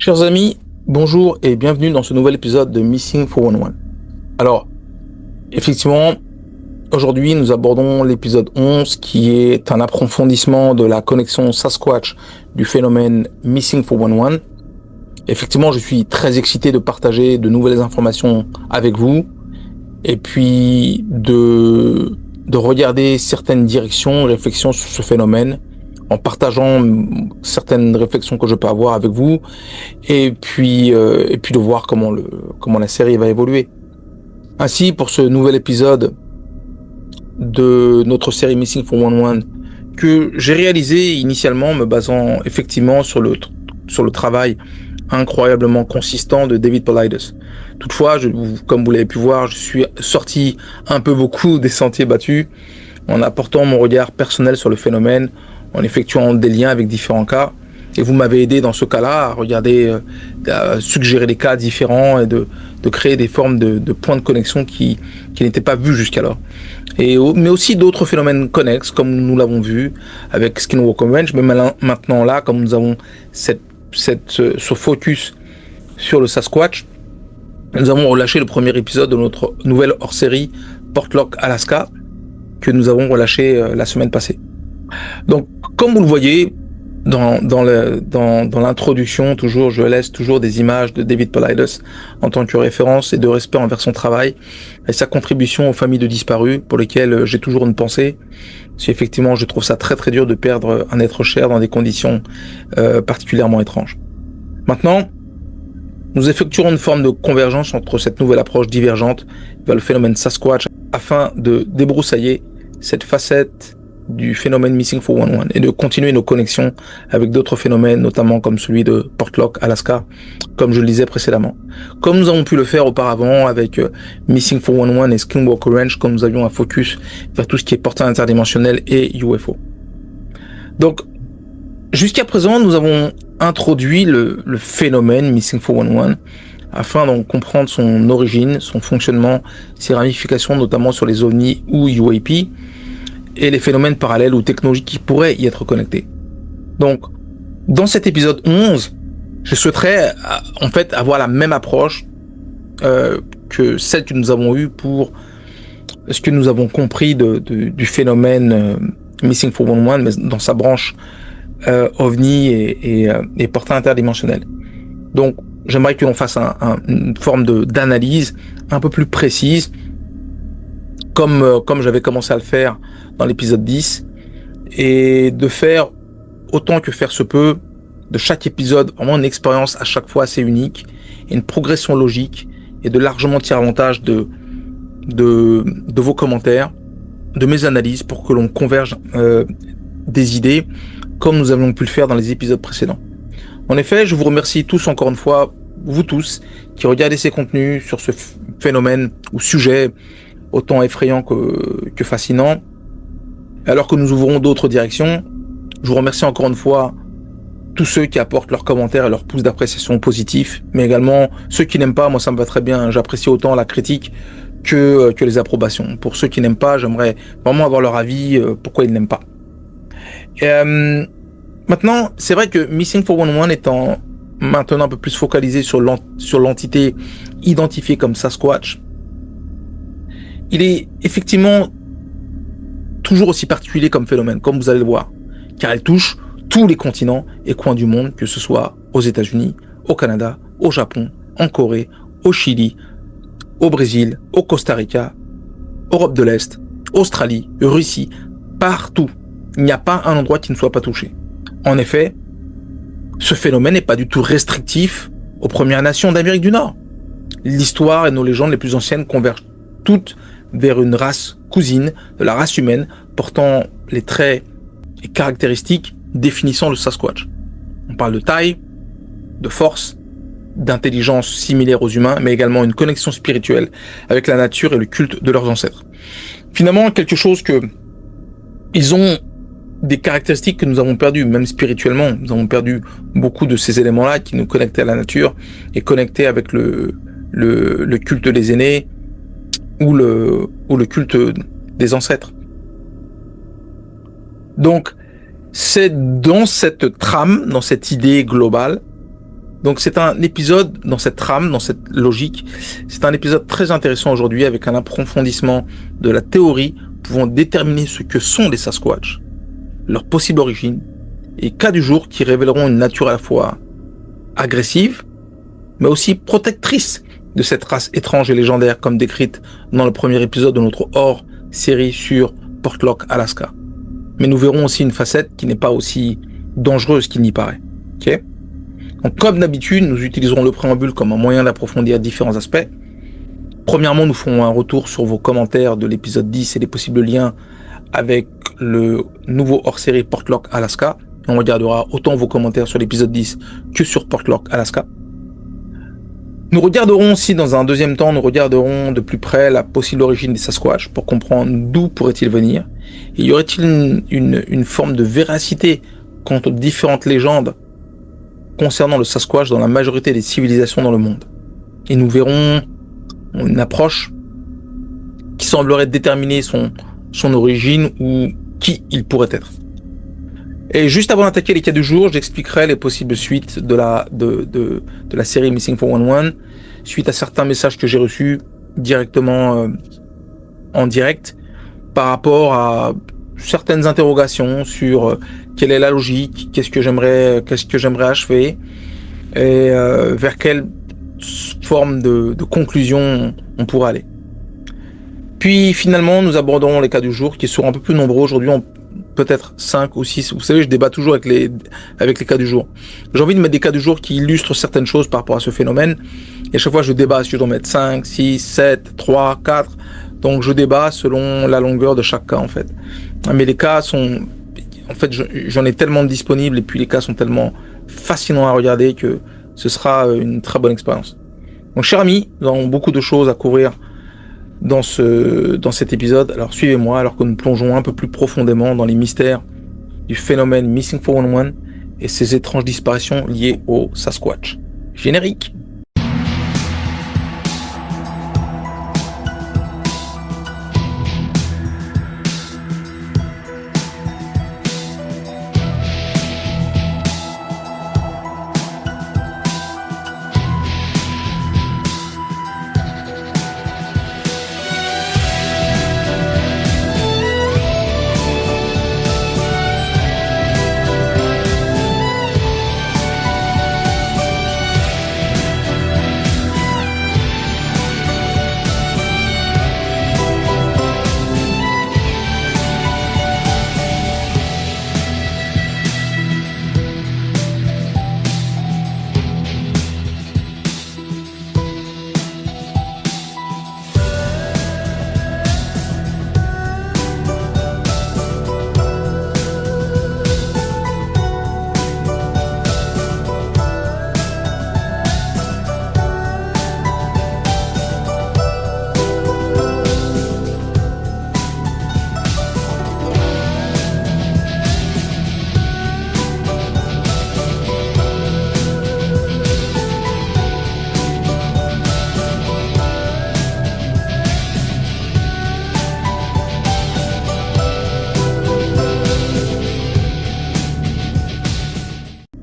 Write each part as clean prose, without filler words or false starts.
Chers amis, bonjour et bienvenue dans ce nouvel épisode de Missing 411. Alors, effectivement, aujourd'hui nous abordons l'épisode 11 qui est un approfondissement de la connexion Sasquatch du phénomène Missing 411. Effectivement, je suis très excité de partager de nouvelles informations avec vous et puis de regarder certaines directions, réflexions sur ce phénomène en partageant certaines réflexions que je peux avoir avec vous et puis de voir comment la série va évoluer. Ainsi, pour ce nouvel épisode de notre série Missing 411 que j'ai réalisé initialement me basant effectivement sur le travail incroyablement consistant de David Paulides. Toutefois, comme vous l'avez pu voir, je suis sorti un peu beaucoup des sentiers battus en apportant mon regard personnel sur le phénomène, en effectuant des liens avec différents cas. Et vous m'avez aidé dans ce cas-là à regarder, à suggérer des cas différents et de créer des formes de points de connexion qui n'étaient pas vus jusqu'alors. Mais aussi d'autres phénomènes connexes, comme nous l'avons vu avec Skinwalker Ranch, mais maintenant là, comme nous avons ce focus sur le Sasquatch, nous avons relâché le premier épisode de notre nouvelle hors-série Portlock, Alaska, que nous avons relâché la semaine passée. Donc, comme vous le voyez, dans l'introduction, toujours, je laisse toujours des images de David Paulides en tant que référence et de respect envers son travail et sa contribution aux familles de disparus pour lesquelles j'ai toujours une pensée. Si effectivement, je trouve ça très très dur de perdre un être cher dans des conditions particulièrement étranges. Maintenant, nous effectuerons une forme de convergence entre cette nouvelle approche divergente vers le phénomène Sasquatch afin de débroussailler cette facette du phénomène Missing 411 et de continuer nos connexions avec d'autres phénomènes, notamment comme celui de Portlock, Alaska, comme je le disais précédemment. Comme nous avons pu le faire auparavant avec Missing 411 et Skinwalker Ranch, comme nous avions un focus vers tout ce qui est portail interdimensionnel et UFO. Donc, jusqu'à présent, nous avons introduit le phénomène Missing 411 afin d'en comprendre son origine, son fonctionnement, ses ramifications, notamment sur les ovnis ou UAP, et les phénomènes parallèles ou technologiques qui pourraient y être connectés. Donc, dans cet épisode 11, je souhaiterais en fait avoir la même approche que celle que nous avons eue pour ce que nous avons compris du phénomène Missing 411, mais dans sa branche OVNI et portail interdimensionnel. Donc, j'aimerais que l'on fasse une forme d'analyse un peu plus précise, comme j'avais commencé à le faire dans l'épisode 10, et de faire autant que faire se peut de chaque épisode vraiment une expérience à chaque fois assez unique, et une progression logique, et de largement tirer avantage de vos commentaires, de mes analyses, pour que l'on converge des idées, comme nous avions pu le faire dans les épisodes précédents. En effet, je vous remercie tous encore une fois, vous tous, qui regardez ces contenus sur ce phénomène ou sujet autant effrayant que fascinant. Alors que nous ouvrons d'autres directions, je vous remercie encore une fois tous ceux qui apportent leurs commentaires et leurs pouces d'appréciation positifs, mais également ceux qui n'aiment pas. Moi, ça me va très bien. J'apprécie autant la critique que les approbations. Pour ceux qui n'aiment pas, j'aimerais vraiment avoir leur avis, pourquoi ils n'aiment pas. Maintenant, c'est vrai que Missing 411 étant maintenant un peu plus focalisé sur l'entité identifiée comme Sasquatch, il est effectivement toujours aussi particulier comme phénomène, comme vous allez le voir, car elle touche tous les continents et coins du monde, que ce soit aux États-Unis, au Canada, au Japon, en Corée, au Chili, au Brésil, au Costa Rica, Europe de l'Est, Australie, Russie, partout. Il n'y a pas un endroit qui ne soit pas touché. En effet, ce phénomène n'est pas du tout restrictif aux Premières Nations d'Amérique du Nord. L'histoire et nos légendes les plus anciennes convergent toutes vers une race cousine de la race humaine portant les traits et caractéristiques définissant le Sasquatch. On parle de taille, de force, d'intelligence similaire aux humains, mais également une connexion spirituelle avec la nature et le culte de leurs ancêtres. Finalement, quelque chose que ils ont des caractéristiques que nous avons perdues, même spirituellement. Nous avons perdu beaucoup de ces éléments-là qui nous connectaient à la nature et connectaient avec le culte des aînés ou le culte des ancêtres. Donc, c'est dans cette trame, dans cette idée globale, Donc c'est un épisode dans cette trame, dans cette logique, c'est un épisode très intéressant aujourd'hui avec un approfondissement de la théorie pouvant déterminer ce que sont les Sasquatch, leur possible origine et cas du jour qui révéleront une nature à la fois agressive, mais aussi protectrice de cette race étrange et légendaire comme décrite dans le premier épisode de notre hors-série sur Portlock, Alaska. Mais nous verrons aussi une facette qui n'est pas aussi dangereuse qu'il n'y paraît. Okay? Donc, comme d'habitude, nous utiliserons le préambule comme un moyen d'approfondir différents aspects. Premièrement, nous ferons un retour sur vos commentaires de l'épisode 10 et les possibles liens avec le nouveau hors-série Portlock, Alaska. On regardera autant vos commentaires sur l'épisode 10 que sur Portlock, Alaska. Nous regarderons aussi, dans un deuxième temps, nous regarderons de plus près la possible origine des Sasquatch pour comprendre d'où pourrait-il venir. Et y aurait-il une forme de véracité quant aux différentes légendes concernant le Sasquatch dans la majorité des civilisations dans le monde. Et nous verrons une approche qui semblerait déterminer son origine ou qui il pourrait être. Et juste avant d'attaquer les cas du jour, j'expliquerai les possibles suites de la série Missing 411 suite à certains messages que j'ai reçus directement en direct par rapport à certaines interrogations sur quelle est la logique, qu'est-ce que j'aimerais achever et vers quelle forme de conclusion on pourra aller. Puis finalement, nous aborderons les cas du jour qui seront un peu plus nombreux aujourd'hui, peut-être 5 ou 6. Vous savez, je débat toujours avec les cas du jour. J'ai envie de mettre des cas du jour qui illustrent certaines choses par rapport à ce phénomène. Et à chaque fois, je débat si je dois mettre 5, 6, 7, 3, 4. Donc, je débat selon la longueur de chaque cas, en fait. Mais les cas sont... En fait, j'en ai tellement de disponibles et puis les cas sont tellement fascinants à regarder que ce sera une très bonne expérience. Donc, chers amis, nous avons beaucoup de choses à couvrir dans cet épisode. Alors suivez-moi alors que nous plongeons un peu plus profondément dans les mystères du phénomène Missing 411 et ses étranges disparitions liées au Sasquatch. Générique.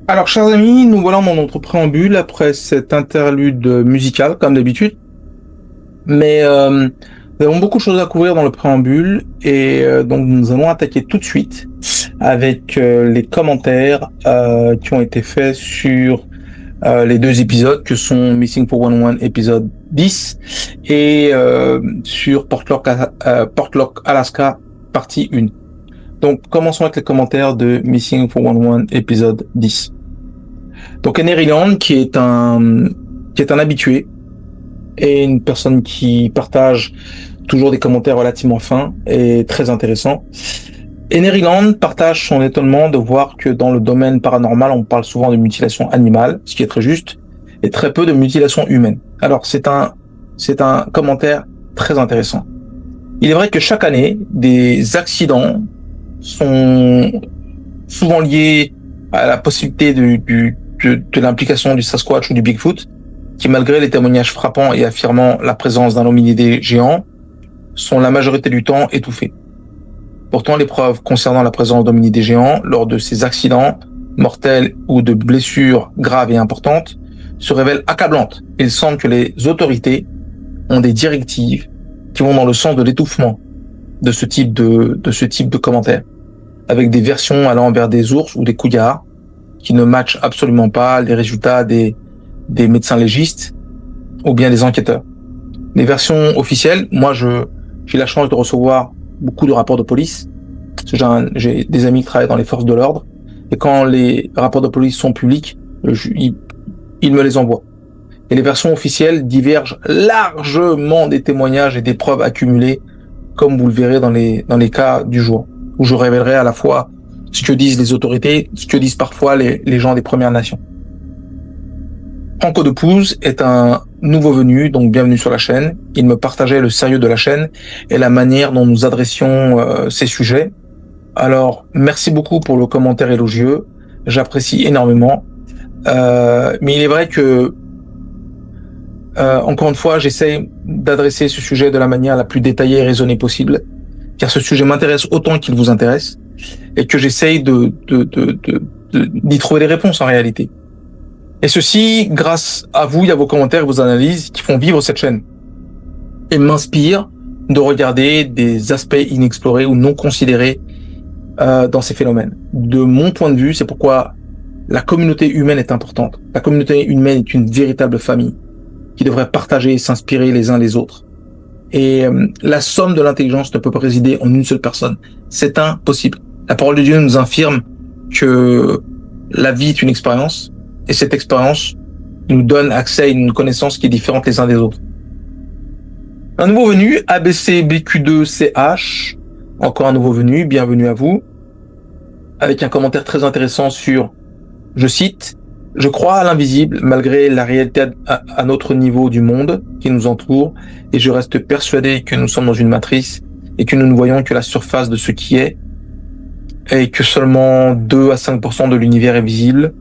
Alors, chers amis, nous voilà dans notre préambule après cette interlude musicale, comme d'habitude. Mais nous avons beaucoup de choses à couvrir dans le préambule et donc nous allons attaquer tout de suite avec les commentaires qui ont été faits sur les deux épisodes que sont Missing 411 épisode 10 et sur Portlock, Alaska partie 1. Donc commençons avec les commentaires de Missing 411 épisode 10. Donc Henry Land, qui est un habitué et une personne qui partage toujours des commentaires relativement fins et très intéressants. Henry Land partage son étonnement de voir que dans le domaine paranormal, on parle souvent de mutilation animale, ce qui est très juste, et très peu de mutilation humaine. Alors c'est un commentaire très intéressant. Il est vrai que chaque année, des accidents sont souvent liés à la possibilité de l'implication du Sasquatch ou du Bigfoot, qui malgré les témoignages frappants et affirmant la présence d'un hominidé géant, sont la majorité du temps étouffés. Pourtant, les preuves concernant la présence d'hominidés géants lors de ces accidents mortels ou de blessures graves et importantes se révèle accablante. Il semble que les autorités ont des directives qui vont dans le sens de l'étouffement de ce type de commentaires, avec des versions allant vers des ours ou des couillards qui ne matchent absolument pas les résultats des médecins légistes ou bien des enquêteurs. Les versions officielles, moi j'ai la chance de recevoir beaucoup de rapports de police. J'ai des amis qui travaillent dans les forces de l'ordre, et quand les rapports de police sont publics, ils me les envoient. Et les versions officielles divergent largement des témoignages et des preuves accumulées, comme vous le verrez dans les cas du jour, où je révélerai à la fois ce que disent les autorités, ce que disent parfois les gens des Premières Nations. Franco de Pouze est un nouveau venu, donc bienvenue sur la chaîne. Il me partageait le sérieux de la chaîne et la manière dont nous adressions ces sujets. Alors, merci beaucoup pour le commentaire élogieux, j'apprécie énormément. Mais il est vrai que, encore une fois, j'essaie d'adresser ce sujet de la manière la plus détaillée et raisonnée possible, car ce sujet m'intéresse autant qu'il vous intéresse, et que j'essaye d'y trouver des réponses en réalité. Et ceci, grâce à vous et à vos commentaires et vos analyses qui font vivre cette chaîne, et m'inspirent de regarder des aspects inexplorés ou non considérés dans ces phénomènes. De mon point de vue, c'est pourquoi la communauté humaine est importante. La communauté humaine est une véritable famille qui devrait partager et s'inspirer les uns les autres. Et la somme de l'intelligence ne peut pas résider en une seule personne. C'est impossible. La parole de Dieu nous affirme que la vie est une expérience, et cette expérience nous donne accès à une connaissance qui est différente les uns des autres. Un nouveau venu, ABCBQ2CH, encore un nouveau venu, bienvenue à vous, avec un commentaire très intéressant sur, je cite, « Je crois à l'invisible malgré la réalité à notre niveau du monde qui nous entoure, et je reste persuadé que nous sommes dans une matrice et que nous ne voyons que la surface de ce qui est, et que seulement 2 à 5% de l'univers est visible,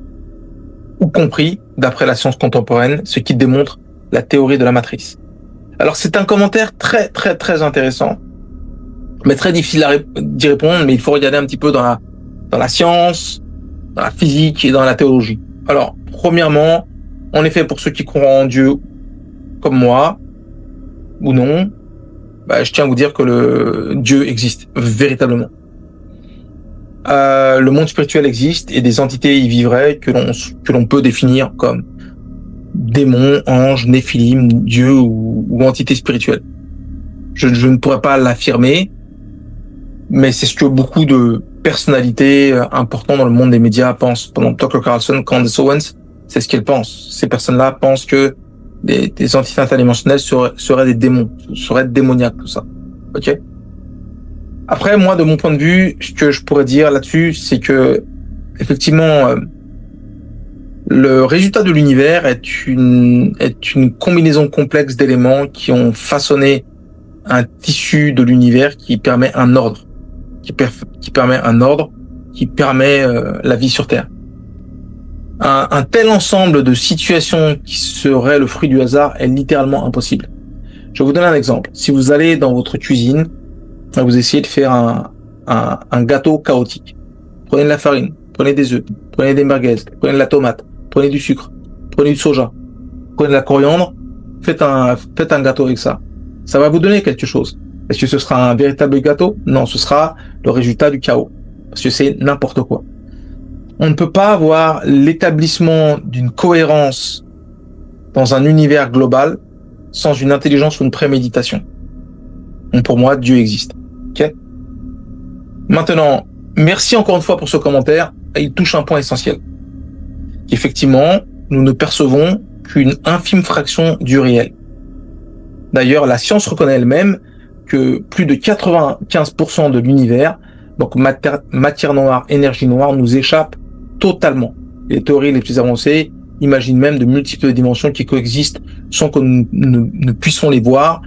ou compris d'après la science contemporaine, ce qui démontre la théorie de la matrice. » Alors c'est un commentaire très très très intéressant, mais très difficile d'y répondre, mais il faut regarder un petit peu dans la science, dans la physique et dans la théologie. Alors, premièrement, en effet, pour ceux qui croient en Dieu comme moi, ou non, je tiens à vous dire que le Dieu existe véritablement. Le monde spirituel existe et des entités y vivraient que l'on peut définir comme démons, anges, néphilim, dieux ou entités spirituelles. Je ne pourrais pas l'affirmer, mais c'est ce que beaucoup de personnalités importantes dans le monde des médias pensent. Pendant Tucker Carlson, Candace Owens, c'est ce qu'elles pensent. Ces personnes-là pensent que des entités interdimensionnelles seraient des démons, seraient démoniaques, tout ça. Ok? Après, moi, de mon point de vue, ce que je pourrais dire là-dessus, c'est que, effectivement, le résultat de l'univers est une combinaison complexe d'éléments qui ont façonné un tissu de l'univers qui permet un ordre, qui permet la vie sur Terre. Un tel ensemble de situations qui serait le fruit du hasard est littéralement impossible. Je vais vous donner un exemple. Si vous allez dans votre cuisine, vous essayez de faire un gâteau chaotique. Prenez de la farine, prenez des œufs, prenez des merguez, prenez de la tomate, prenez du sucre, prenez du soja, prenez de la coriandre, faites un gâteau avec ça. Ça va vous donner quelque chose. Est-ce que ce sera un véritable gâteau? Non, ce sera le résultat du chaos. Parce que c'est n'importe quoi. On ne peut pas avoir l'établissement d'une cohérence dans un univers global sans une intelligence ou une préméditation. Donc pour moi, Dieu existe. Ok? Maintenant, merci encore une fois pour ce commentaire. Il touche un point essentiel. Effectivement, nous ne percevons qu'une infime fraction du réel. D'ailleurs, la science reconnaît elle-même que plus de 95% de l'univers, donc matière noire, énergie noire, nous échappe totalement. Les théories les plus avancées imaginent même de multiples dimensions qui coexistent sans que nous ne puissions les voir,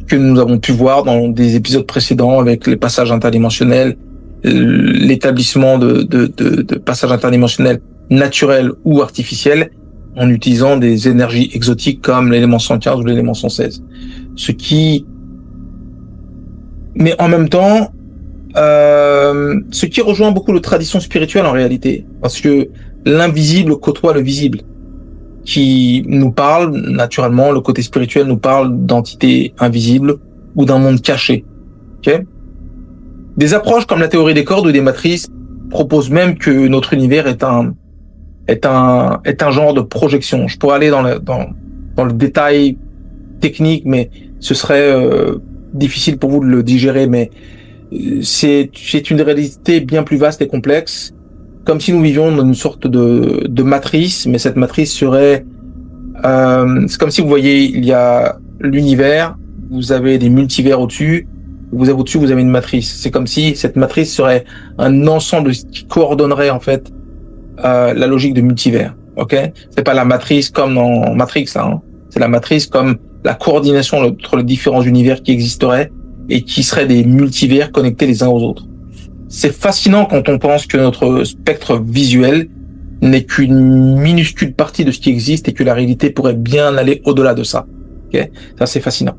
que nous avons pu voir dans des épisodes précédents avec les passages interdimensionnels, l'établissement de passages interdimensionnels naturels ou artificiels en utilisant des énergies exotiques comme l'élément 115 ou l'élément 116. Mais en même temps, ce qui rejoint beaucoup les traditions spirituelles en réalité, parce que l'invisible côtoie le visible. qui nous parle, naturellement, le côté spirituel nous parle d'entités invisibles ou d'un monde caché. Okay? Des approches comme la théorie des cordes ou des matrices proposent même que notre univers est un genre de projection. Je pourrais aller dans le détail technique, mais ce serait difficile pour vous de le digérer, mais c'est une réalité bien plus vaste et complexe, comme si nous vivions dans une sorte de matrice, mais cette matrice serait c'est comme si vous voyez, il y a l'univers, vous avez des multivers au-dessus, vous avez une matrice. C'est comme si cette matrice serait un ensemble qui coordonnerait en fait la logique de multivers. Ok, c'est pas la matrice comme dans Matrix, là, hein. C'est la matrice comme la coordination entre les différents univers qui existeraient et qui seraient des multivers connectés les uns aux autres. C'est fascinant quand on pense que notre spectre visuel n'est qu'une minuscule partie de ce qui existe et que la réalité pourrait bien aller au-delà de ça. Okay, ça, c'est fascinant.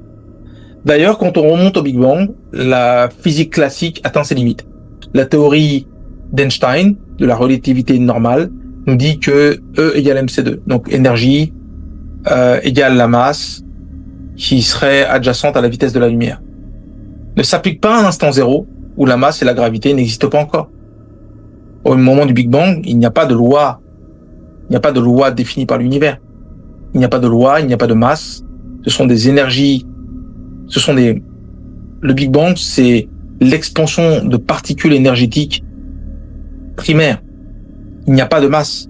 D'ailleurs, quand on remonte au Big Bang, la physique classique atteint ses limites. La théorie d'Einstein, de la relativité normale, nous dit que E égale mc2. Donc, énergie égale la masse qui serait adjacente à la vitesse de la lumière. Ne s'applique pas à un instant zéro où la masse et la gravité n'existent pas encore. Au moment du Big Bang, il n'y a pas de loi. Il n'y a pas de loi définie par l'univers. Il n'y a pas de loi, il n'y a pas de masse. Ce sont des énergies. Le Big Bang, c'est l'expansion de particules énergétiques primaires. Il n'y a pas de masse.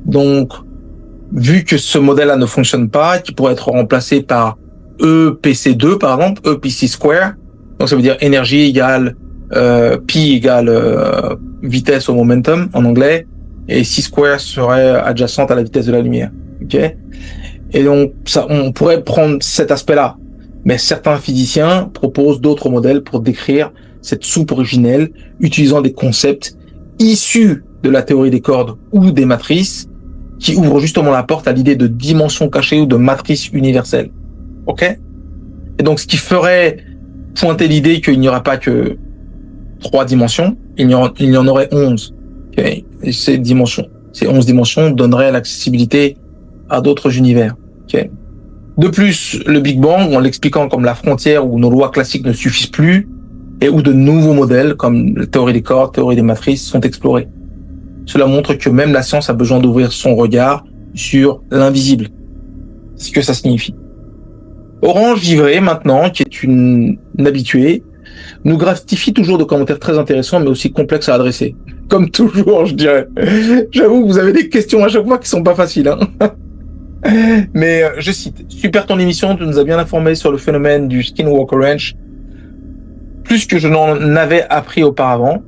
Donc, vu que ce modèle-là ne fonctionne pas, qui pourrait être remplacé par EPC2, par exemple, EPC square, donc ça veut dire énergie égale pi égale vitesse au momentum en anglais, et c square serait adjacente à la vitesse de la lumière. Ok. Et donc ça, on pourrait prendre cet aspect-là, mais certains physiciens proposent d'autres modèles pour décrire cette soupe originelle, utilisant des concepts issus de la théorie des cordes ou des matrices, qui ouvrent justement la porte à l'idée de dimension cachée ou de matrice universelle. Ok. Et donc ce qui ferait pointer l'idée qu'il n'y aura pas que 3 dimensions, il y en aurait 11. Okay. Et ces 11 dimensions donneraient l'accessibilité à d'autres univers. Okay. De plus, le Big Bang, en l'expliquant comme la frontière où nos lois classiques ne suffisent plus, et où de nouveaux modèles, comme la théorie des cordes, théorie des matrices, sont explorés. Cela montre que même la science a besoin d'ouvrir son regard sur l'invisible. C'est ce que ça signifie. Orange Givré, maintenant, qui est une habituée, nous gratifie toujours de commentaires très intéressants, mais aussi complexes à adresser. Comme toujours, je dirais. J'avoue que vous avez des questions à chaque fois qui sont pas faciles, hein. Mais je cite, super ton émission, tu nous as bien informé sur le phénomène du Skinwalker Ranch, plus que je n'en avais appris auparavant.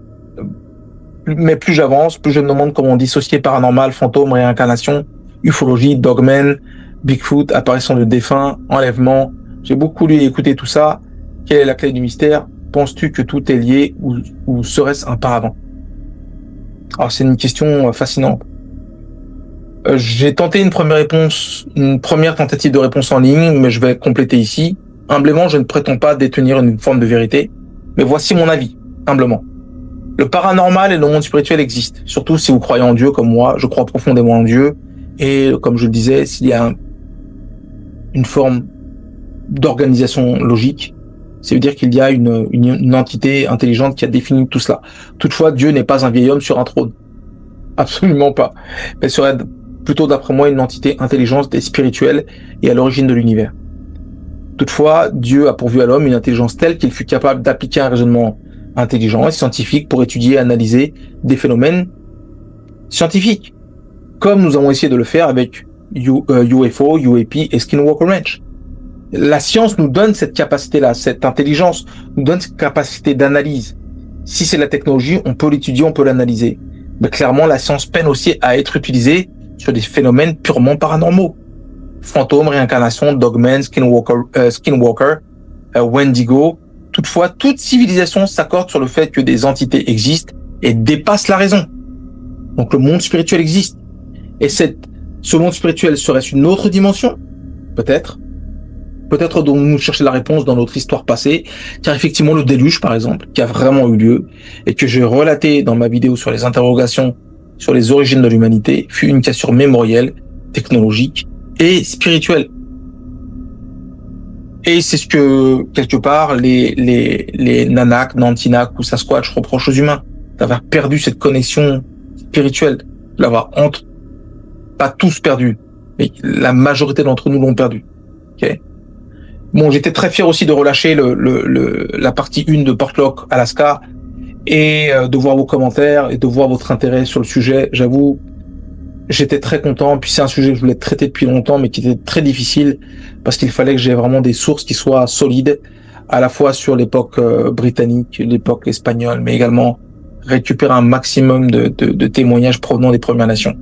Mais plus j'avance, plus je me demande comment dissocier paranormal, fantôme, réincarnation, ufologie, dogmen, Bigfoot, apparition de défunts, enlèvement. J'ai beaucoup lu et écouté tout ça. Quelle est la clé du mystère? Penses-tu que tout est lié ou serait-ce un paravent? Alors c'est une question fascinante. J'ai tenté une première tentative de réponse en ligne, mais je vais compléter ici. Humblement, je ne prétends pas détenir une forme de vérité, mais voici mon avis, humblement. Le paranormal et le monde spirituel existent, surtout si vous croyez en Dieu comme moi. Je crois profondément en Dieu, et comme je le disais, s'il y a une forme d'organisation logique, ça veut dire qu'il y a une entité intelligente qui a défini tout cela. Toutefois, Dieu n'est pas un vieil homme sur un trône. Absolument pas. Mais serait plutôt, d'après moi, une entité intelligente et spirituelle et à l'origine de l'univers. Toutefois, Dieu a pourvu à l'homme une intelligence telle qu'il fut capable d'appliquer un raisonnement intelligent et scientifique pour étudier et analyser des phénomènes scientifiques, comme nous avons essayé de le faire avec UFO, UAP et Skinwalker Ranch. La science nous donne cette capacité-là, cette intelligence, nous donne cette capacité d'analyse. Si c'est la technologie, on peut l'étudier, on peut l'analyser. Mais clairement, la science peine aussi à être utilisée sur des phénomènes purement paranormaux. Fantômes, réincarnation, dogmen, skinwalker, Wendigo. Toutefois, toute civilisation s'accorde sur le fait que des entités existent et dépassent la raison. Donc le monde spirituel existe. Et ce monde spirituel serait-ce une autre dimension? Peut-être. Peut-être devons-nous chercher la réponse dans notre histoire passée, car effectivement le déluge, par exemple, qui a vraiment eu lieu, et que j'ai relaté dans ma vidéo sur les interrogations sur les origines de l'humanité, fut une cassure mémorielle technologique et spirituel. Et c'est ce que, quelque part, les Nanak, Nantinak ou Sasquatch reprochent aux humains, d'avoir perdu cette connexion spirituelle, de l'avoir pas tous perdu, mais la majorité d'entre nous l'ont perdu. Okay. Bon, j'étais très fier aussi de relâcher la partie 1 de Portlock, Alaska, et de voir vos commentaires et de voir votre intérêt sur le sujet. J'avoue, j'étais très content. Puis c'est un sujet que je voulais traiter depuis longtemps, mais qui était très difficile parce qu'il fallait que j'ai vraiment des sources qui soient solides, à la fois sur l'époque britannique, l'époque espagnole, mais également récupérer un maximum de témoignages provenant des Premières Nations.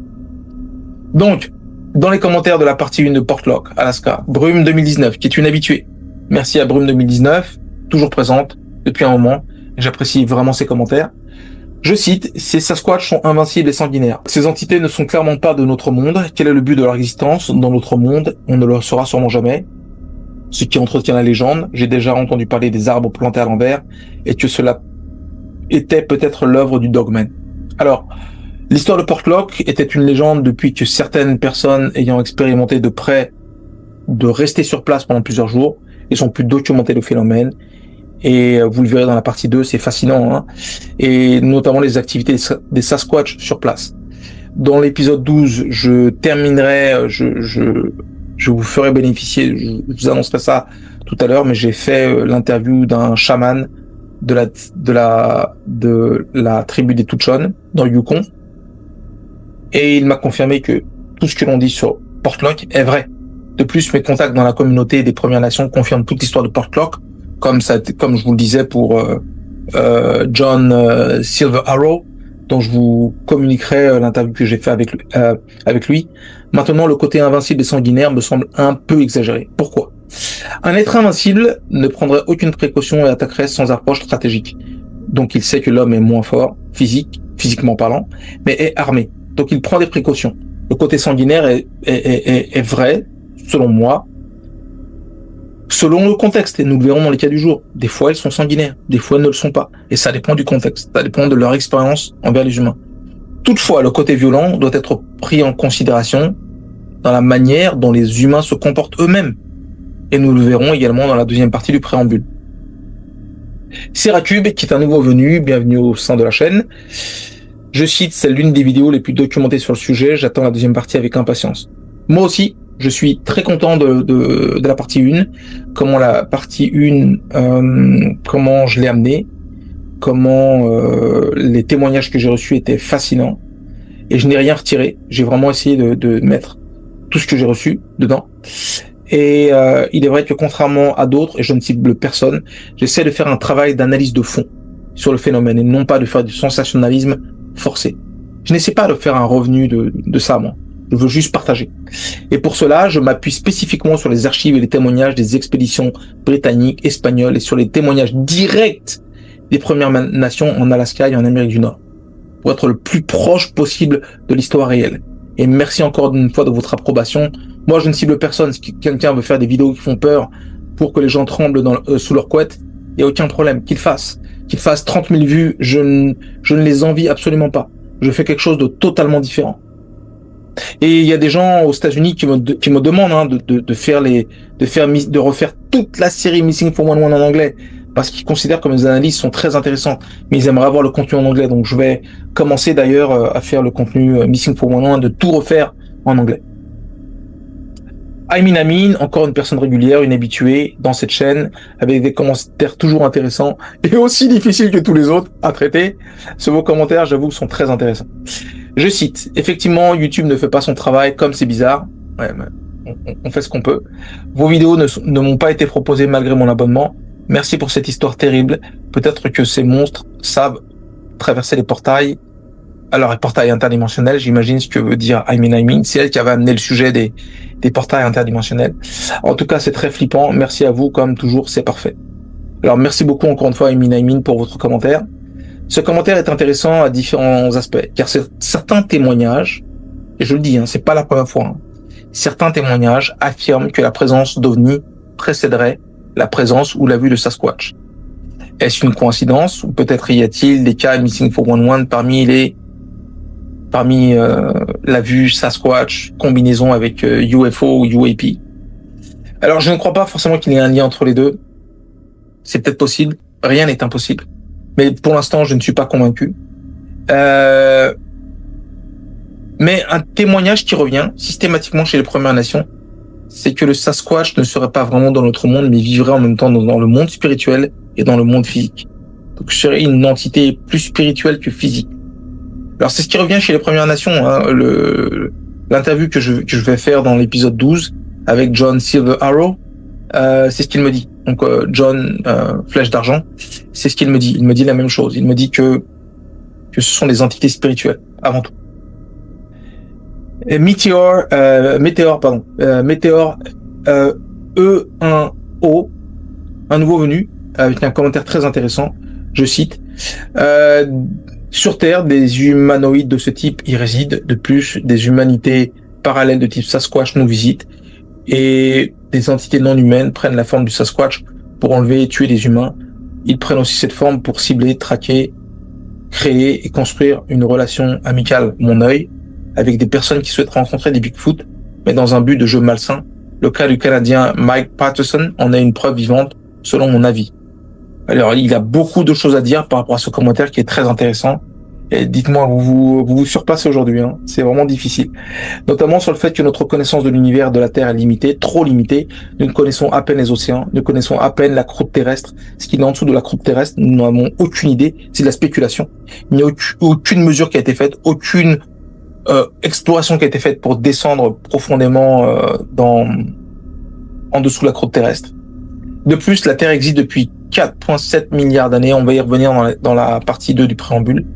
Donc, dans les commentaires de la partie 1 de Portlock, Alaska, Brume 2019, qui est une habituée. Merci à Brume 2019, toujours présente depuis un moment. J'apprécie vraiment ses commentaires. Je cite, ces Sasquatch sont invincibles et sanguinaires. Ces entités ne sont clairement pas de notre monde. Quel est le but de leur existence dans notre monde? On ne le saura sûrement jamais. Ce qui entretient la légende, j'ai déjà entendu parler des arbres plantés à l'envers et que cela était peut-être l'œuvre du Dogman. Alors, l'histoire de Portlock était une légende depuis que certaines personnes ayant expérimenté de près de rester sur place pendant plusieurs jours et sont pu documenter le phénomène. Et vous le verrez dans la partie 2, c'est fascinant, hein, et notamment les activités des Sasquatch sur place. Dans l'épisode 12, je terminerai, je vous ferai bénéficier, je vous annoncerai ça tout à l'heure, mais j'ai fait l'interview d'un chaman de la tribu des Tucson dans le Yukon, et il m'a confirmé que tout ce que l'on dit sur Portlock est vrai. De plus, mes contacts dans la communauté des Premières Nations confirment toute l'histoire de Portlock, comme je vous le disais pour John Silver Arrow, dont je vous communiquerai l'interview que j'ai fait avec lui. Maintenant, le côté invincible et sanguinaire me semble un peu exagéré. Pourquoi? Un être invincible ne prendrait aucune précaution et attaquerait sans approche stratégique. Donc il sait que l'homme est moins fort, physiquement parlant, mais est armé. Donc il prend des précautions. Le côté sanguinaire est vrai, selon moi, selon le contexte, et nous le verrons dans les cas du jour. Des fois, ils sont sanguinaires, des fois, ils ne le sont pas. Et ça dépend du contexte, ça dépend de leur expérience envers les humains. Toutefois, le côté violent doit être pris en considération dans la manière dont les humains se comportent eux-mêmes. Et nous le verrons également dans la deuxième partie du préambule. Seracube, qui est un nouveau venu, bienvenue au sein de la chaîne. Je cite, c'est l'une des vidéos les plus documentées sur le sujet, j'attends la deuxième partie avec impatience. Moi aussi, je suis très content de la partie 1, comment la partie 1, comment je l'ai amenée, comment les témoignages que j'ai reçus étaient fascinants, et je n'ai rien retiré, j'ai vraiment essayé de mettre tout ce que j'ai reçu dedans. Et il est vrai que contrairement à d'autres, et je ne cible personne, j'essaie de faire un travail d'analyse de fond sur le phénomène, et non pas de faire du sensationnalisme forcé. Je n'essaie pas de faire un revenu de ça, moi. Je veux juste partager. Et pour cela, je m'appuie spécifiquement sur les archives et les témoignages des expéditions britanniques, espagnoles et sur les témoignages directs des Premières Nations en Alaska et en Amérique du Nord, pour être le plus proche possible de l'histoire réelle. Et merci encore une fois de votre approbation. Moi, je ne cible personne. Si quelqu'un veut faire des vidéos qui font peur pour que les gens tremblent sous leur couette, il n'y a aucun problème. Qu'il fasse 30 000 vues, je ne les envie absolument pas. Je fais quelque chose de totalement différent. Et il y a des gens aux États-Unis qui me demandent de refaire toute la série Missing 411 en anglais parce qu'ils considèrent que mes analyses sont très intéressantes, mais ils aimeraient avoir le contenu en anglais. Donc je vais commencer d'ailleurs à faire le contenu Missing 411, de tout refaire en anglais. Amin, encore une personne régulière, une habituée dans cette chaîne, avec des commentaires toujours intéressants et aussi difficiles que tous les autres à traiter. Vos commentaires, j'avoue, sont très intéressants. Je cite, effectivement, YouTube ne fait pas son travail, comme c'est bizarre. Ouais, on fait ce qu'on peut. Vos vidéos ne m'ont pas été proposées malgré mon abonnement. Merci pour cette histoire terrible. Peut-être que ces monstres savent traverser les portails. Alors, les portails interdimensionnels, j'imagine ce que veut dire Aimin. C'est elle qui avait amené le sujet des portails interdimensionnels. En tout cas, c'est très flippant. Merci à vous, comme toujours, c'est parfait. Alors, merci beaucoup encore une fois, Aimin, pour votre commentaire. Ce commentaire est intéressant à différents aspects, car certains témoignages, et je le dis, c'est pas la première fois, certains témoignages affirment que la présence d'OVNI précéderait la présence ou la vue de Sasquatch. Est-ce une coïncidence, ou peut-être y a-t-il des cas Missing 411 parmi les parmi la vue Sasquatch, combinaison avec UFO ou UAP. Alors je ne crois pas forcément qu'il y ait un lien entre les deux. C'est peut-être possible, rien n'est impossible. Mais pour l'instant, je ne suis pas convaincu. Mais un témoignage qui revient systématiquement chez les Premières Nations, c'est que le Sasquatch ne serait pas vraiment dans notre monde, mais vivrait en même temps dans le monde spirituel et dans le monde physique. Donc, serait une entité plus spirituelle que physique. Alors, c'est ce qui revient chez les Premières Nations. Hein, l'interview que je vais faire dans l'épisode 12 avec John Silver Arrow, c'est ce qu'il me dit. Donc, John Flèche d'Argent, c'est ce qu'il me dit. Il me dit la même chose. Il me dit que ce sont des entités spirituelles, avant tout. Et Météor E1O, un nouveau venu, avec un commentaire très intéressant, je cite, sur Terre, des humanoïdes de ce type y résident. De plus, des humanités parallèles de type Sasquatch nous visitent, et des entités non humaines prennent la forme du Sasquatch pour enlever et tuer des humains. Ils prennent aussi cette forme pour cibler, traquer, créer et construire une relation amicale, mon œil, avec des personnes qui souhaitent rencontrer des Bigfoot, mais dans un but de jeu malsain. Le cas du Canadien Mike Patterson en est une preuve vivante, selon mon avis. Alors, il a beaucoup de choses à dire par rapport à ce commentaire qui est très intéressant. Et dites-moi, vous surpassez aujourd'hui, hein. C'est vraiment difficile. Notamment sur le fait que notre connaissance de l'univers de la Terre est limitée, trop limitée. Nous connaissons à peine les océans, nous connaissons à peine la croûte terrestre. Ce qui est en dessous de la croûte terrestre, nous n'en avons aucune idée. C'est de la spéculation. Il n'y a aucune mesure qui a été faite, aucune exploration qui a été faite pour descendre profondément en dessous de la croûte terrestre. De plus, la Terre existe depuis 4,7 milliards d'années, on va y revenir dans la partie 2 du préambule,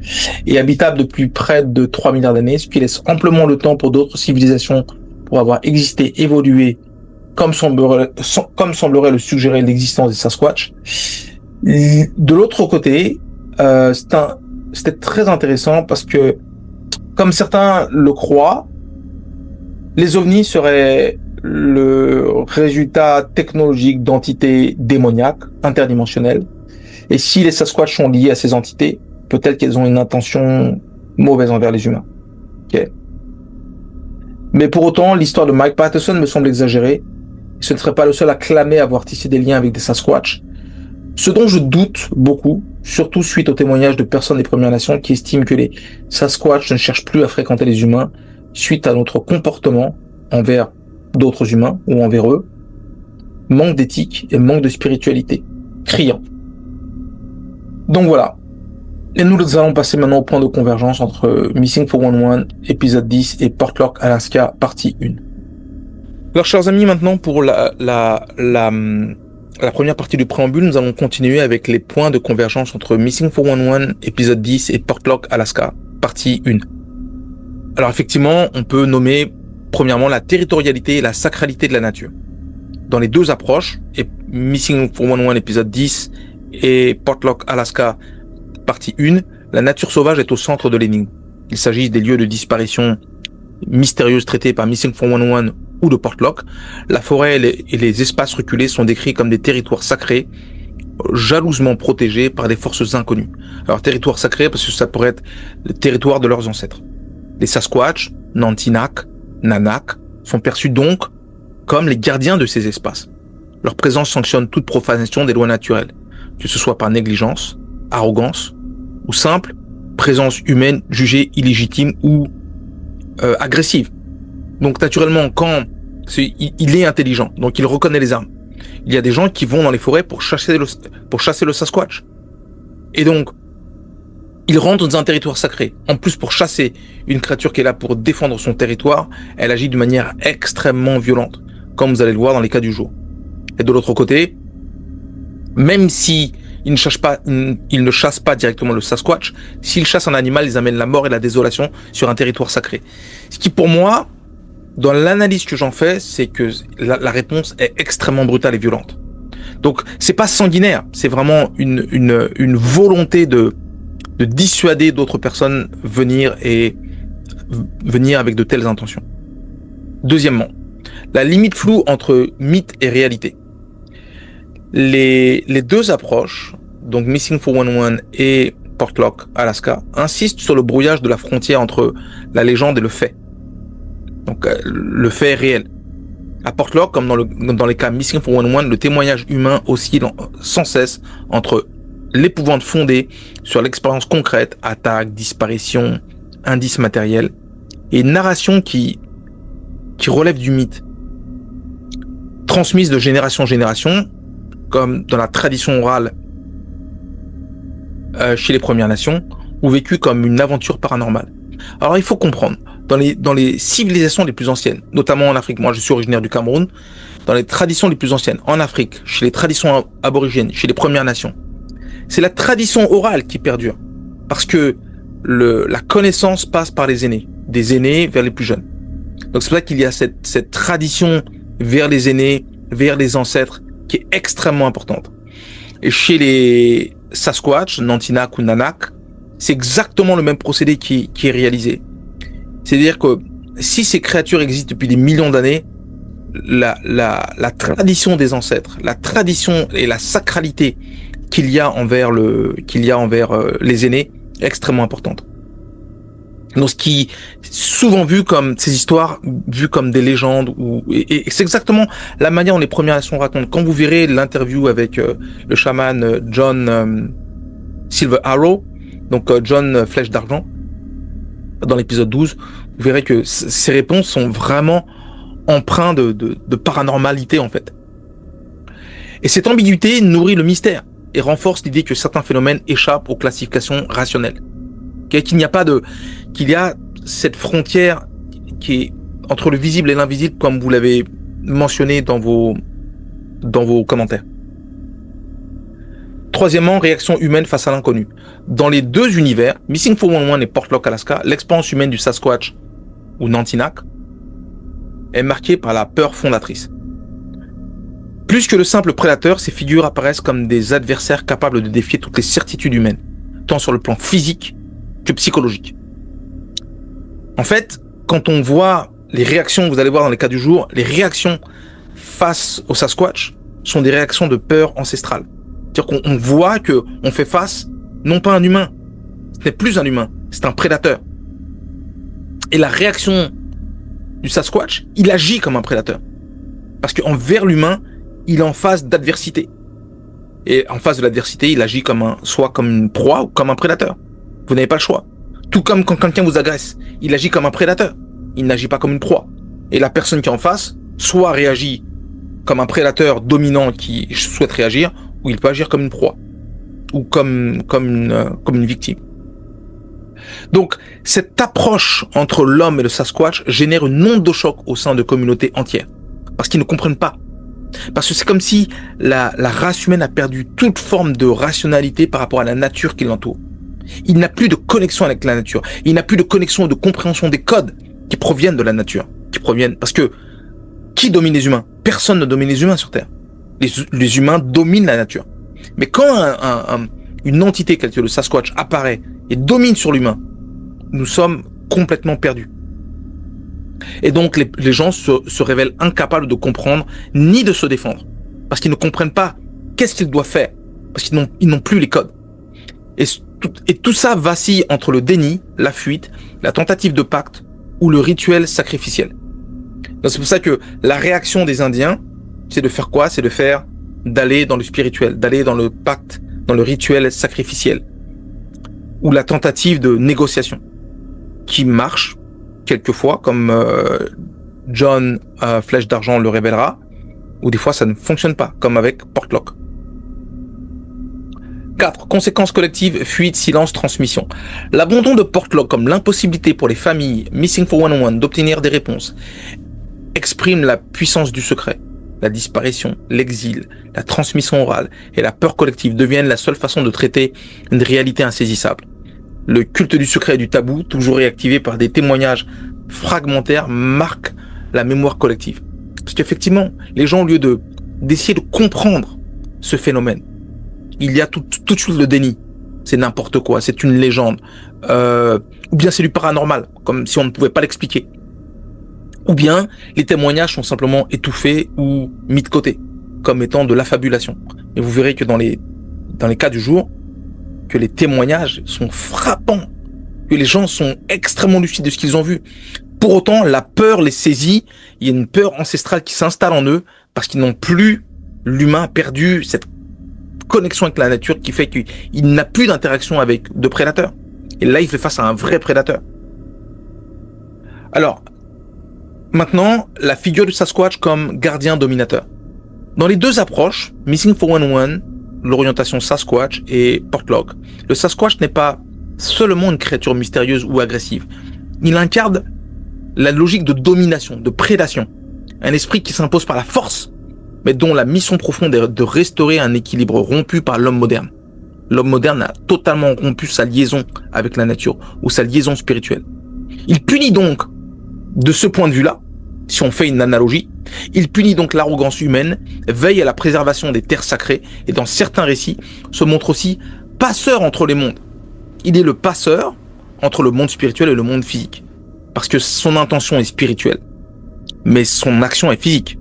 et habitable depuis près de 3 milliards d'années, ce qui laisse amplement le temps pour d'autres civilisations pour avoir existé, évolué, comme semblerait le suggérer l'existence des Sasquatch. De l'autre côté, c'était très intéressant parce que, comme certains le croient, les ovnis seraient le résultat technologique d'entités démoniaques, interdimensionnelles. Et si les Sasquatch sont liés à ces entités, peut-être qu'elles ont une intention mauvaise envers les humains. Okay. Mais pour autant, l'histoire de Mike Patterson me semble exagérée. Ce ne serait pas le seul à clamer avoir tissé des liens avec des Sasquatch. Ce dont je doute beaucoup, surtout suite aux témoignages de personnes des Premières Nations qui estiment que les Sasquatch ne cherchent plus à fréquenter les humains suite à notre comportement envers d'autres humains ou envers eux, manque d'éthique et manque de spiritualité, criant. Donc voilà. Et nous allons passer maintenant au point de convergence entre Missing 411, épisode 10 et Portlock, Alaska, partie 1. Alors chers amis, maintenant pour la première partie du préambule, nous allons continuer avec les points de convergence entre Missing 411, épisode 10 et Portlock, Alaska, partie 1. Alors effectivement, on peut nommer premièrement la territorialité et la sacralité de la nature. Dans les deux approches, et Missing 411 épisode 10 et Portlock, Alaska, partie 1, la nature sauvage est au centre de l'énigme. Il s'agit des lieux de disparition mystérieuses traités par Missing 411 ou de Portlock. La forêt et les espaces reculés sont décrits comme des territoires sacrés, jalousement protégés par des forces inconnues. Alors territoire sacré parce que ça pourrait être le territoire de leurs ancêtres. Les Sasquatch, Nantinak, Nanak sont perçus donc comme les gardiens de ces espaces. Leur présence sanctionne toute profanation des lois naturelles, que ce soit par négligence, arrogance ou simple présence humaine jugée illégitime ou agressive. Donc naturellement, quand il est intelligent, donc il reconnaît les armes. Il y a des gens qui vont dans les forêts pour chasser le Sasquatch. Et donc, il rentre dans un territoire sacré. En plus, pour chasser une créature qui est là pour défendre son territoire, elle agit de manière extrêmement violente, comme vous allez le voir dans les cas du jour. Et de l'autre côté, même si il ne chasse pas directement le Sasquatch, s'il chasse un animal, ils amènent la mort et la désolation sur un territoire sacré. Ce qui, pour moi, dans l'analyse que j'en fais, c'est que la réponse est extrêmement brutale et violente. Donc, c'est pas sanguinaire, c'est vraiment une volonté de dissuader d'autres personnes venir avec de telles intentions. Deuxièmement, la limite floue entre mythe et réalité. Les deux approches, donc Missing 411 et Portlock, Alaska, insiste sur le brouillage de la frontière entre la légende et le fait. Donc, le fait est réel. À Portlock, comme dans les cas Missing 411, le témoignage humain oscille sans cesse entre l'épouvante fondée sur l'expérience concrète, attaque, disparition, indices matériels, et une narration qui relève du mythe, transmise de génération en génération, comme dans la tradition orale chez les Premières Nations, ou vécue comme une aventure paranormale. Alors il faut comprendre, dans les civilisations les plus anciennes, notamment en Afrique, moi je suis originaire du Cameroun, dans les traditions les plus anciennes, en Afrique, chez les traditions aborigènes, chez les Premières Nations, c'est la tradition orale qui perdure, parce que la connaissance passe par les aînés, des aînés vers les plus jeunes. Donc c'est pour ça qu'il y a cette tradition vers les aînés, vers les ancêtres, qui est extrêmement importante. Et chez les Sasquatch, Nantinak ou Nanak, c'est exactement le même procédé qui est réalisé. C'est-à-dire que si ces créatures existent depuis des millions d'années, la tradition des ancêtres, la tradition et la sacralité qu'il y a envers les aînés est extrêmement importante. Donc ce qui est souvent vu comme ces histoires vues comme des légendes, et c'est exactement la manière dont les Premières Nations racontent. Quand vous verrez l'interview avec le chaman John Silver Arrow, donc John Flèche d'Argent, dans l'épisode 12, vous verrez que ces réponses sont vraiment empreintes de paranormalité en fait. Et cette ambiguïté nourrit le mystère et renforce l'idée que certains phénomènes échappent aux classifications rationnelles. Qu'il y a cette frontière qui est entre le visible et l'invisible, comme vous l'avez mentionné dans vos commentaires. Troisièmement, réaction humaine face à l'inconnu. Dans les deux univers, Missing 411 et Portlock, Alaska, l'expérience humaine du Sasquatch ou Nantinak est marquée par la peur fondatrice. Plus que le simple prédateur, ces figures apparaissent comme des adversaires capables de défier toutes les certitudes humaines, tant sur le plan physique que psychologique. En fait, quand on voit les réactions, vous allez voir dans les cas du jour, les réactions face au Sasquatch sont des réactions de peur ancestrale. C'est-à-dire qu'on voit que on fait face non pas à un humain, ce n'est plus un humain, c'est un prédateur. Et la réaction du Sasquatch, il agit comme un prédateur. Parce qu'envers l'humain, il est en phase d'adversité. Et en face de l'adversité, il agit soit comme une proie ou comme un prédateur. Vous n'avez pas le choix. Tout comme quand quelqu'un vous agresse, il agit comme un prédateur. Il n'agit pas comme une proie. Et la personne qui est en face, soit réagit comme un prédateur dominant qui souhaite réagir, ou il peut agir comme une proie, ou comme une victime. Donc, cette approche entre l'homme et le Sasquatch génère une onde de choc au sein de communautés entières. Parce qu'ils ne comprennent pas. Parce que c'est comme si la race humaine a perdu toute forme de rationalité par rapport à la nature qui l'entoure. Il n'a plus de connexion avec la nature. Il n'a plus de connexion, de compréhension des codes qui proviennent de la nature. Parce que qui domine les humains? Personne ne domine les humains sur Terre. Les humains dominent la nature. Mais quand une entité telle que le Sasquatch apparaît et domine sur l'humain, nous sommes complètement perdus. Et donc les gens se révèlent incapables de comprendre ni de se défendre. Parce qu'ils ne comprennent pas qu'est-ce qu'ils doivent faire. Parce qu'ils n'ont plus les codes. Et tout ça vacille entre le déni, la fuite, la tentative de pacte ou le rituel sacrificiel. Donc c'est pour ça que la réaction des Indiens, c'est de faire quoi? C'est d'aller dans le spirituel, d'aller dans le pacte, dans le rituel sacrificiel. Ou la tentative de négociation, qui marche quelquefois, comme John Flèche d'Argent le révélera, ou des fois ça ne fonctionne pas, comme avec Portlock. 4. Conséquences collectives, fuite, silence, transmission. L'abandon de Portlock comme l'impossibilité pour les familles Missing 411 d'obtenir des réponses exprime la puissance du secret. La disparition, l'exil, la transmission orale et la peur collective deviennent la seule façon de traiter une réalité insaisissable. Le culte du secret et du tabou, toujours réactivé par des témoignages fragmentaires, marque la mémoire collective. Parce qu'effectivement, les gens, au lieu d'essayer de comprendre ce phénomène, il y a tout de suite le déni. C'est n'importe quoi, c'est une légende. Ou bien c'est du paranormal, comme si on ne pouvait pas l'expliquer. Ou bien les témoignages sont simplement étouffés ou mis de côté, comme étant de l'affabulation. Et vous verrez que dans les cas du jour, que les témoignages sont frappants, que les gens sont extrêmement lucides de ce qu'ils ont vu. Pour autant, la peur les saisit, il y a une peur ancestrale qui s'installe en eux parce qu'ils n'ont plus, l'humain a perdu cette connexion avec la nature qui fait qu'il n'a plus d'interaction avec de prédateurs. Et là, il fait face à un vrai prédateur. Alors, maintenant, la figure du Sasquatch comme gardien dominateur. Dans les deux approches, Missing 411, l'orientation Sasquatch et Portlock, le Sasquatch n'est pas seulement une créature mystérieuse ou agressive. Il incarne la logique de domination, de prédation. Un esprit qui s'impose par la force, mais dont la mission profonde est de restaurer un équilibre rompu par l'homme moderne. L'homme moderne a totalement rompu sa liaison avec la nature, ou sa liaison spirituelle. Il punit donc, de ce point de vue-là, si on fait une analogie, il punit donc l'arrogance humaine, veille à la préservation des terres sacrées, et dans certains récits, se montre aussi passeur entre les mondes. Il est le passeur entre le monde spirituel et le monde physique, parce que son intention est spirituelle, mais son action est physique.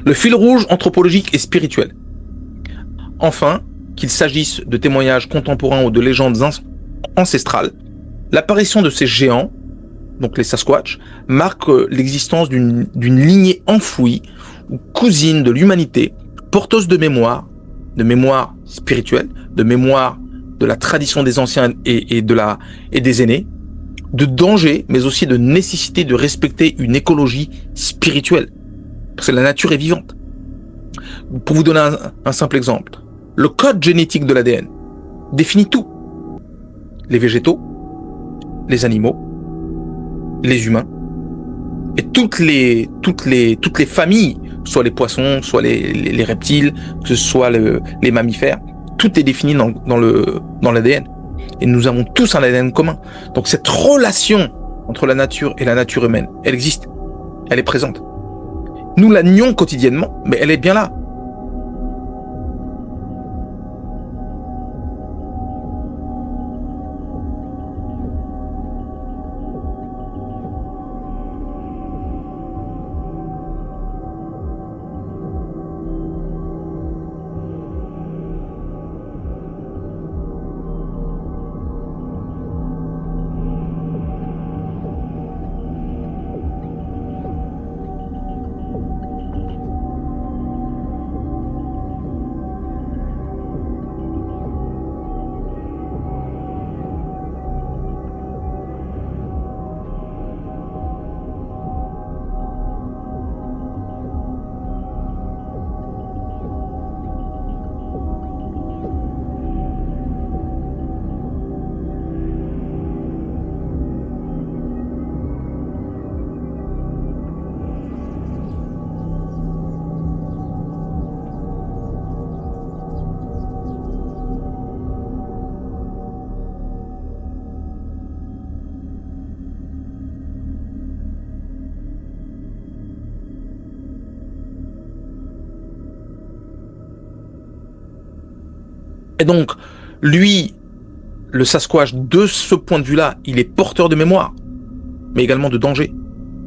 Le fil rouge anthropologique est spirituel. Enfin, qu'il s'agisse de témoignages contemporains ou de légendes ancestrales, l'apparition de ces géants, donc les Sasquatch, marque l'existence d'une lignée enfouie ou cousine de l'humanité, porteuse de mémoire spirituelle, de mémoire de la tradition des anciens et des aînés, de danger, mais aussi de nécessité de respecter une écologie spirituelle. Parce que la nature est vivante. Pour vous donner un simple exemple, le code génétique de l'ADN définit tout. Les végétaux, les animaux, les humains, et toutes les familles, soit les poissons, soit les reptiles, que ce soit les mammifères, tout est défini dans l'ADN. Et nous avons tous un ADN commun. Donc cette relation entre la nature et la nature humaine, elle existe, elle est présente. Nous la nions quotidiennement, mais elle est bien là. Et donc, lui, le Sasquatch, de ce point de vue-là, il est porteur de mémoire, mais également de danger,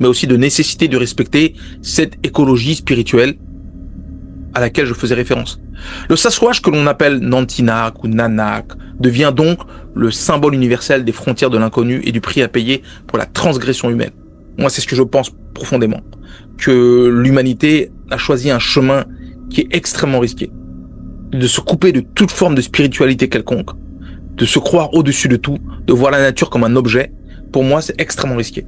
mais aussi de nécessité de respecter cette écologie spirituelle à laquelle je faisais référence. Le Sasquatch, que l'on appelle Nantinak ou Nanak, devient donc le symbole universel des frontières de l'inconnu et du prix à payer pour la transgression humaine. Moi, c'est ce que je pense profondément, que l'humanité a choisi un chemin qui est extrêmement risqué, de se couper de toute forme de spiritualité quelconque, de se croire au-dessus de tout, de voir la nature comme un objet. Pour moi, c'est extrêmement risqué.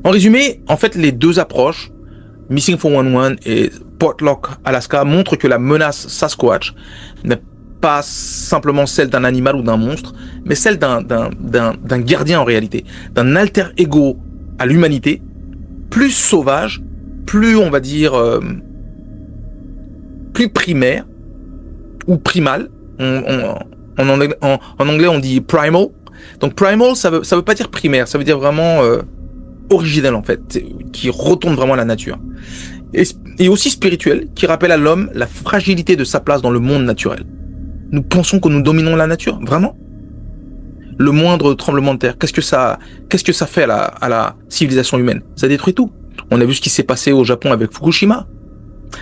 En résumé, en fait, les deux approches, Missing 411 et Portlock, Alaska, montrent que la menace Sasquatch n'est pas simplement celle d'un animal ou d'un monstre, mais celle d'un gardien en réalité, d'un alter ego à l'humanité, plus sauvage, plus, on va dire, plus primaire, ou primal. En anglais, on dit primal. Donc primal, ça veut pas dire primaire, ça veut dire vraiment originel en fait, qui retourne vraiment à la nature. Et aussi spirituel, qui rappelle à l'homme la fragilité de sa place dans le monde naturel. Nous pensons que nous dominons la nature, vraiment. Le moindre tremblement de terre, qu'est-ce que ça fait à la civilisation humaine? Ça détruit tout. On a vu ce qui s'est passé au Japon avec Fukushima.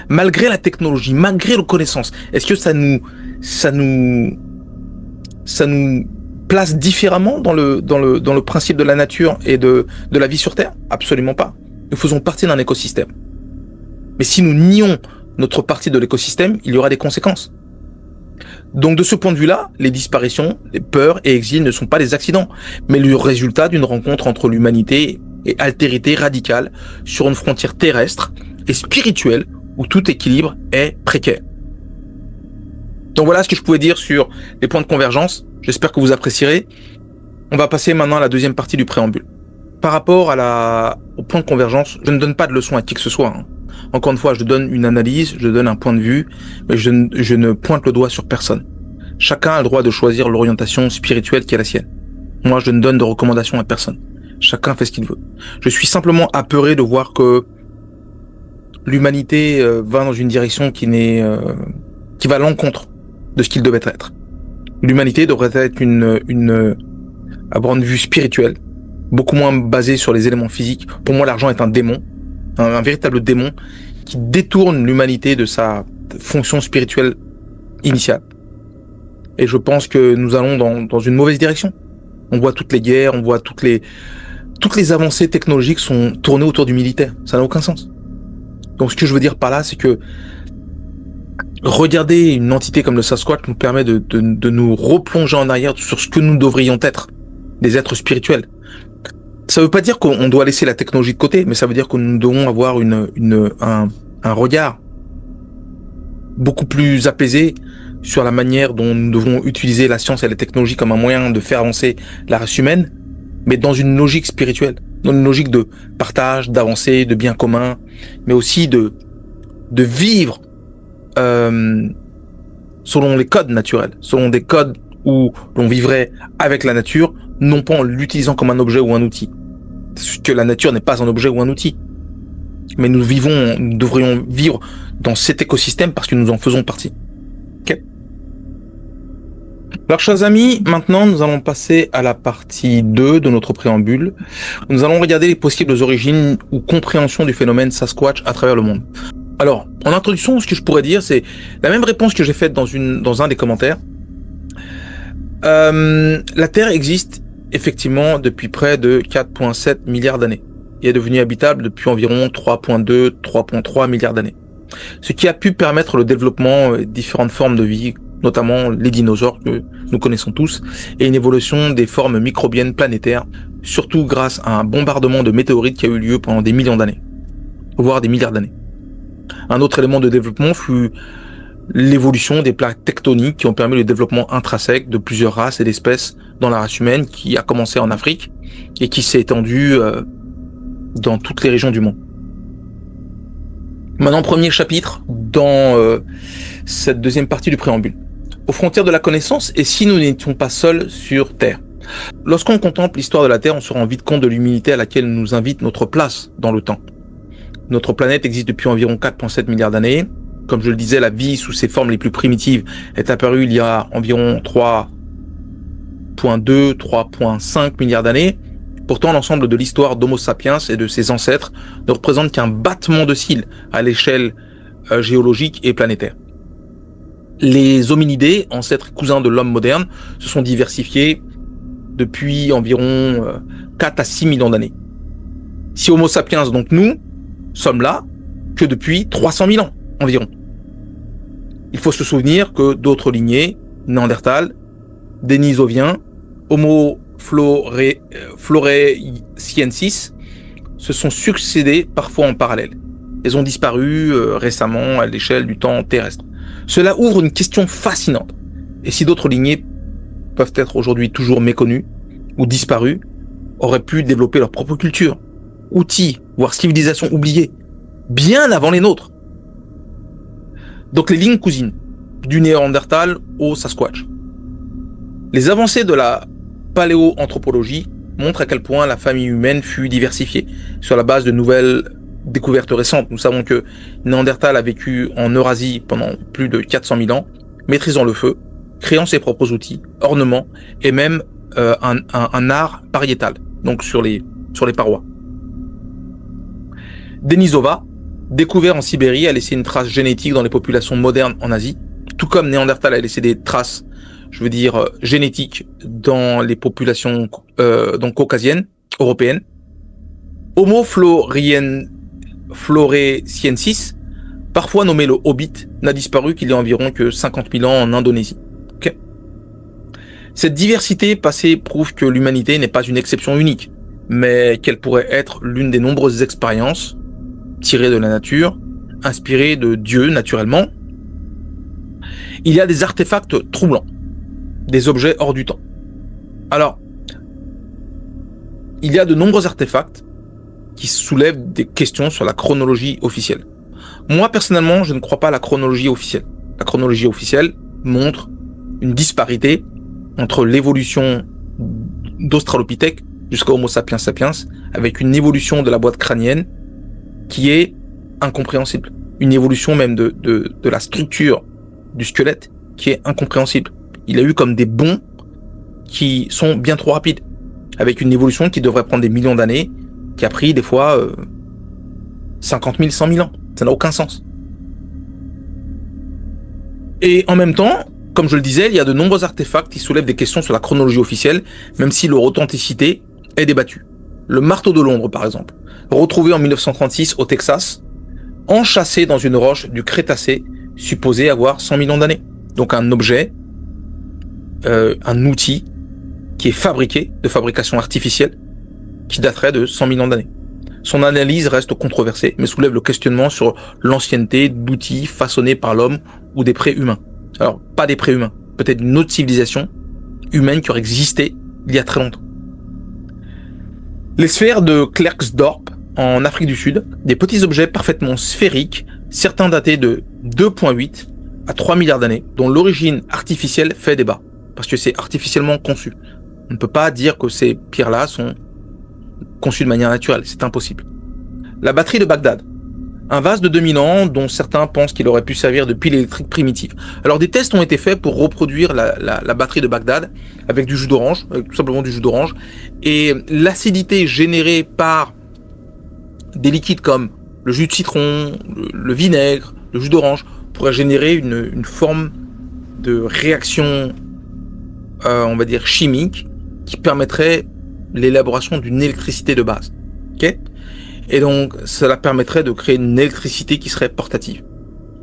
Malgré la technologie, malgré nos connaissances, est-ce que ça nous place différemment dans le principe de la nature et de la vie sur Terre? Absolument pas. Nous faisons partie d'un écosystème. Mais si nous nions notre partie de l'écosystème, il y aura des conséquences. Donc de ce point de vue-là, les disparitions, les peurs et exils ne sont pas des accidents, mais le résultat d'une rencontre entre l'humanité et altérité radicale sur une frontière terrestre et spirituelle où tout équilibre est précaire. Donc voilà ce que je pouvais dire sur les points de convergence. J'espère que vous apprécierez. On va passer maintenant à la deuxième partie du préambule. Par rapport au point de convergence, je ne donne pas de leçon à qui que ce soit. Encore une fois, je donne une analyse, je donne un point de vue, mais je ne pointe le doigt sur personne. Chacun a le droit de choisir l'orientation spirituelle qui est la sienne. Moi, je ne donne de recommandations à personne. Chacun fait ce qu'il veut. Je suis simplement apeuré de voir que l'humanité va dans une direction qui va à l'encontre de ce qu'il devait être. L'humanité devrait être avoir une vue spirituelle, beaucoup moins basée sur les éléments physiques. Pour moi, l'argent est un démon, un véritable démon qui détourne l'humanité de sa fonction spirituelle initiale. Et je pense que nous allons dans une mauvaise direction. On voit toutes les guerres, on voit toutes les avancées technologiques sont tournées autour du militaire. Ça n'a aucun sens. Donc ce que je veux dire par là, c'est que regarder une entité comme le Sasquatch nous permet de nous replonger en arrière sur ce que nous devrions être, des êtres spirituels. Ça veut pas dire qu'on doit laisser la technologie de côté, mais ça veut dire que nous devons avoir un regard beaucoup plus apaisé sur la manière dont nous devons utiliser la science et la technologie comme un moyen de faire avancer la race humaine, mais dans une logique spirituelle, dans une logique de partage, d'avancée, de bien commun, mais aussi de vivre selon les codes naturels, selon des codes où l'on vivrait avec la nature, non pas en l'utilisant comme un objet ou un outil. Parce que la nature n'est pas un objet ou un outil. Mais nous devrions vivre dans cet écosystème parce que nous en faisons partie. Ok. Alors, chers amis, maintenant, nous allons passer à la partie 2 de notre préambule. Nous allons regarder les possibles origines ou compréhensions du phénomène Sasquatch à travers le monde. Alors, en introduction, ce que je pourrais dire, c'est la même réponse que j'ai faite dans un des commentaires. La Terre existe effectivement depuis près de 4,7 milliards d'années et est devenue habitable depuis environ 3,2, 3,3 milliards d'années. Ce qui a pu permettre le développement de différentes formes de vie, notamment les dinosaures que nous connaissons tous, et une évolution des formes microbiennes planétaires, surtout grâce à un bombardement de météorites qui a eu lieu pendant des millions d'années, voire des milliards d'années. Un autre élément de développement fut l'évolution des plaques tectoniques qui ont permis le développement intrinsèque de plusieurs races et d'espèces dans la race humaine qui a commencé en Afrique et qui s'est étendue dans toutes les régions du monde. Maintenant, premier chapitre dans cette deuxième partie du préambule. Aux frontières de la connaissance et si nous n'étions pas seuls sur Terre. Lorsqu'on contemple l'histoire de la Terre, on se rend vite compte de l'humilité à laquelle nous invite notre place dans le temps. Notre planète existe depuis environ 4,7 milliards d'années. Comme je le disais, la vie sous ses formes les plus primitives est apparue il y a environ 3,2, 3,5 milliards d'années. Pourtant, l'ensemble de l'histoire d'Homo sapiens et de ses ancêtres ne représente qu'un battement de cils à l'échelle géologique et planétaire. Les hominidés, ancêtres et cousins de l'homme moderne, se sont diversifiés depuis environ 4 à 6 millions d'années. Si Homo sapiens, donc nous, sommes là que depuis 300 000 ans environ. Il faut se souvenir que d'autres lignées, Néandertal, Denisoviens, Homo floresiensis, se sont succédés parfois en parallèle. Elles ont disparu récemment à l'échelle du temps terrestre. Cela ouvre une question fascinante. Et si d'autres lignées peuvent être aujourd'hui toujours méconnues ou disparues, auraient pu développer leur propre culture, outils, voire civilisation oubliée, bien avant les nôtres. Donc les lignes cousines, du Néandertal au Sasquatch. Les avancées de la paléoanthropologie montrent à quel point la famille humaine fut diversifiée sur la base de nouvelles découvertes récentes. Nous savons que Néandertal a vécu en Eurasie pendant plus de 400 000 ans, maîtrisant le feu, créant ses propres outils, ornements et même un art pariétal, donc sur les parois. Denisova, découvert en Sibérie, a laissé une trace génétique dans les populations modernes en Asie, tout comme Néandertal a laissé des traces, je veux dire, génétiques dans les populations donc caucasiennes, européennes. Homo floresiensis, parfois nommé le Hobbit, n'a disparu qu'il y a environ que 50 000 ans en Indonésie. Okay. Cette diversité passée prouve que l'humanité n'est pas une exception unique, mais qu'elle pourrait être l'une des nombreuses expériences tirées de la nature, inspirées de Dieu naturellement. Il y a des artefacts troublants, des objets hors du temps. Alors, il y a de nombreux artefacts qui soulèvent des questions sur la chronologie officielle. Moi, personnellement, je ne crois pas à la chronologie officielle. La chronologie officielle montre une disparité entre l'évolution d'Australopithèque jusqu'à Homo sapiens sapiens, avec une évolution de la boîte crânienne qui est incompréhensible. Une évolution même de la structure du squelette qui est incompréhensible. Il a eu comme des bonds qui sont bien trop rapides, avec une évolution qui devrait prendre des millions d'années, qui a pris des fois 50 000, 100 000 ans. Ça n'a aucun sens. Et en même temps, comme je le disais, il y a de nombreux artefacts qui soulèvent des questions sur la chronologie officielle, même si leur authenticité est débattue. Le marteau de Londres, par exemple, retrouvé en 1936 au Texas, enchâssé dans une roche du Crétacé, supposé avoir 100 millions d'années. Donc un objet, un outil qui est fabriqué de fabrication artificielle, qui daterait de 100 millions d'années. Son analyse reste controversée, mais soulève le questionnement sur l'ancienneté d'outils façonnés par l'homme ou des préhumains. Alors, pas des préhumains, peut-être une autre civilisation humaine qui aurait existé il y a très longtemps. Les sphères de Klerksdorp, en Afrique du Sud, des petits objets parfaitement sphériques, certains datés de 2,8 à 3 milliards d'années, dont l'origine artificielle fait débat, parce que c'est artificiellement conçu. On ne peut pas dire que ces pierres-là sont conçues de manière naturelle, c'est impossible. La batterie de Bagdad, un vase de 2000 ans dont certains pensent qu'il aurait pu servir de pile électrique primitive. Alors des tests ont été faits pour reproduire la batterie de Bagdad avec du jus d'orange, tout simplement du jus d'orange, et l'acidité générée par des liquides comme le jus de citron, le vinaigre, le jus d'orange, pourrait générer une forme de réaction, on va dire chimique, qui permettrait l'élaboration d'une électricité de base. Okay ? Et donc, cela permettrait de créer une électricité qui serait portative.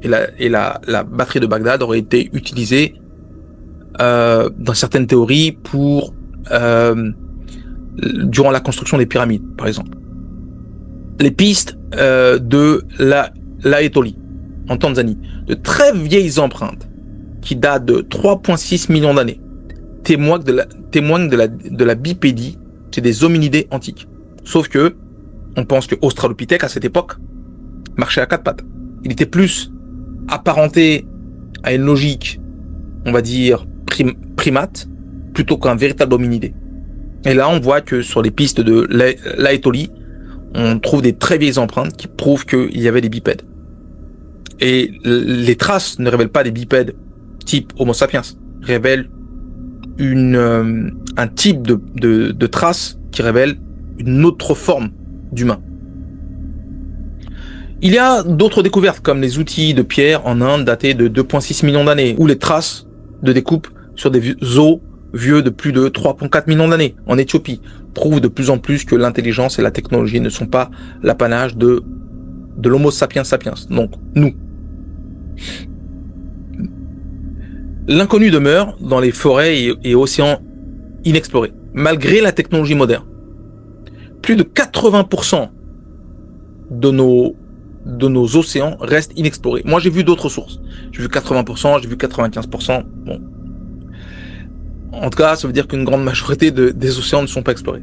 Et la batterie de Bagdad aurait été utilisée dans certaines théories pour durant la construction des pyramides, par exemple. Les pistes de l'Aetoli, en Tanzanie, de très vieilles empreintes qui datent de 3,6 millions d'années, témoignent de la bipédie chez des hominidés antiques. Sauf que on pense que Australopithèque, à cette époque, marchait à quatre pattes. Il était plus apparenté à une logique, on va dire, primate, plutôt qu'un véritable hominidé. Et là, on voit que sur les pistes de l'Aetoli, on trouve des très vieilles empreintes qui prouvent qu'il y avait des bipèdes. Et les traces ne révèlent pas des bipèdes type Homo sapiens, révèlent un type de traces qui révèle une autre forme d'humain. Il y a d'autres découvertes comme les outils de pierre en Inde datés de 2,6 millions d'années ou les traces de découpe sur des os vieux de plus de 3,4 millions d'années en Éthiopie prouvent de plus en plus que l'intelligence et la technologie ne sont pas l'apanage de l'Homo sapiens sapiens, donc nous. L'inconnu demeure dans les forêts et océans inexplorés, malgré la technologie moderne. Plus de 80% de nos océans restent inexplorés. Moi, j'ai vu d'autres sources. J'ai vu 80%, j'ai vu 95%. Bon. En tout cas, ça veut dire qu'une grande majorité des océans ne sont pas explorés.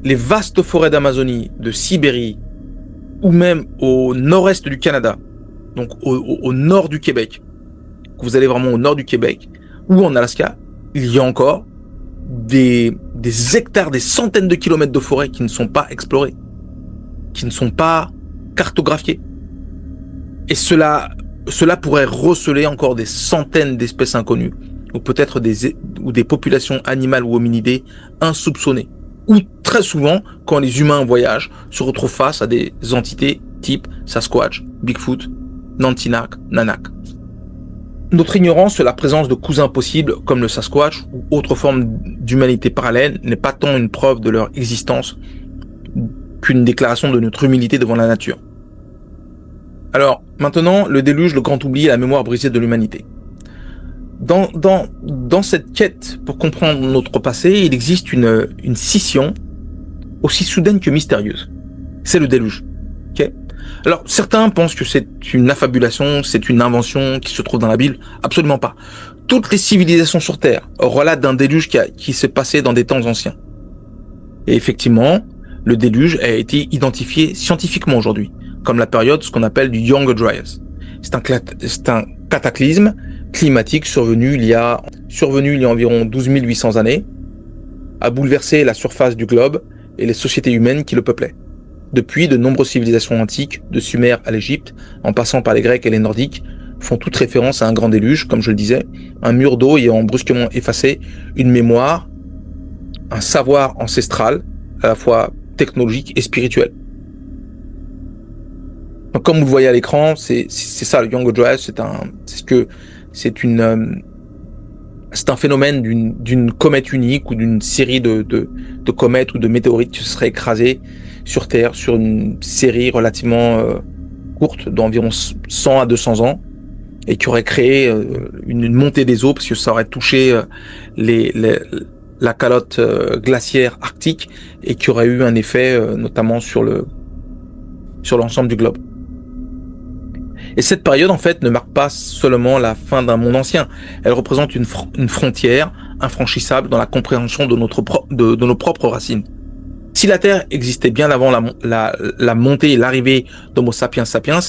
Les vastes forêts d'Amazonie, de Sibérie, ou même au nord-est du Canada, donc au nord du Québec, vous allez vraiment au nord du Québec, ou en Alaska, il y a encore des hectares, des centaines de kilomètres de forêt qui ne sont pas explorés, qui ne sont pas cartographiés. Et cela pourrait receler encore des centaines d'espèces inconnues, ou peut-être des populations animales ou hominidées insoupçonnées. Ou très souvent, quand les humains voyagent, se retrouvent face à des entités type Sasquatch, Bigfoot, Nantinak, Nanak. Notre ignorance sur la présence de cousins possibles comme le Sasquatch ou autre forme d'humanité parallèle n'est pas tant une preuve de leur existence qu'une déclaration de notre humilité devant la nature. Alors, maintenant, le déluge, le grand oubli et la mémoire brisée de l'humanité. Dans cette quête pour comprendre notre passé, il existe une scission aussi soudaine que mystérieuse. C'est le déluge. Okay. Alors, certains pensent que c'est une affabulation, c'est une invention qui se trouve dans la Bible. Absolument pas. Toutes les civilisations sur Terre relatent d'un déluge qui s'est passé dans des temps anciens. Et effectivement, le déluge a été identifié scientifiquement aujourd'hui, comme la période, ce qu'on appelle du Younger Dryas. C'est un cataclysme climatique survenu il y a environ 12 800 années, a bouleversé la surface du globe et les sociétés humaines qui le peuplaient. Depuis, de nombreuses civilisations antiques, de Sumer à l'Égypte, en passant par les Grecs et les Nordiques, font toute référence à un grand déluge, comme je le disais, un mur d'eau ayant brusquement effacé une mémoire, un savoir ancestral, à la fois technologique et spirituel. Donc, comme vous le voyez à l'écran, c'est ça, le Younger Dryas, c'est un phénomène d'une comète unique ou d'une série de comètes ou de météorites qui se seraient écrasées sur Terre sur une série relativement courte d'environ 100 à 200 ans et qui aurait créé une montée des eaux parce que ça aurait touché la calotte glaciaire arctique et qui aurait eu un effet notamment sur l'ensemble du globe. Et cette période, en fait, ne marque pas seulement la fin d'un monde ancien. Elle représente une frontière infranchissable dans la compréhension de nos propres racines. Si la Terre existait bien avant la montée et l'arrivée d'Homo sapiens sapiens,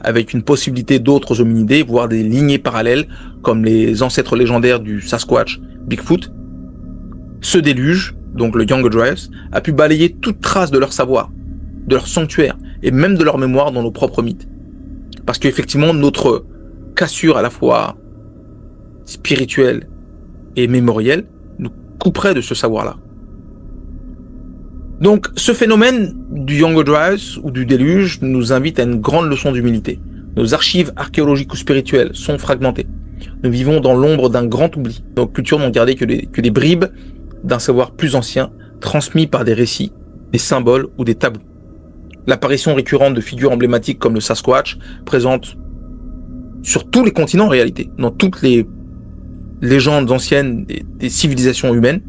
avec une possibilité d'autres hominidés, voire des lignées parallèles, comme les ancêtres légendaires du Sasquatch, Bigfoot, ce déluge, donc le Younger Dryas, a pu balayer toute trace de leur savoir, de leur sanctuaire, et même de leur mémoire dans nos propres mythes. Parce qu'effectivement, notre cassure à la fois spirituelle et mémorielle nous couperait de ce savoir-là. Donc, ce phénomène du Younger Dryas ou du déluge nous invite à une grande leçon d'humilité. Nos archives archéologiques ou spirituelles sont fragmentées. Nous vivons dans l'ombre d'un grand oubli. Nos cultures n'ont gardé que des bribes d'un savoir plus ancien, transmis par des récits, des symboles ou des tabous. L'apparition récurrente de figures emblématiques comme le Sasquatch, présente sur tous les continents en réalité, dans toutes les légendes anciennes des civilisations humaines,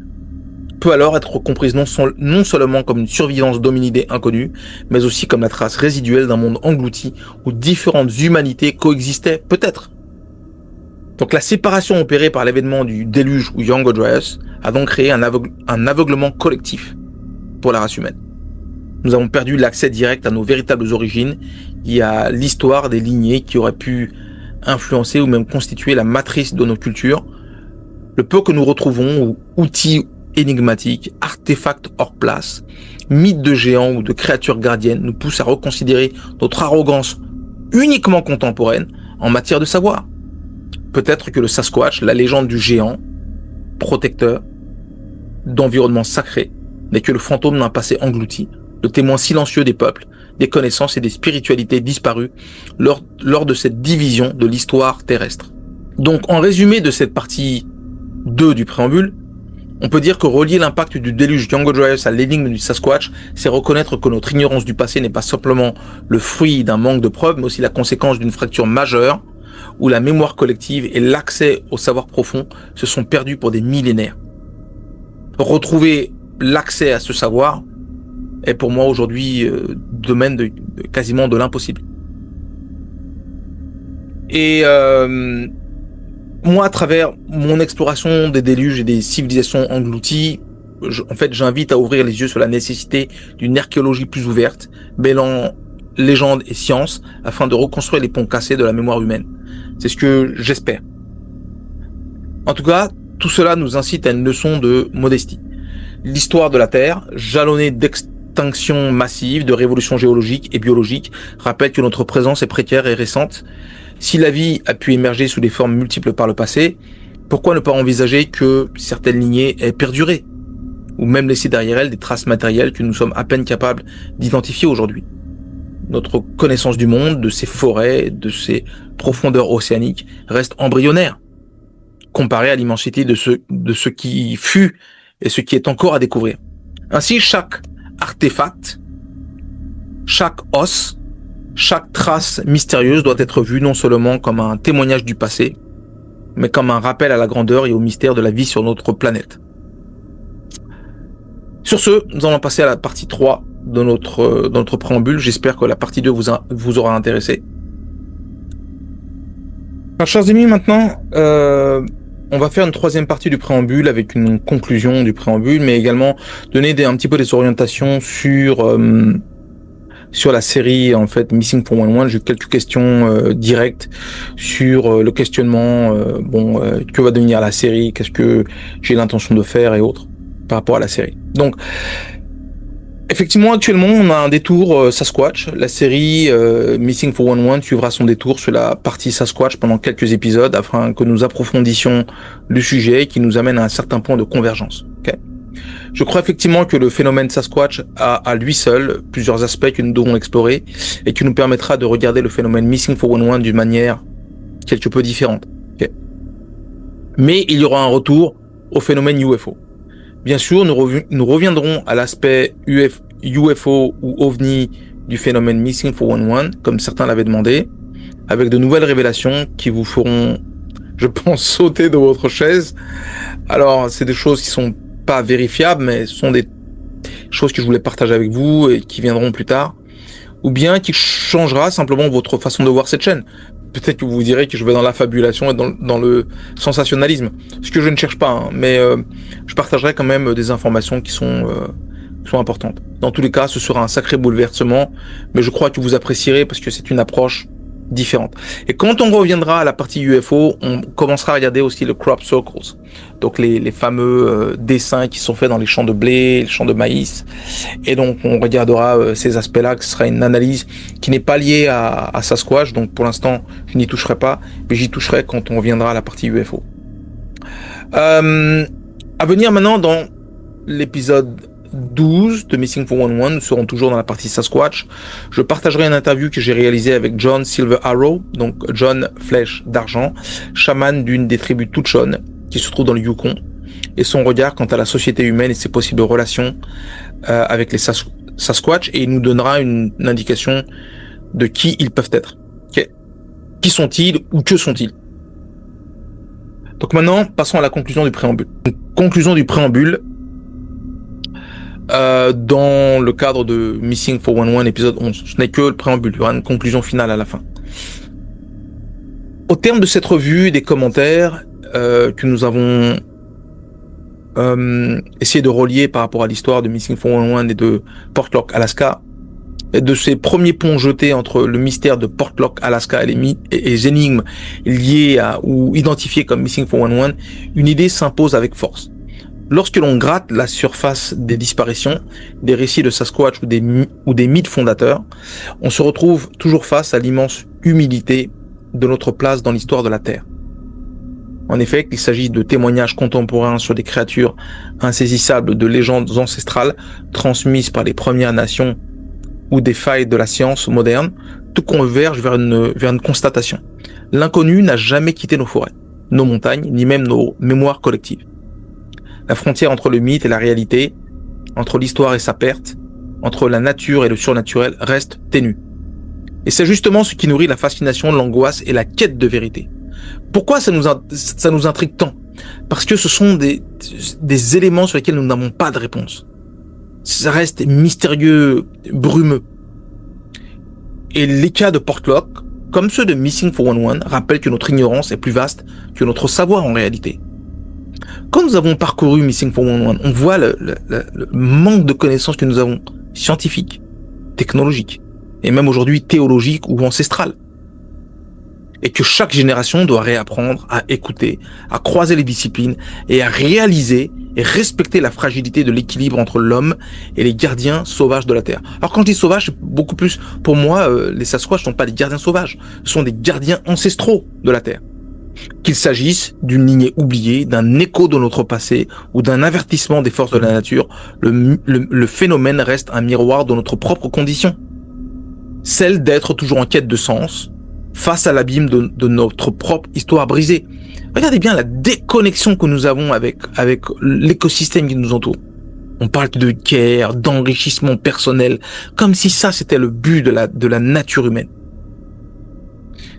peut alors être comprise non seulement comme une survivance d'hominidés inconnus, mais aussi comme la trace résiduelle d'un monde englouti où différentes humanités coexistaient peut-être. Donc la séparation opérée par l'événement du déluge ou Younger Dryas a donc créé un aveuglement collectif pour la race humaine. Nous avons perdu l'accès direct à nos véritables origines. Il y a l'histoire des lignées qui auraient pu influencer ou même constituer la matrice de nos cultures. Le peu que nous retrouvons, ou outils énigmatiques, artefacts hors place, mythes de géants ou de créatures gardiennes, nous poussent à reconsidérer notre arrogance uniquement contemporaine en matière de savoir. Peut-être que le Sasquatch, la légende du géant, protecteur d'environnements sacrés, n'est que le fantôme d'un passé englouti, le témoin silencieux des peuples, des connaissances et des spiritualités disparues lors de cette division de l'histoire terrestre. Donc, en résumé de cette partie 2 du préambule, on peut dire que relier l'impact du déluge Younger Dryas à l'énigme du Sasquatch, c'est reconnaître que notre ignorance du passé n'est pas simplement le fruit d'un manque de preuves, mais aussi la conséquence d'une fracture majeure, où la mémoire collective et l'accès au savoir profond se sont perdus pour des millénaires. Retrouver l'accès à ce savoir est pour moi aujourd'hui domaine quasiment de l'impossible. Et moi, à travers mon exploration des déluges et des civilisations englouties, j'invite à ouvrir les yeux sur la nécessité d'une archéologie plus ouverte, mêlant légende et science, afin de reconstruire les ponts cassés de la mémoire humaine. C'est ce que j'espère. En tout cas, tout cela nous incite à une leçon de modestie. L'histoire de la Terre, jalonnée d'extinctions massives, de révolutions géologiques et biologiques, rappelle que notre présence est précaire et récente. Si la vie a pu émerger sous des formes multiples par le passé, pourquoi ne pas envisager que certaines lignées aient perduré, ou même laisser derrière elles des traces matérielles que nous sommes à peine capables d'identifier aujourd'hui. notre connaissance du monde, de ses forêts, de ses profondeurs océaniques reste embryonnaire comparé à l'immensité de ce qui fut et ce qui est encore à découvrir. Ainsi, chaque artefact, chaque os, chaque trace mystérieuse doit être vue non seulement comme un témoignage du passé, mais comme un rappel à la grandeur et au mystère de la vie sur notre planète. Sur ce, nous allons passer à la partie 3 de notre préambule. J'espère que la partie 2 vous aura intéressé. Alors, chers amis, maintenant, on va faire une troisième partie du préambule avec une conclusion du préambule, mais également donner un petit peu des orientations sur la série en fait Missing 411. J'ai quelques questions directes sur le questionnement, que va devenir la série, qu'est-ce que j'ai l'intention de faire et autres par rapport à la série. Donc, effectivement, actuellement, on a un détour Sasquatch. La série Missing 411 suivra son détour sur la partie Sasquatch pendant quelques épisodes afin que nous approfondissions le sujet qui nous amène à un certain point de convergence. Okay. Je crois effectivement que le phénomène Sasquatch a à lui seul plusieurs aspects que nous devons explorer et qui nous permettra de regarder le phénomène Missing 411 d'une manière quelque peu différente. Okay. Mais il y aura un retour au phénomène UFO. Bien sûr, nous reviendrons à l'aspect UFO ou OVNI du phénomène Missing 411, comme certains l'avaient demandé, avec de nouvelles révélations qui vous feront, je pense, sauter de votre chaise. Alors, c'est des choses qui sont pas vérifiables, mais ce sont des choses que je voulais partager avec vous et qui viendront plus tard, ou bien qui changera simplement votre façon de voir cette chaîne. Peut-être que vous direz que je vais dans la fabulation et dans le sensationnalisme, ce que je ne cherche pas, hein, mais je partagerai quand même des informations qui sont importantes. Dans tous les cas, ce sera un sacré bouleversement, mais je crois que vous apprécierez parce que c'est une approche différente. Et quand on reviendra à la partie UFO, on commencera à regarder aussi le crop circles, donc les fameux dessins qui sont faits dans les champs de blé, les champs de maïs, et donc on regardera ces aspects-là, ce sera une analyse qui n'est pas liée à Sasquatch, donc pour l'instant je n'y toucherai pas, mais j'y toucherai quand on reviendra à la partie UFO. À venir maintenant dans l'épisode 12 de Missing 411, nous serons toujours dans la partie Sasquatch. Je partagerai une interview que j'ai réalisée avec John Silver Arrow, donc John Flèche d'Argent, chaman d'une des tribus Tucson qui se trouve dans le Yukon, et son regard quant à la société humaine et ses possibles relations avec les Sasquatch, et il nous donnera une indication de qui ils peuvent être. Okay. Qui sont-ils ou que sont-ils? Donc maintenant, passons à la conclusion du préambule. Conclusion du préambule. Dans le cadre de Missing 411 épisode 11. Ce n'est que le préambule, il y aura une conclusion finale à la fin. Au terme de cette revue, des commentaires que nous avons essayé de relier par rapport à l'histoire de Missing 411 et de Portlock, Alaska, et de ces premiers ponts jetés entre le mystère de Portlock, Alaska et les énigmes liées ou identifiées comme Missing 411, une idée s'impose avec force. Lorsque l'on gratte la surface des disparitions, des récits de Sasquatch ou des mythes fondateurs, on se retrouve toujours face à l'immense humilité de notre place dans l'histoire de la Terre. En effet, qu'il s'agisse de témoignages contemporains sur des créatures insaisissables de légendes ancestrales transmises par les Premières Nations ou des failles de la science moderne, tout converge vers une constatation. L'inconnu n'a jamais quitté nos forêts, nos montagnes, ni même nos mémoires collectives. La frontière entre le mythe et la réalité, entre l'histoire et sa perte, entre la nature et le surnaturel reste ténue. Et c'est justement ce qui nourrit la fascination, l'angoisse et la quête de vérité. Pourquoi ça nous intrigue tant? Parce que ce sont des éléments sur lesquels nous n'avons pas de réponse. Ça reste mystérieux, brumeux. Et les cas de Portlock, comme ceux de Missing 411, rappellent que notre ignorance est plus vaste que notre savoir en réalité. Quand nous avons parcouru Missing 411, on voit le manque de connaissances que nous avons, scientifiques, technologiques, et même aujourd'hui théologiques ou ancestrales. Et que chaque génération doit réapprendre à écouter, à croiser les disciplines et à réaliser et respecter la fragilité de l'équilibre entre l'homme et les gardiens sauvages de la Terre. Alors quand je dis sauvages, c'est beaucoup plus, pour moi, les Sasquatch ne sont pas des gardiens sauvages, ce sont des gardiens ancestraux de la Terre. Qu'il s'agisse d'une lignée oubliée, d'un écho de notre passé ou d'un avertissement des forces de la nature, le phénomène reste un miroir de notre propre condition. celle d'être toujours en quête de sens face à l'abîme de notre propre histoire brisée. Regardez bien la déconnexion que nous avons avec l'écosystème qui nous entoure. On parle de guerre, d'enrichissement personnel, comme si ça c'était le but de la nature humaine.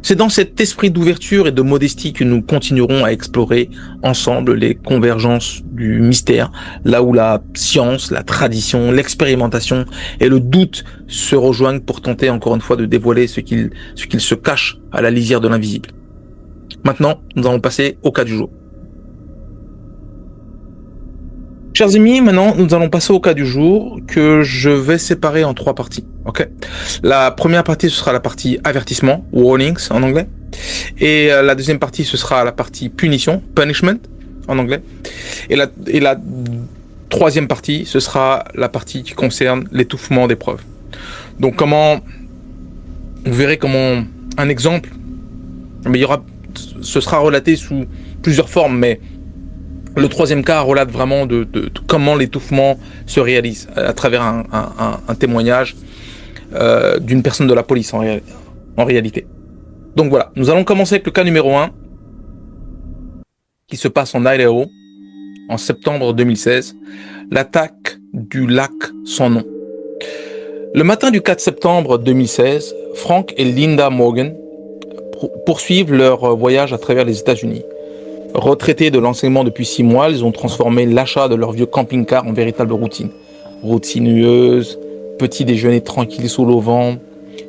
C'est dans cet esprit d'ouverture et de modestie que nous continuerons à explorer ensemble les convergences du mystère, là où la science, la tradition, l'expérimentation et le doute se rejoignent pour tenter encore une fois de dévoiler ce qu'il se cache à la lisière de l'invisible. Maintenant, nous allons passer au cas du jour. Chers amis, maintenant, nous allons passer au cas du jour que je vais séparer en 3 parties. Ok. La première partie, ce sera la partie avertissement, warnings en anglais. Et la deuxième partie, ce sera la partie punition, punishment en anglais. Et la troisième partie, ce sera la partie qui concerne l'étouffement des preuves. Donc vous verrez comment un exemple, mais ce sera relaté sous plusieurs formes, mais le troisième cas relate vraiment de comment l'étouffement se réalise à travers un témoignage d'une personne de la police en réalité. Donc voilà, nous allons commencer avec le cas numéro 1 qui se passe en Idaho en septembre 2016, l'attaque du lac sans nom. Le matin du 4 septembre 2016, Frank et Linda Morgan poursuivent leur voyage à travers les États-Unis. Retraités de l'enseignement depuis 6 mois, ils ont transformé l'achat de leur vieux camping-car en véritable routine. Route sinueuse, petit déjeuner tranquille sous l'auvent,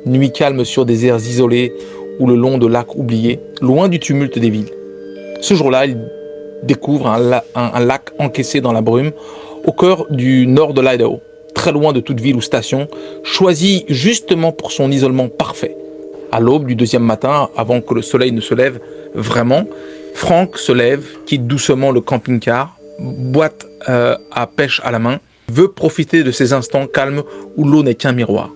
nuit calme sur des aires isolées ou le long de lacs oubliés, loin du tumulte des villes. Ce jour-là, ils découvrent un lac encaissé dans la brume au cœur du nord de l'Idaho, très loin de toute ville ou station, choisi justement pour son isolement parfait. À l'aube du 2e matin, avant que le soleil ne se lève vraiment, Frank se lève, quitte doucement le camping-car, boîte à pêche à la main, veut profiter de ces instants calmes où l'eau n'est qu'un miroir.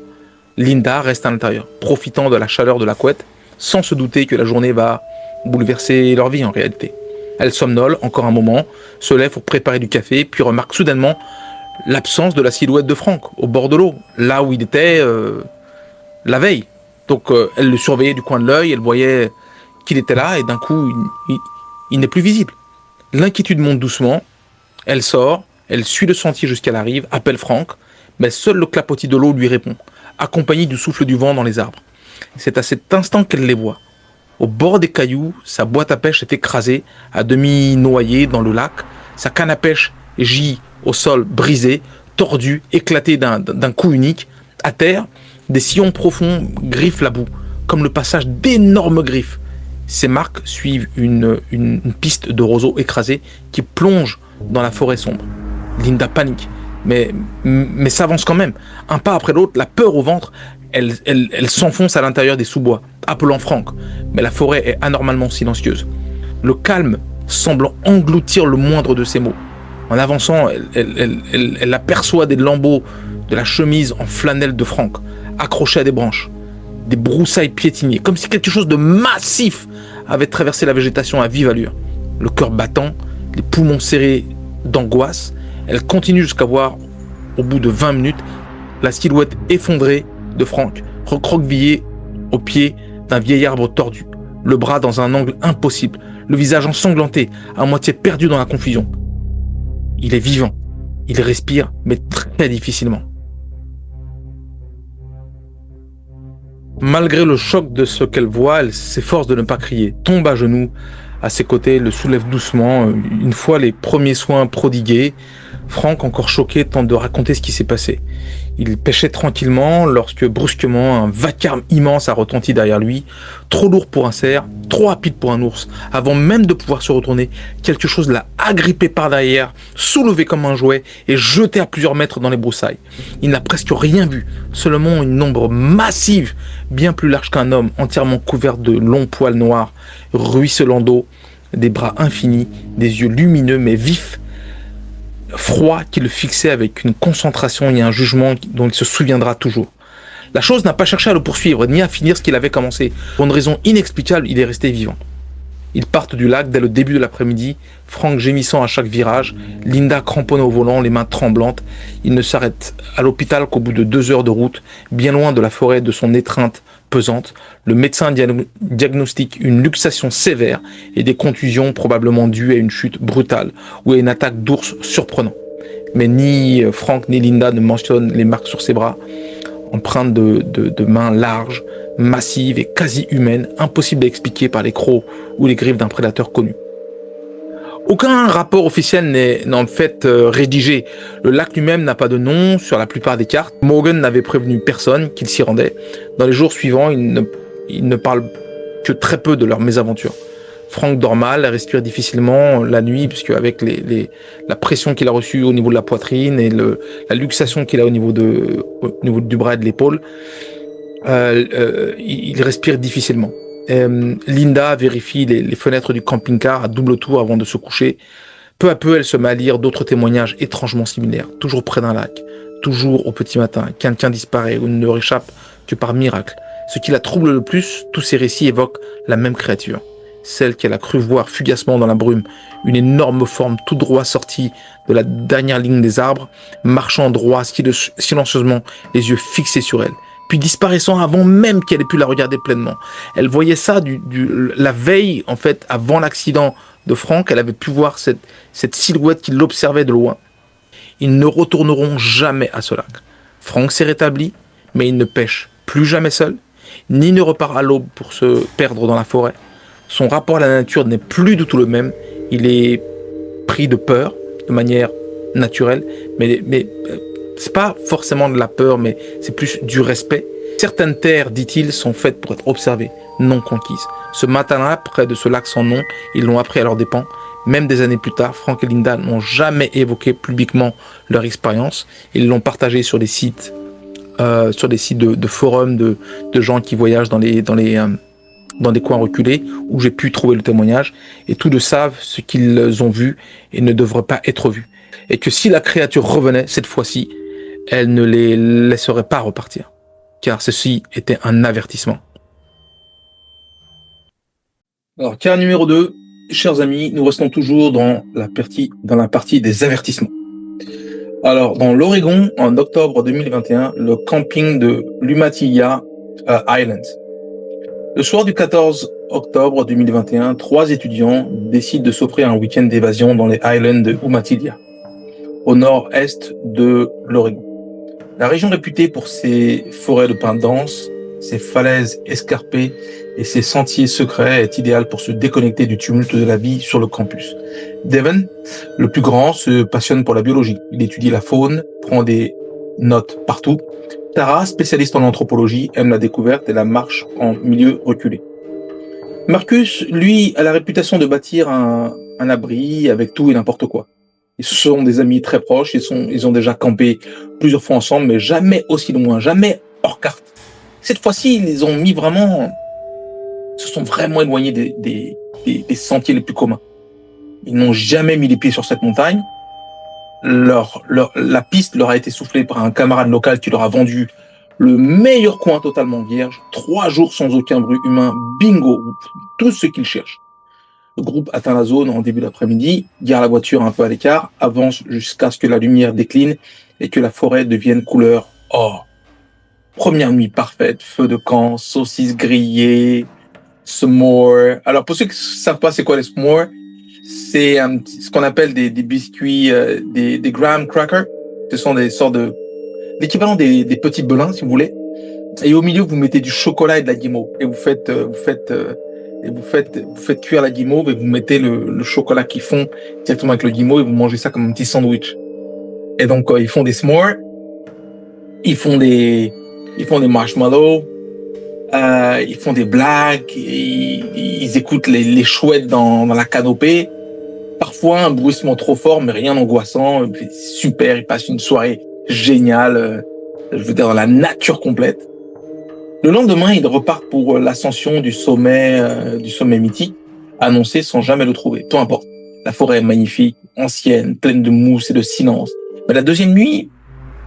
Linda reste à l'intérieur, profitant de la chaleur de la couette, sans se douter que la journée va bouleverser leur vie en réalité. Elle somnole encore un moment, se lève pour préparer du café, puis remarque soudainement l'absence de la silhouette de Frank au bord de l'eau, là où il était la veille. Donc elle le surveillait du coin de l'œil, elle voyait qu'il était là et d'un coup il n'est plus visible. L'inquiétude monte doucement, elle sort, elle suit le sentier jusqu'à la rive, appelle Frank, mais seul le clapotis de l'eau lui répond, accompagné du souffle du vent dans les arbres. C'est à cet instant qu'elle les voit. Au bord des cailloux, sa boîte à pêche est écrasée, à demi noyée dans le lac, sa canne à pêche gît au sol brisé, tordu, éclaté d'un coup unique. À terre, des sillons profonds griffent la boue, comme le passage d'énormes griffes. Ces marques suivent une piste de roseaux écrasés qui plonge dans la forêt sombre. Linda panique, mais s'avance quand même. Un pas après l'autre, la peur au ventre, elle s'enfonce à l'intérieur des sous-bois, appelant Frank. Mais la forêt est anormalement silencieuse. Le calme semble engloutir le moindre de ses mots. En avançant, elle aperçoit des lambeaux de la chemise en flanelle de Frank, accrochés à des branches. Des broussailles piétinées, comme si quelque chose de massif avait traversé la végétation à vive allure. Le cœur battant, les poumons serrés d'angoisse, elle continue jusqu'à voir, au bout de 20 minutes, la silhouette effondrée de Frank, recroquevillé au pied d'un vieil arbre tordu, le bras dans un angle impossible, le visage ensanglanté, à moitié perdu dans la confusion. Il est vivant, il respire, mais très difficilement. Malgré le choc de ce qu'elle voit, elle s'efforce de ne pas crier, tombe à genoux à ses côtés, le soulève doucement. Une fois les premiers soins prodigués, Frank, encore choqué, tente de raconter ce qui s'est passé. Il pêchait tranquillement lorsque brusquement un vacarme immense a retenti derrière lui, trop lourd pour un cerf, trop rapide pour un ours. Avant même de pouvoir se retourner, quelque chose l'a agrippé par derrière, soulevé comme un jouet et jeté à plusieurs mètres dans les broussailles. Il n'a presque rien vu, seulement une ombre massive, bien plus large qu'un homme, entièrement couverte de longs poils noirs, ruisselant d'eau, des bras infinis, des yeux lumineux mais vifs, froid qui le fixait avec une concentration et un jugement dont il se souviendra toujours. La chose n'a pas cherché à le poursuivre, ni à finir ce qu'il avait commencé. Pour une raison inexplicable, il est resté vivant. Ils partent du lac dès le début de l'après-midi, Frank gémissant à chaque virage, Linda cramponnée au volant, les mains tremblantes. Il ne s'arrête à l'hôpital qu'au bout de 2 heures de route, bien loin de la forêt de son étreinte pesante. Le médecin diagnostique une luxation sévère et des contusions probablement dues à une chute brutale ou à une attaque d'ours surprenant. Mais ni Frank ni Linda ne mentionnent les marques sur ses bras, empreintes de mains larges, massives et quasi humaines, impossibles à expliquer par les crocs ou les griffes d'un prédateur connu. Aucun rapport officiel n'est en fait rédigé. Le lac lui-même n'a pas de nom sur la plupart des cartes. Morgan n'avait prévenu personne qu'il s'y rendait. Dans les jours suivants, il ne parle que très peu de leur mésaventure. Frank dort mal, respire difficilement la nuit, puisque avec la pression qu'il a reçue au niveau de la poitrine et la luxation qu'il a au niveau du bras et de l'épaule, il respire difficilement. Linda vérifie les fenêtres du camping-car à double tour avant de se coucher. Peu à peu, elle se met à lire d'autres témoignages étrangement similaires. Toujours près d'un lac, toujours au petit matin, quelqu'un disparaît ou ne leur échappe que par miracle. Ce qui la trouble le plus, tous ces récits évoquent la même créature. Celle qu'elle a cru voir fugacement dans la brume, une énorme forme tout droit sortie de la dernière ligne des arbres, marchant droit, silencieusement, les yeux fixés sur elle, puis disparaissant avant même qu'elle ait pu la regarder pleinement. Elle voyait ça la veille, en fait, avant l'accident de Frank, elle avait pu voir cette silhouette qui l'observait de loin. Ils ne retourneront jamais à ce lac. Frank s'est rétabli, mais il ne pêche plus jamais seul, ni ne repart à l'aube pour se perdre dans la forêt. Son rapport à la nature n'est plus du tout le même. Il est pris de peur, de manière naturelle, mais c'est pas forcément de la peur, mais c'est plus du respect. Certaines terres, dit-il, sont faites pour être observées, non conquises. Ce matin-là, près de ce lac sans nom, ils l'ont appris à leurs dépens. Même des années plus tard, Frank et Linda n'ont jamais évoqué publiquement leur expérience. Ils l'ont partagé sur des sites, de forums de gens qui voyagent dans des coins reculés où j'ai pu trouver le témoignage, et tous deux savent ce qu'ils ont vu et ne devrait pas être vu. Et que si la créature revenait cette fois-ci, elle ne les laisserait pas repartir, car ceci était un avertissement. Alors, cas numéro 2, chers amis, nous restons toujours dans la partie des avertissements. Alors, dans l'Oregon, en octobre 2021, le camping de l'Umatilla Island. Le soir du 14 octobre 2021, 3 étudiants décident de s'offrir un week-end d'évasion dans les Highlands de Umatilla, au nord-est de l'Oregon. La région réputée pour ses forêts de pins denses, ses falaises escarpées et ses sentiers secrets est idéale pour se déconnecter du tumulte de la vie sur le campus. Devon, le plus grand, se passionne pour la biologie. Il étudie la faune, prend des notes partout. Tara, spécialiste en anthropologie, aime la découverte et la marche en milieu reculé. Marcus, lui, a la réputation de bâtir un abri avec tout et n'importe quoi. Ils sont des amis très proches, ils ont déjà campé plusieurs fois ensemble, mais jamais aussi loin, jamais hors carte. Cette fois-ci, ils se sont vraiment éloignés des sentiers les plus communs. Ils n'ont jamais mis les pieds sur cette montagne. La piste leur a été soufflée par un camarade local qui leur a vendu le meilleur coin totalement vierge, 3 jours sans aucun bruit humain, bingo, tout ce qu'ils cherchent. Le groupe atteint la zone en début d'après-midi, gare la voiture un peu à l'écart, avance jusqu'à ce que la lumière décline et que la forêt devienne couleur or. Première nuit parfaite, feu de camp, saucisses grillées, s'mores. Alors pour ceux qui ne savent pas c'est quoi les s'mores, c'est ce qu'on appelle des biscuits, des graham crackers. Ce sont des sortes de l'équivalent des petits belins, si vous voulez. Et au milieu, vous mettez du chocolat et de la guimauve. Et vous faites cuire la guimauve et vous mettez le chocolat qui fond directement avec le guimauve et vous mangez ça comme un petit sandwich. Et donc, ils font des s'mores, ils font des marshmallows, ils font des blagues, ils écoutent les chouettes dans la canopée. Parfois, un bruissement trop fort, mais rien d'angoissant. Super, ils passent une soirée géniale, dans la nature complète. Le lendemain, ils repartent pour l'ascension du sommet mythique, annoncé sans jamais le trouver. Peu importe. La forêt est magnifique, ancienne, pleine de mousse et de silence. Mais la deuxième nuit,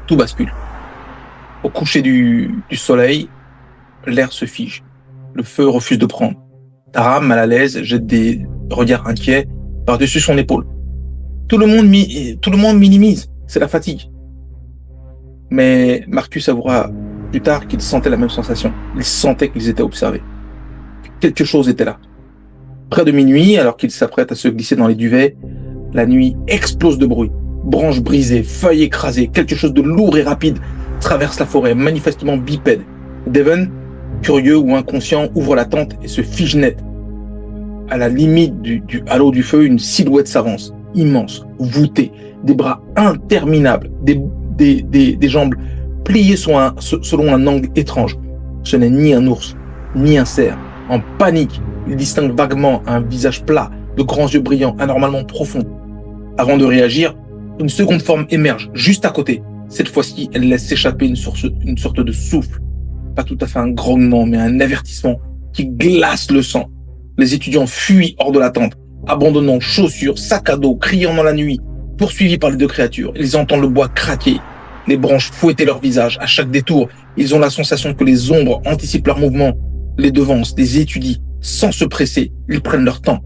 tout bascule. Au coucher du soleil, l'air se fige. Le feu refuse de prendre. Tara, mal à l'aise, jette des regards inquiets par-dessus son épaule. Tout le monde minimise, c'est la fatigue. Mais Marcus avouera plus tard qu'il sentait la même sensation. Il sentait qu'ils étaient observés. Quelque chose était là. Près de minuit, alors qu'il s'apprête à se glisser dans les duvets, la nuit explose de bruit. Branches brisées, feuilles écrasées, quelque chose de lourd et rapide traverse la forêt, manifestement bipède. Devon, curieux ou inconscient, ouvre la tente et se fige net. À la limite du halo du feu, une silhouette s'avance, immense, voûtée, des bras interminables, des jambes pliées selon un angle étrange. Ce n'est ni un ours, ni un cerf. En panique, il distingue vaguement un visage plat, de grands yeux brillants, anormalement profonds. Avant de réagir, une seconde forme émerge, juste à côté. Cette fois-ci, elle laisse s'échapper une sorte de souffle. Pas tout à fait un grognement, mais un avertissement qui glace le sang. Les étudiants fuient hors de la tente, abandonnant chaussures, sacs à dos, criant dans la nuit, poursuivis par les deux créatures. Ils entendent le bois craquer, les branches fouetter leur visage. À chaque détour, ils ont la sensation que les ombres anticipent leurs mouvements, les devancent, les étudient, sans se presser. Ils prennent leur temps.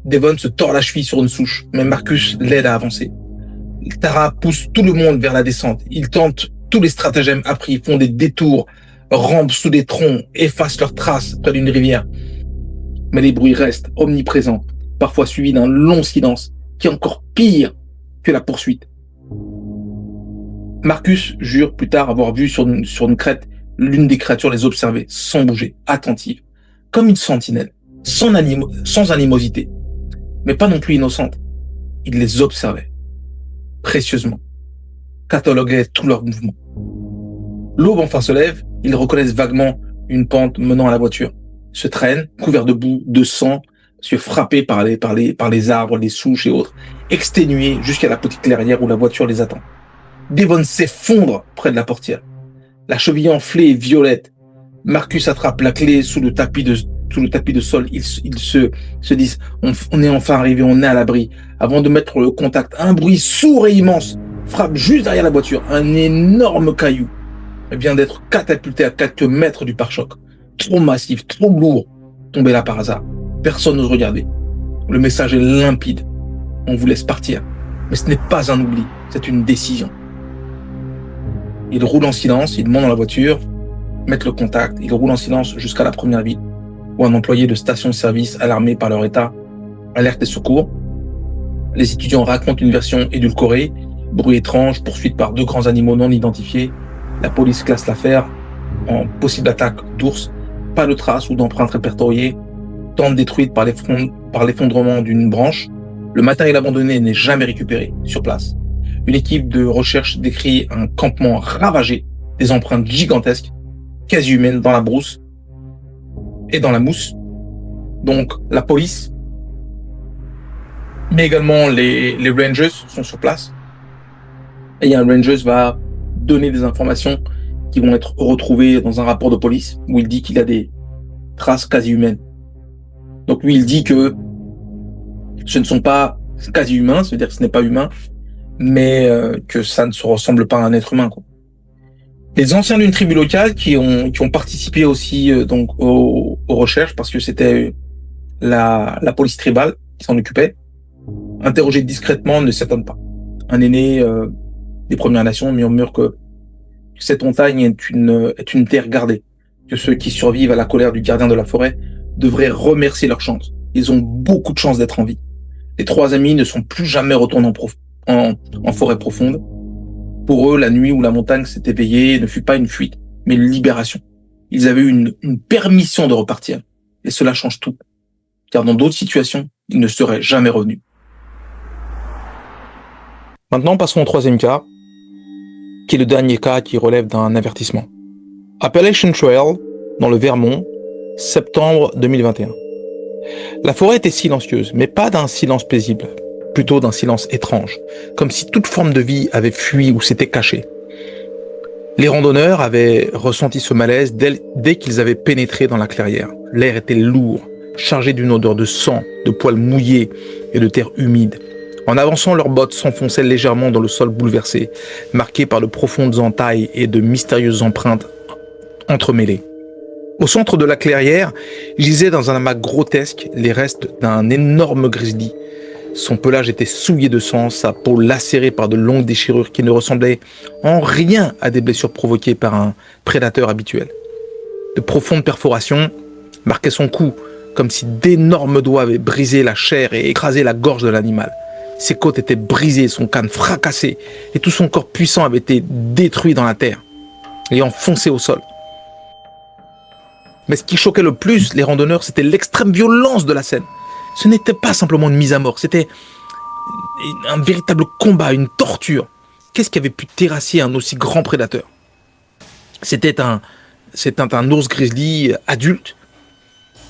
Devon se tord la cheville sur une souche, mais Marcus l'aide à avancer. Tara pousse tout le monde vers la descente. Ils tentent tous les stratagèmes appris, font des détours, rampent sous des troncs, effacent leurs traces près d'une rivière. Mais les bruits restent omniprésents, parfois suivis d'un long silence, qui est encore pire que la poursuite. Marcus jure plus tard avoir vu sur une crête l'une des créatures les observer, sans bouger, attentive, comme une sentinelle, sans animosité, mais pas non plus innocente. Il les observait, précieusement, cataloguait tous leurs mouvements. L'aube enfin se lève, ils reconnaissent vaguement une pente menant à la voiture. Se traînent, couverts de boue, de sang, frappés par les arbres, les souches et autres, exténués jusqu'à la petite clairière où la voiture les attend. Devon s'effondre près de la portière. La cheville enflée et violette. Marcus attrape la clé sous le tapis de sol. Ils se disent, on est enfin arrivé, on est à l'abri. Avant de mettre le contact, un bruit sourd et immense frappe juste derrière la voiture. Un énorme caillou vient d'être catapulté à quelques mètres du pare-choc. Trop massif, trop lourd, tombé là par hasard. Personne n'ose regarder. Le message est limpide. On vous laisse partir. Mais ce n'est pas un oubli, c'est une décision. Ils roulent en silence, ils montent dans la voiture, mettent le contact, ils roulent en silence jusqu'à la première ville, où un employé de station-service alarmé par leur état alerte les secours. Les étudiants racontent une version édulcorée, bruit étrange, poursuite par 2 grands animaux non identifiés. La police classe l'affaire en possible attaque d'ours. Pas de traces ou d'empreintes répertoriées, tente détruite par l'effondrement d'une branche. Le matériel abandonné n'est jamais récupéré sur place. Une équipe de recherche décrit un campement ravagé, des empreintes gigantesques, quasi humaines dans la brousse et dans la mousse. Donc la police, mais également les Rangers sont sur place. Et un Rangers va donner des informations qui vont être retrouvées dans un rapport de police où il dit qu'il a des traces quasi humaines. Donc lui, il dit que ce ne sont pas quasi humains, c'est-à-dire que ce n'est pas humain, mais que ça ne se ressemble pas à un être humain, quoi. Les anciens d'une tribu locale qui ont participé aussi donc aux recherches, parce que c'était la police tribale qui s'en occupait, interrogés discrètement, ne s'étonnent pas. Un aîné des Premières Nations murmure que cette montagne est une terre gardée, que ceux qui survivent à la colère du gardien de la forêt devraient remercier leur chance. Ils ont beaucoup de chance d'être en vie. Les 3 amis ne sont plus jamais retournés en forêt profonde. Pour eux, la nuit où la montagne s'est éveillée ne fut pas une fuite, mais une libération. Ils avaient eu une permission de repartir. Et cela change tout. Car dans d'autres situations, ils ne seraient jamais revenus. Maintenant, passons au 3e cas, qui est le dernier cas qui relève d'un avertissement. Appalachian Trail, dans le Vermont, septembre 2021. La forêt était silencieuse, mais pas d'un silence paisible, plutôt d'un silence étrange, comme si toute forme de vie avait fui ou s'était cachée. Les randonneurs avaient ressenti ce malaise dès qu'ils avaient pénétré dans la clairière. L'air était lourd, chargé d'une odeur de sang, de poils mouillés et de terre humide. En avançant, leurs bottes s'enfonçaient légèrement dans le sol bouleversé, marqué par de profondes entailles et de mystérieuses empreintes entremêlées. Au centre de la clairière, gisaient dans un amas grotesque les restes d'un énorme grizzly. Son pelage était souillé de sang, sa peau lacérée par de longues déchirures qui ne ressemblaient en rien à des blessures provoquées par un prédateur habituel. De profondes perforations marquaient son cou, comme si d'énormes doigts avaient brisé la chair et écrasé la gorge de l'animal. Ses côtes étaient brisées, son crâne fracassé, et tout son corps puissant avait été détruit dans la terre et enfoncé au sol. Mais ce qui choquait le plus les randonneurs, c'était l'extrême violence de la scène. Ce n'était pas simplement une mise à mort, c'était un véritable combat, une torture. Qu'est-ce qui avait pu terrasser un aussi grand prédateur? C'était un ours grizzly adulte.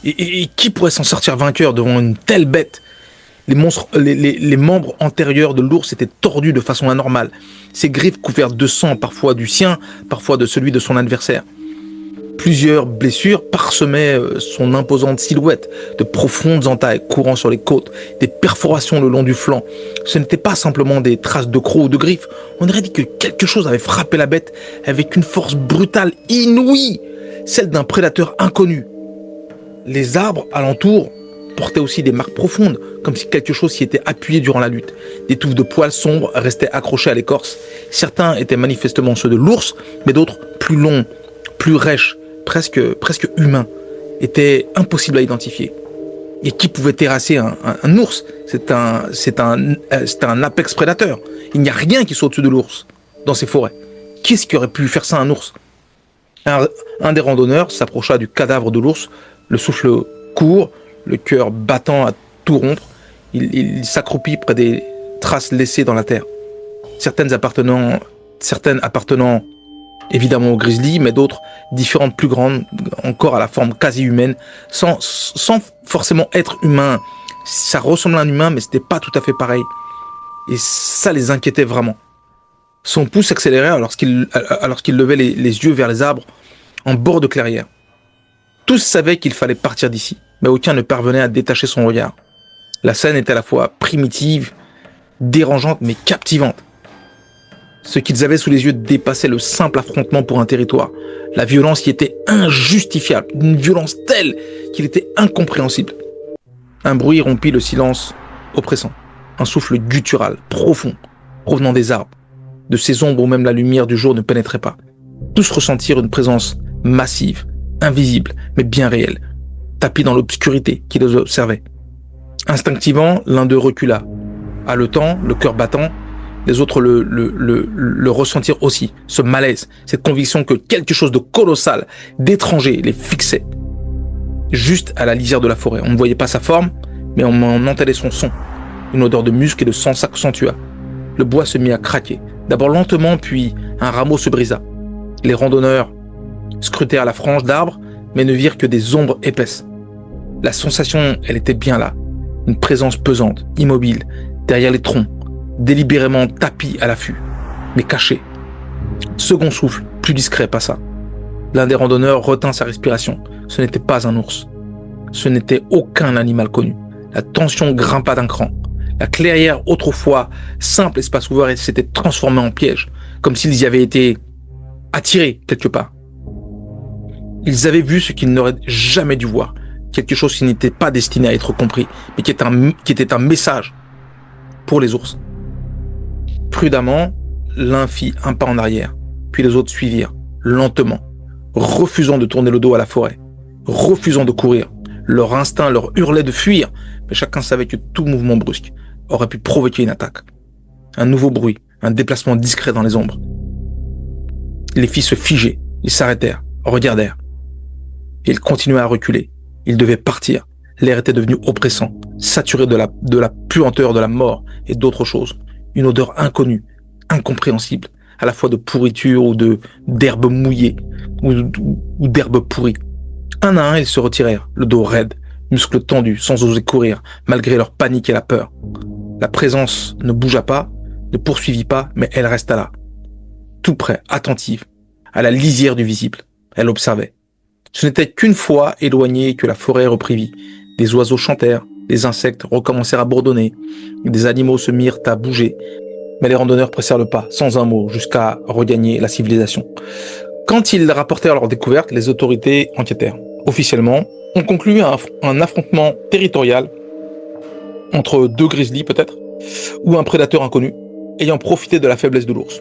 Et qui pourrait s'en sortir vainqueur devant une telle bête? Les membres antérieurs de l'ours étaient tordus de façon anormale. Ses griffes couvertes de sang, parfois du sien, parfois de celui de son adversaire. Plusieurs blessures parsemaient son imposante silhouette, de profondes entailles courant sur les côtes, des perforations le long du flanc. Ce n'étaient pas simplement des traces de crocs ou de griffes. On aurait dit que quelque chose avait frappé la bête avec une force brutale inouïe, celle d'un prédateur inconnu. Les arbres alentour portaient aussi des marques profondes, comme si quelque chose s'y était appuyé durant la lutte. Des touffes de poils sombres restaient accrochées à l'écorce. Certains étaient manifestement ceux de l'ours, mais d'autres, plus longs, plus rêches, presque humains, étaient impossibles à identifier. Et qui pouvait terrasser un ours? C'est un apex prédateur. Il n'y a rien qui soit au-dessus de l'ours dans ces forêts. Qui est-ce qui aurait pu faire ça à un ours? Un des randonneurs s'approcha du cadavre de l'ours, le souffle court, le cœur battant à tout rompre. Il s'accroupit près des traces laissées dans la terre. Certaines appartenant évidemment au grizzly, mais d'autres différentes, plus grandes, encore à la forme quasi humaine, sans forcément être humain. Ça ressemblait à un humain, mais c'était pas tout à fait pareil. Et ça les inquiétait vraiment. Son pouls s'accélérait alors qu'il levait les yeux vers les arbres en bord de clairière. Tous savaient qu'il fallait partir d'ici, mais aucun ne parvenait à détacher son regard. La scène était à la fois primitive, dérangeante, mais captivante. Ce qu'ils avaient sous les yeux dépassait le simple affrontement pour un territoire. La violence y était injustifiable, une violence telle qu'il était incompréhensible. Un bruit rompit le silence oppressant. Un souffle guttural, profond, provenant des arbres, de ces ombres où même la lumière du jour ne pénétrait pas. Tous ressentirent une présence massive, invisible, mais bien réelle, tapis dans l'obscurité qui les observait. Instinctivement, l'un d'eux recula, haletant, le cœur battant. Les autres le ressentirent aussi, ce malaise, cette conviction que quelque chose de colossal, d'étranger, les fixait. Juste à la lisière de la forêt. On ne voyait pas sa forme, mais on entendait son son. Une odeur de musc et de sang s'accentua. Le bois se mit à craquer. D'abord lentement, puis un rameau se brisa. Les randonneurs scrutèrent la frange d'arbres, mais ne virent que des ombres épaisses. La sensation, elle était bien là. Une présence pesante, immobile, derrière les troncs, délibérément tapis à l'affût, mais caché. Second souffle, plus discret, passa. L'un des randonneurs retint sa respiration. Ce n'était pas un ours. Ce n'était aucun animal connu. La tension grimpa d'un cran. La clairière, autrefois simple espace ouvert, s'était transformée en piège, comme s'ils y avaient été attirés quelque part. Ils avaient vu ce qu'ils n'auraient jamais dû voir, quelque chose qui n'était pas destiné à être compris, mais qui était un message pour les ours. Prudemment, l'un fit un pas en arrière, puis les autres suivirent, lentement, refusant de tourner le dos à la forêt, refusant de courir. Leur instinct leur hurlait de fuir, mais chacun savait que tout mouvement brusque aurait pu provoquer une attaque. Un nouveau bruit, un déplacement discret dans les ombres. Les filles se figeaient, ils s'arrêtèrent, regardèrent. Ils continuaient à reculer. Ils devaient partir. L'air était devenu oppressant, saturé de la puanteur de la mort et d'autres choses. Une odeur inconnue, incompréhensible, à la fois de pourriture ou d'herbe mouillée ou d'herbe pourrie. Un à un, ils se retirèrent, le dos raide, muscles tendus, sans oser courir, malgré leur panique et la peur. La présence ne bougea pas, ne poursuivit pas, mais elle resta là, tout près, attentive, à la lisière du visible. Elle observait. Ce n'était qu'une fois éloignée que la forêt reprit vie. Des oiseaux chantèrent, les insectes recommencèrent à bourdonner, des animaux se mirent à bouger, mais les randonneurs pressèrent le pas, sans un mot, jusqu'à regagner la civilisation. Quand ils rapportèrent leur découverte, les autorités enquêtèrent. Officiellement, on conclut un affrontement territorial entre deux grizzlies peut-être, ou un prédateur inconnu, ayant profité de la faiblesse de l'ours.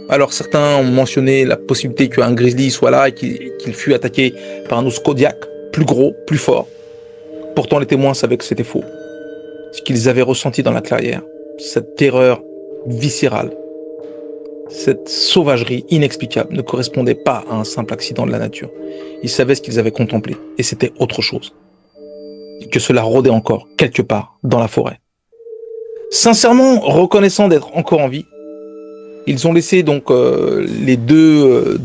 Alors certains ont mentionné la possibilité qu'un grizzly soit là et qu'il fût attaqué par un ours Kodiak, plus gros, plus fort. Pourtant les témoins savaient que c'était faux. Ce qu'ils avaient ressenti dans la clairière, cette terreur viscérale, cette sauvagerie inexplicable ne correspondait pas à un simple accident de la nature. Ils savaient ce qu'ils avaient contemplé, et c'était autre chose. Et que cela rôdait encore, quelque part, dans la forêt. Sincèrement, reconnaissant d'être encore en vie, ils ont laissé donc les deux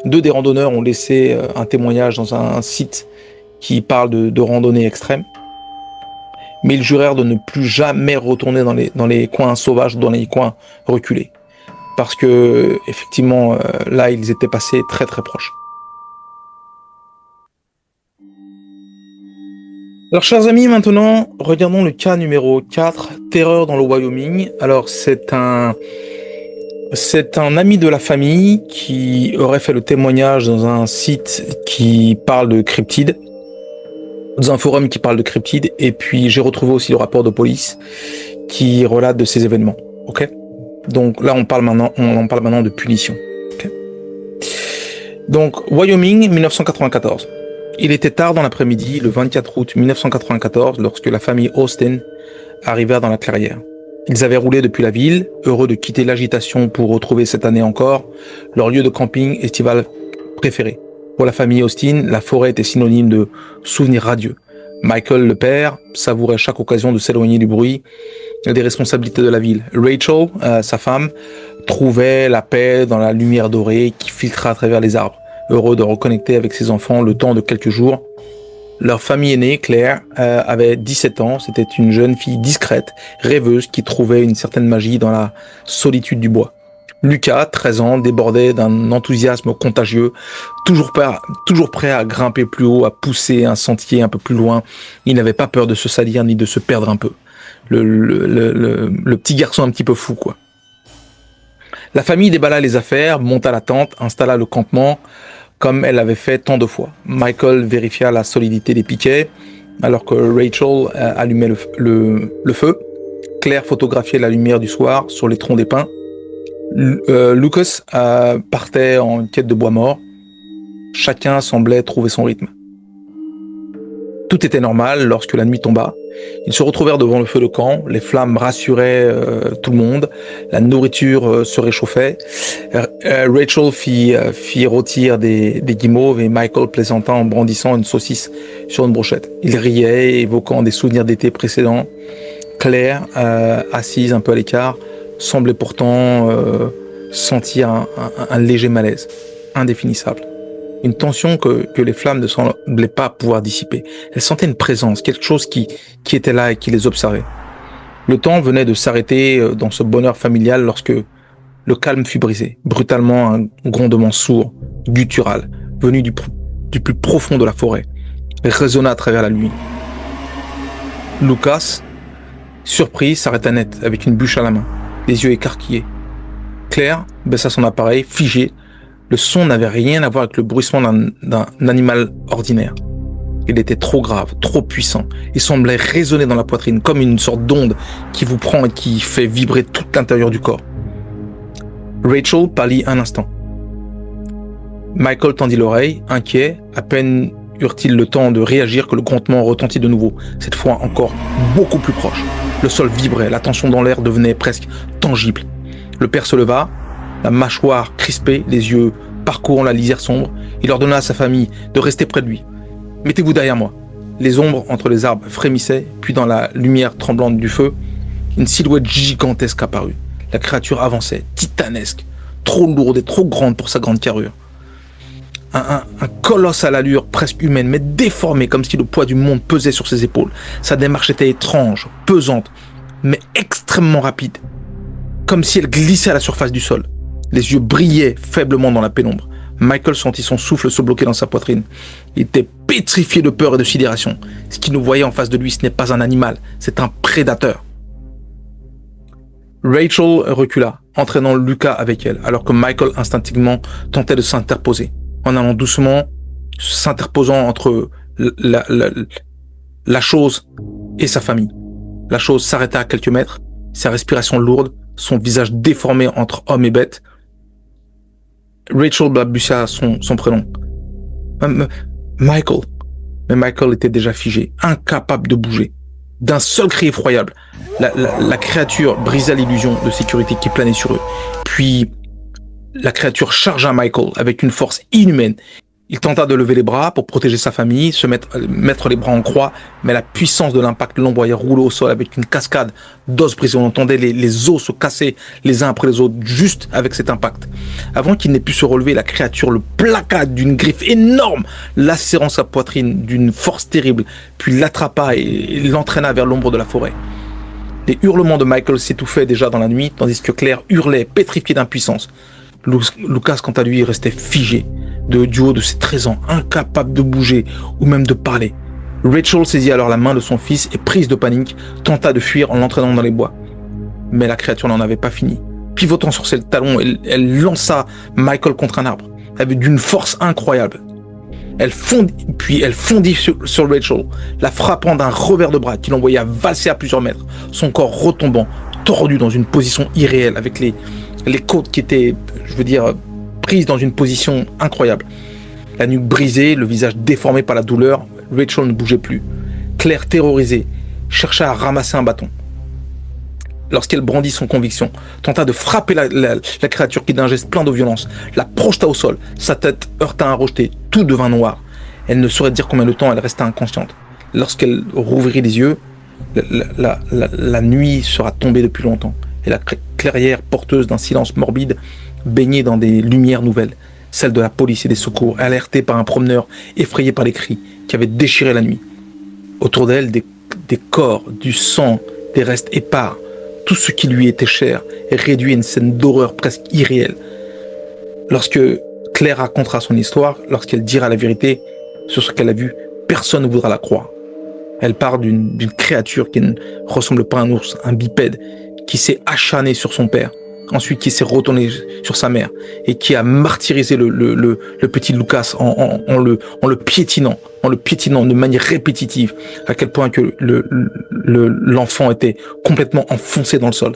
des randonneurs ont laissé un témoignage dans un site qui parle de randonnée extrême. Mais ils jurèrent de ne plus jamais retourner dans les coins sauvages, dans les coins reculés. Parce que, effectivement, là, ils étaient passés très très proches. Alors, chers amis, maintenant, regardons le cas numéro 4, terreur dans le Wyoming. Alors, c'est un ami de la famille qui aurait fait le témoignage dans un site qui parle de cryptides, dans un forum qui parle de cryptides, et puis j'ai retrouvé aussi le rapport de police qui relate de ces événements. Ok ? Donc là, on en parle maintenant de punition. Okay ? Donc, Wyoming, 1994. Il était tard dans l'après-midi, le 24 août 1994, lorsque la famille Austin arriva dans la clairière. Ils avaient roulé depuis la ville, heureux de quitter l'agitation pour retrouver cette année encore leur lieu de camping estival préféré. Pour la famille Austin, la forêt était synonyme de souvenirs radieux. Michael, le père, savourait chaque occasion de s'éloigner du bruit et des responsabilités de la ville. Rachel, sa femme, trouvait la paix dans la lumière dorée qui filtrait à travers les arbres. Heureux de reconnecter avec ses enfants le temps de quelques jours. Leur famille aînée, Claire, avait 17 ans. C'était une jeune fille discrète, rêveuse, qui trouvait une certaine magie dans la solitude du bois. Lucas, 13 ans, débordait d'un enthousiasme contagieux, toujours prêt à grimper plus haut, à pousser un sentier un peu plus loin. Il n'avait pas peur de se salir ni de se perdre un peu. Le petit garçon un petit peu fou, quoi. La famille déballa les affaires, monta la tente, installa le campement, comme elle l'avait fait tant de fois. Michael vérifia la solidité des piquets, alors que Rachel allumait le feu. Claire photographiait la lumière du soir sur les troncs des pins. Lucas partait en quête de bois mort. Chacun semblait trouver son rythme. Tout était normal lorsque la nuit tomba. Ils se retrouvèrent devant le feu de camp. Les flammes rassuraient tout le monde. La nourriture se réchauffait. Rachel fit rôtir des guimauves et Michael plaisanta en brandissant une saucisse sur une brochette. Ils riaient, évoquant des souvenirs d'été précédents. Claire, assise un peu à l'écart, semblait pourtant sentir un léger malaise, indéfinissable. Une tension que les flammes ne semblaient pas pouvoir dissiper. Elle sentait une présence, quelque chose qui était là et qui les observait. Le temps venait de s'arrêter dans ce bonheur familial lorsque le calme fut brisé. Brutalement, un grondement sourd, guttural, venu du plus profond de la forêt, résonna à travers la nuit. Lucas, surpris, s'arrêta net, avec une bûche à la main, les yeux écarquillés. Claire baissa son appareil, figée. Le son n'avait rien à voir avec le bruissement d'un animal ordinaire. Il était trop grave, trop puissant. Il semblait résonner dans la poitrine, comme une sorte d'onde qui vous prend et qui fait vibrer tout l'intérieur du corps. Rachel pâlit un instant. Michael tendit l'oreille, inquiet. À peine eurent-ils le temps de réagir que le grondement retentit de nouveau, cette fois encore beaucoup plus proche. Le sol vibrait, la tension dans l'air devenait presque tangible. Le père se leva, la mâchoire crispée, les yeux parcourant la lisière sombre. Il ordonna à sa famille de rester près de lui. « Mettez-vous derrière moi ». Les ombres entre les arbres frémissaient, puis dans la lumière tremblante du feu, une silhouette gigantesque apparut. La créature avançait, titanesque, trop lourde et trop grande pour sa grande carrure. Un colosse à l'allure presque humaine, mais déformé, comme si le poids du monde pesait sur ses épaules. Sa démarche était étrange, pesante, mais extrêmement rapide, comme si elle glissait à la surface du sol. Les yeux brillaient faiblement dans la pénombre. Michael sentit son souffle se bloquer dans sa poitrine. Il était pétrifié de peur et de sidération. Ce qu'il nous voyait en face de lui, ce n'est pas un animal, c'est un prédateur. Rachel recula, entraînant Lucas avec elle, alors que Michael instinctivement tentait de s'interposer, en allant doucement, s'interposant entre la chose et sa famille. La chose s'arrêta à quelques mètres, sa respiration lourde, son visage déformé entre homme et bête. Rachel balbutia son prénom. Michael. Mais Michael était déjà figé, incapable de bouger. D'un seul cri effroyable, la créature brisa l'illusion de sécurité qui planait sur eux. Puis, la créature chargea Michael avec une force inhumaine. Il tenta de lever les bras pour protéger sa famille, mettre les bras en croix, mais la puissance de l'impact l'envoyait rouler au sol avec une cascade d'os brisés. On entendait les os se casser les uns après les autres, juste avec cet impact. Avant qu'il n'ait pu se relever, la créature le plaqua d'une griffe énorme, lacérant sa poitrine d'une force terrible, puis l'attrapa et l'entraîna vers l'ombre de la forêt. Les hurlements de Michael s'étouffaient déjà dans la nuit, tandis que Claire hurlait, pétrifiée d'impuissance. Lucas, quant à lui, restait figé, du haut de ses 13 ans, incapable de bouger ou même de parler. Rachel saisit alors la main de son fils et, prise de panique, tenta de fuir en l'entraînant dans les bois. Mais la créature n'en avait pas fini. Pivotant sur ses talons, elle lança Michael contre un arbre, avec d'une force incroyable. Elle fondit sur Rachel, la frappant d'un revers de bras qui l'envoya valser à plusieurs mètres, son corps retombant, tordu dans une position irréelle, avec les côtes qui étaient, prises dans une position incroyable. La nuque brisée, le visage déformé par la douleur, Rachel ne bougeait plus. Claire, terrorisée, chercha à ramasser un bâton. Lorsqu'elle brandit son conviction, tenta de frapper la créature qui, d'un geste plein de violence, la projeta au sol. Sa tête heurta un rocheté, tout devint noir. Elle ne saurait dire combien de temps elle resta inconsciente. Lorsqu'elle rouvrit les yeux, la nuit sera tombée depuis longtemps, et la clairière porteuse d'un silence morbide baignée dans des lumières nouvelles, celle de la police et des secours, alertée par un promeneur effrayé par les cris qui avaient déchiré la nuit. Autour d'elle, des corps, du sang, des restes épars, tout ce qui lui était cher est réduit à une scène d'horreur presque irréelle. Lorsque Claire racontera son histoire, lorsqu'elle dira la vérité sur ce qu'elle a vu, personne ne voudra la croire. Elle parle d'une créature qui ne ressemble pas à un ours, un bipède, qui s'est acharné sur son père, ensuite qui s'est retourné sur sa mère, et qui a martyrisé le petit Lucas en le piétinant de manière répétitive, à quel point que l'enfant était complètement enfoncé dans le sol.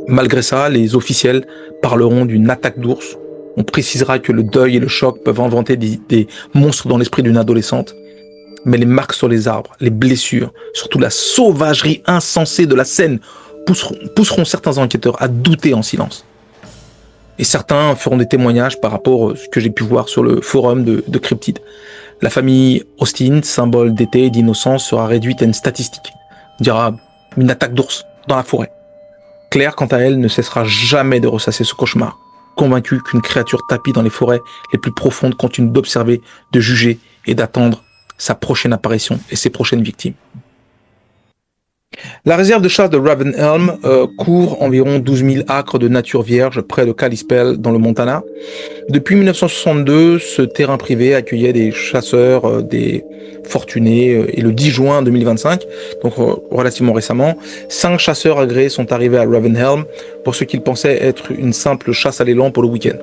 Malgré ça, les officiels parleront d'une attaque d'ours. On précisera que le deuil et le choc peuvent inventer des monstres dans l'esprit d'une adolescente. Mais les marques sur les arbres, les blessures, surtout la sauvagerie insensée de la scène pousseront certains enquêteurs à douter en silence. Et certains feront des témoignages par rapport à ce que j'ai pu voir sur le forum de Cryptid. La famille Austin, symbole d'été et d'innocence, sera réduite à une statistique. On dira une attaque d'ours dans la forêt. Claire, quant à elle, ne cessera jamais de ressasser ce cauchemar, convaincue qu'une créature tapie dans les forêts les plus profondes continue d'observer, de juger et d'attendre sa prochaine apparition et ses prochaines victimes. La réserve de chasse de Ravenhelm couvre environ 12 000 acres de nature vierge près de Kalispell dans le Montana. Depuis 1962, ce terrain privé accueillait des chasseurs, des fortunés, et le 10 juin 2025, donc relativement récemment, 5 chasseurs agréés sont arrivés à Ravenhelm pour ce qu'ils pensaient être une simple chasse à l'élan pour le week-end.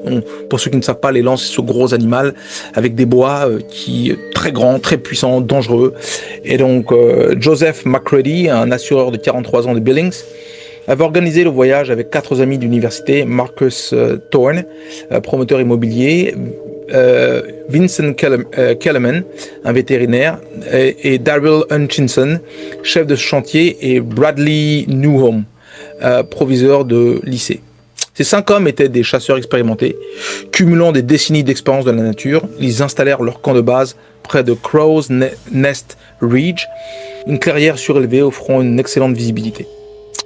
Pour ceux qui ne savent pas, l'élan, c'est ce gros animal avec des bois qui est très grand, très puissant, dangereux. Et donc Joseph McCready, un assureur de 43 ans de Billings, avait organisé le voyage avec 4 amis d'université, Marcus Thorne, promoteur immobilier, Vincent Kellerman, un vétérinaire, et Daryl Hutchinson, chef de chantier, et Bradley Newhome, proviseur de lycée. Ces 5 hommes étaient des chasseurs expérimentés, cumulant des décennies d'expérience de la nature. Ils installèrent leur camp de base près de Crow's Nest Ridge, une clairière surélevée offrant une excellente visibilité.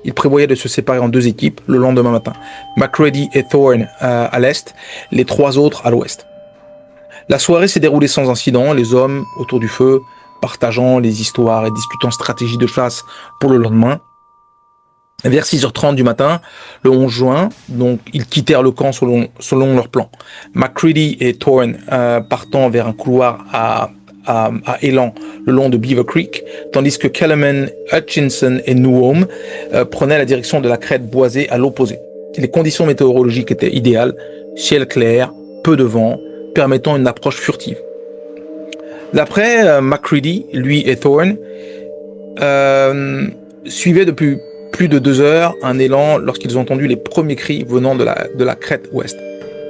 Ils prévoyaient de se séparer en 2 équipes le lendemain matin, McCready et Thorne à l'est, les 3 autres à l'ouest. La soirée s'est déroulée sans incident, les hommes autour du feu, partageant les histoires et discutant stratégie de chasse pour le lendemain. Vers 6h30 du matin, le 11 juin, donc ils quittèrent le camp selon leur plan. McCready et Thorne partant vers un couloir à à élan le long de Beaver Creek, tandis que Kellerman, Hutchinson et Newhome prenaient la direction de la crête boisée à l'opposé. Les conditions météorologiques étaient idéales, ciel clair, peu de vent, permettant une approche furtive. D'après McCready, lui et Thorne, suivaient depuis plus de 2 heures un élan lorsqu'ils ont entendu les premiers cris venant de la crête ouest.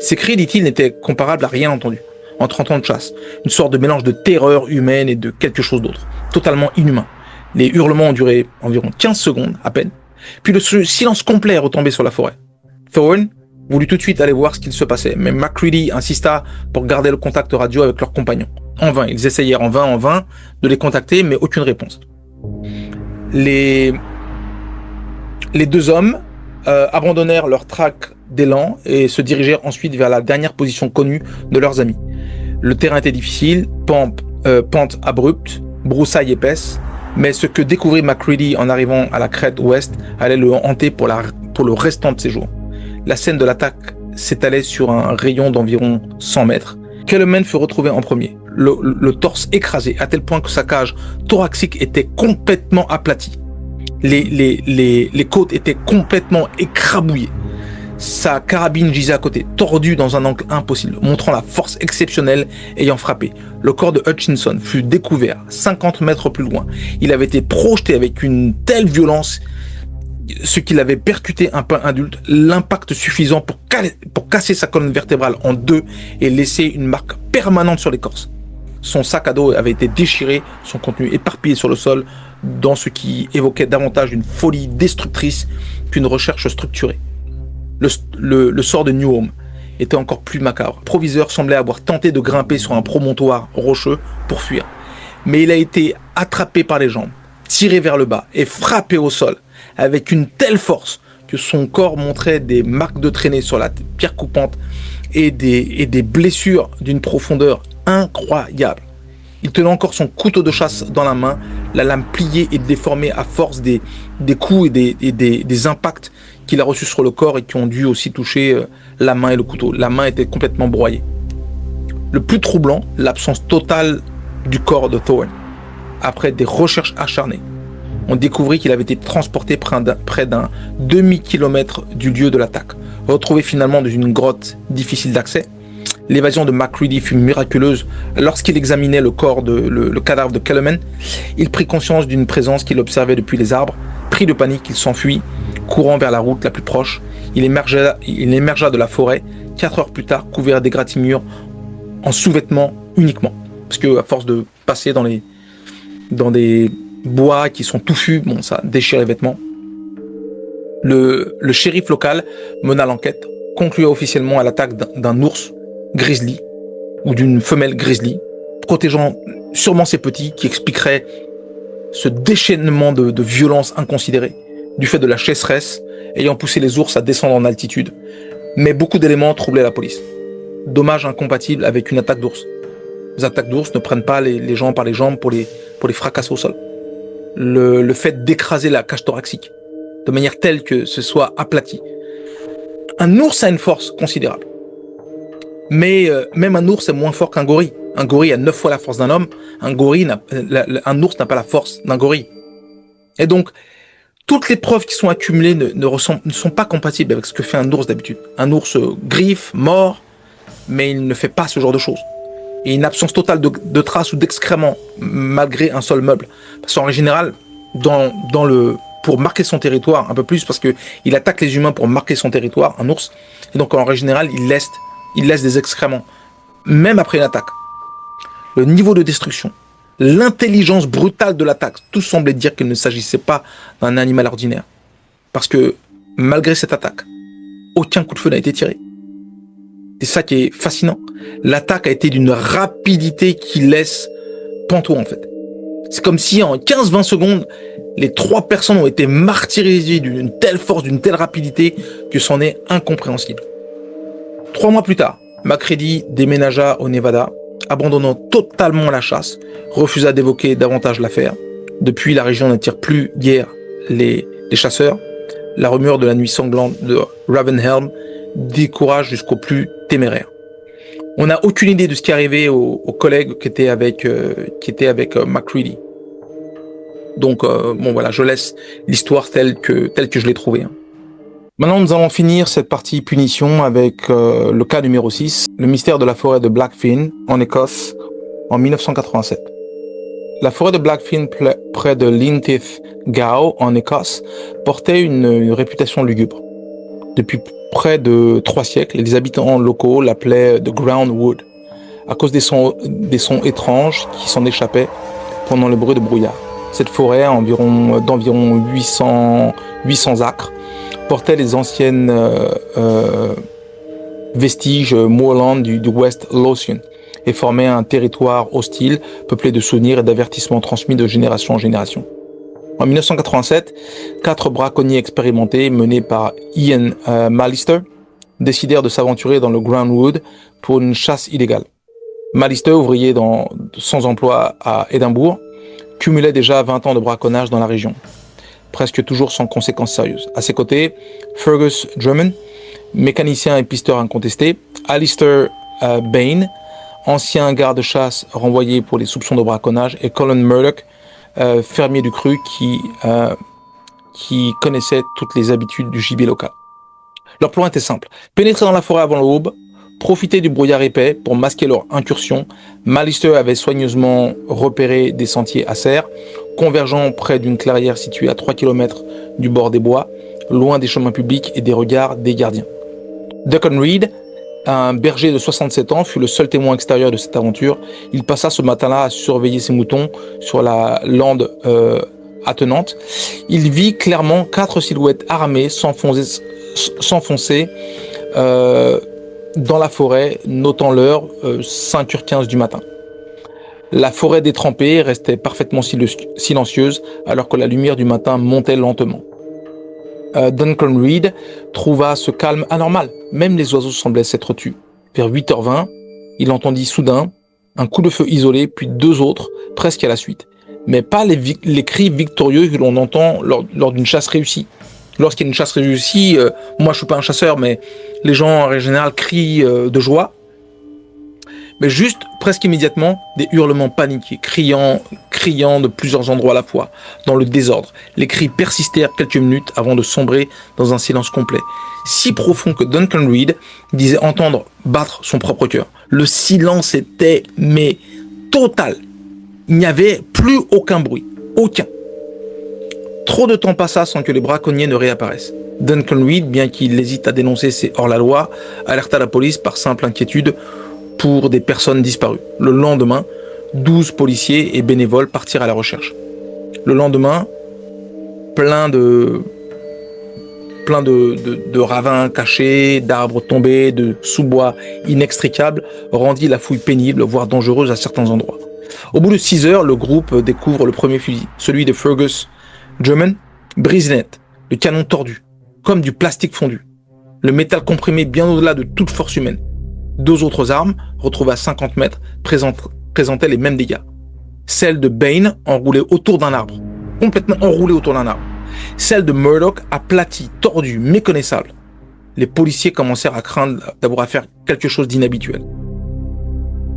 Ces cris, dit-il, n'étaient comparables à rien entendu en 30 ans de chasse. Une sorte de mélange de terreur humaine et de quelque chose d'autre, totalement inhumain. Les hurlements ont duré environ 15 secondes à peine, puis le silence complet est retombé sur la forêt. Thorne voulut tout de suite aller voir ce qu'il se passait, mais McCready insista pour garder le contact radio avec leurs compagnons. En vain, ils essayèrent en vain de les contacter, mais aucune réponse. Les 2 hommes abandonnèrent leur traque d'élan et se dirigèrent ensuite vers la dernière position connue de leurs amis. Le terrain était difficile, pente abrupte, broussailles épaisses, mais ce que découvrit McCready en arrivant à la crête ouest allait le hanter pour le restant de ses jours. La scène de l'attaque s'étalait sur un rayon d'environ 100 mètres. Kellerman fut retrouvé en premier, le torse écrasé à tel point que sa cage thoracique était complètement aplatie. Les côtes étaient complètement écrabouillées. Sa carabine gisait à côté, tordue dans un angle impossible, montrant la force exceptionnelle ayant frappé. Le corps de Hutchinson fut découvert 50 mètres plus loin. Il avait été projeté avec une telle violence, ce qu'il avait percuté un pain adulte, l'impact suffisant pour casser sa colonne vertébrale en 2 et laisser une marque permanente sur l'écorce. Son sac à dos avait été déchiré, son contenu éparpillé sur le sol, dans ce qui évoquait davantage une folie destructrice qu'une recherche structurée. Le sort de Newhome était encore plus macabre. Le proviseur semblait avoir tenté de grimper sur un promontoire rocheux pour fuir, mais il a été attrapé par les jambes, tiré vers le bas et frappé au sol avec une telle force que son corps montrait des marques de traînée sur la pierre coupante et des blessures d'une profondeur incroyable. Il tenait encore son couteau de chasse dans la main, la lame pliée et déformée à force des coups et des impacts qu'il a reçus sur le corps et qui ont dû aussi toucher la main et le couteau. La main était complètement broyée. Le plus troublant, l'absence totale du corps de Thorne. Après des recherches acharnées, on découvrit qu'il avait été transporté près d'un demi-kilomètre du lieu de l'attaque. Retrouvé finalement dans une grotte difficile d'accès, l'évasion de McCready fut miraculeuse. Lorsqu'il examinait le cadavre de Kellerman, il prit conscience d'une présence qu'il observait depuis les arbres. Pris de panique, il s'enfuit, courant vers la route la plus proche. Il émergea de la forêt 4 heures plus tard, couvert d'égratignures, en sous-vêtements uniquement. Parce que à force de passer dans des bois qui sont touffus, bon, ça déchire les vêtements. Le shérif local mena l'enquête, conclut officiellement à l'attaque d'un ours grizzly ou d'une femelle grizzly, protégeant sûrement ses petits, qui expliquerait ce déchaînement de violence inconsidérée du fait de la sécheresse ayant poussé les ours à descendre en altitude. Mais beaucoup d'éléments troublaient la police. Dommage incompatible avec une attaque d'ours. Les attaques d'ours ne prennent pas les gens par les jambes pour les fracasser au sol. Le fait d'écraser la cage thoracique de manière telle que ce soit aplati. Un ours a une force considérable. Mais même un ours est moins fort qu'un gorille. Un gorille a 9 fois la force d'un homme. Un ours n'a pas la force d'un gorille. Et donc, toutes les preuves qui sont accumulées ne sont pas compatibles avec ce que fait un ours d'habitude. Un ours griffe, mord, mais il ne fait pas ce genre de choses. Et une absence totale de traces ou d'excréments, malgré un seul meuble. Parce qu'en général, pour marquer son territoire, un peu plus, parce qu'il attaque les humains pour marquer son territoire, un ours. Et donc, en général, il laisse des excréments, même après une attaque. Le niveau de destruction, l'intelligence brutale de l'attaque, tout semblait dire qu'il ne s'agissait pas d'un animal ordinaire. Parce que, malgré cette attaque, aucun coup de feu n'a été tiré. C'est ça qui est fascinant. L'attaque a été d'une rapidité qui laisse pantois, en fait. C'est comme si en 15-20 secondes, les 3 personnes ont été martyrisées d'une telle force, d'une telle rapidité que c'en est incompréhensible. 3 mois plus tard, McCready déménagea au Nevada, abandonnant totalement la chasse, refusa d'évoquer davantage l'affaire. Depuis, la région n'attire plus guère les chasseurs. La rumeur de la nuit sanglante de Ravenhelm décourage jusqu'aux plus téméraires. On n'a aucune idée de ce qui est arrivé aux collègues qui étaient avec McCready. Donc bon voilà, je laisse l'histoire telle que je l'ai trouvée. Maintenant, nous allons finir cette partie punition avec le cas numéro 6, le mystère de la forêt de Blackfin en Écosse en 1987. La forêt de Blackfin près de Linlithgow en Écosse portait une réputation lugubre. Depuis près de 3 siècles, les habitants locaux l'appelaient The Ground Wood à cause des sons étranges qui s'en échappaient pendant le bruit de brouillard. Cette forêt, d'environ 800 acres, portait les anciennes vestiges moorland du West Lothian et formait un territoire hostile, peuplé de souvenirs et d'avertissements transmis de génération en génération. En 1987, 4 braconniers expérimentés menés par Ian Malister décidèrent de s'aventurer dans le Groundwood pour une chasse illégale. Malister, ouvrier sans emploi à Édimbourg, cumulait déjà 20 ans de braconnage dans la région, presque toujours sans conséquences sérieuses. À ses côtés, Fergus Drummond, mécanicien et pisteur incontesté, Alistair Bain, ancien garde-chasse renvoyé pour les soupçons de braconnage, et Colin Murdoch, fermier du cru qui connaissait toutes les habitudes du gibier local. Leur plan était simple: pénétrer dans la forêt avant l'aube, profiter du brouillard épais pour masquer leur incursion. Malister avait soigneusement repéré des sentiers à serre, convergeant près d'une clairière située à 3 km du bord des bois, loin des chemins publics et des regards des gardiens. Duncan Reid, un berger de 67 ans, fut le seul témoin extérieur de cette aventure. Il passa ce matin-là à surveiller ses moutons sur la lande attenante. Il vit clairement 4 silhouettes armées s'enfoncer dans la forêt, notant l'heure, 5h15 du matin. La forêt détrempée restait parfaitement silencieuse alors que la lumière du matin montait lentement. Duncan Reid trouva ce calme anormal. Même les oiseaux semblaient s'être tus. Vers 8h20, il entendit soudain un coup de feu isolé, puis 2 autres, presque à la suite. Mais pas les cris victorieux que l'on entend lors d'une chasse réussie. Lorsqu'il y a une chasse réussie, moi je suis pas un chasseur, mais les gens en général crient de joie. Mais juste, presque immédiatement, des hurlements paniqués, criant de plusieurs endroits à la fois, dans le désordre. Les cris persistèrent quelques minutes avant de sombrer dans un silence complet, si profond que Duncan Reid disait entendre battre son propre cœur. Le silence était, mais total. Il n'y avait plus aucun bruit, aucun. Trop de temps passa sans que les braconniers ne réapparaissent. Duncan Reid, bien qu'il hésite à dénoncer ces hors-la-loi, alerta la police par simple inquiétude pour des personnes disparues. Le lendemain, 12 policiers et bénévoles partirent à la recherche. Le lendemain, plein de ravins cachés, d'arbres tombés, de sous-bois inextricables, rendit la fouille pénible, voire dangereuse à certains endroits. Au bout de 6 heures, le groupe découvre le premier fusil, celui de Fergus Drummond, brise net, le canon tordu, comme du plastique fondu. Le métal comprimé bien au-delà de toute force humaine. 2 autres armes, retrouvées à 50 mètres, présentaient les mêmes dégâts. Celle de Bain, enroulée autour d'un arbre, complètement enroulée autour d'un arbre. Celle de Murdoch, aplatie, tordue, méconnaissable. Les policiers commencèrent à craindre d'avoir à faire quelque chose d'inhabituel.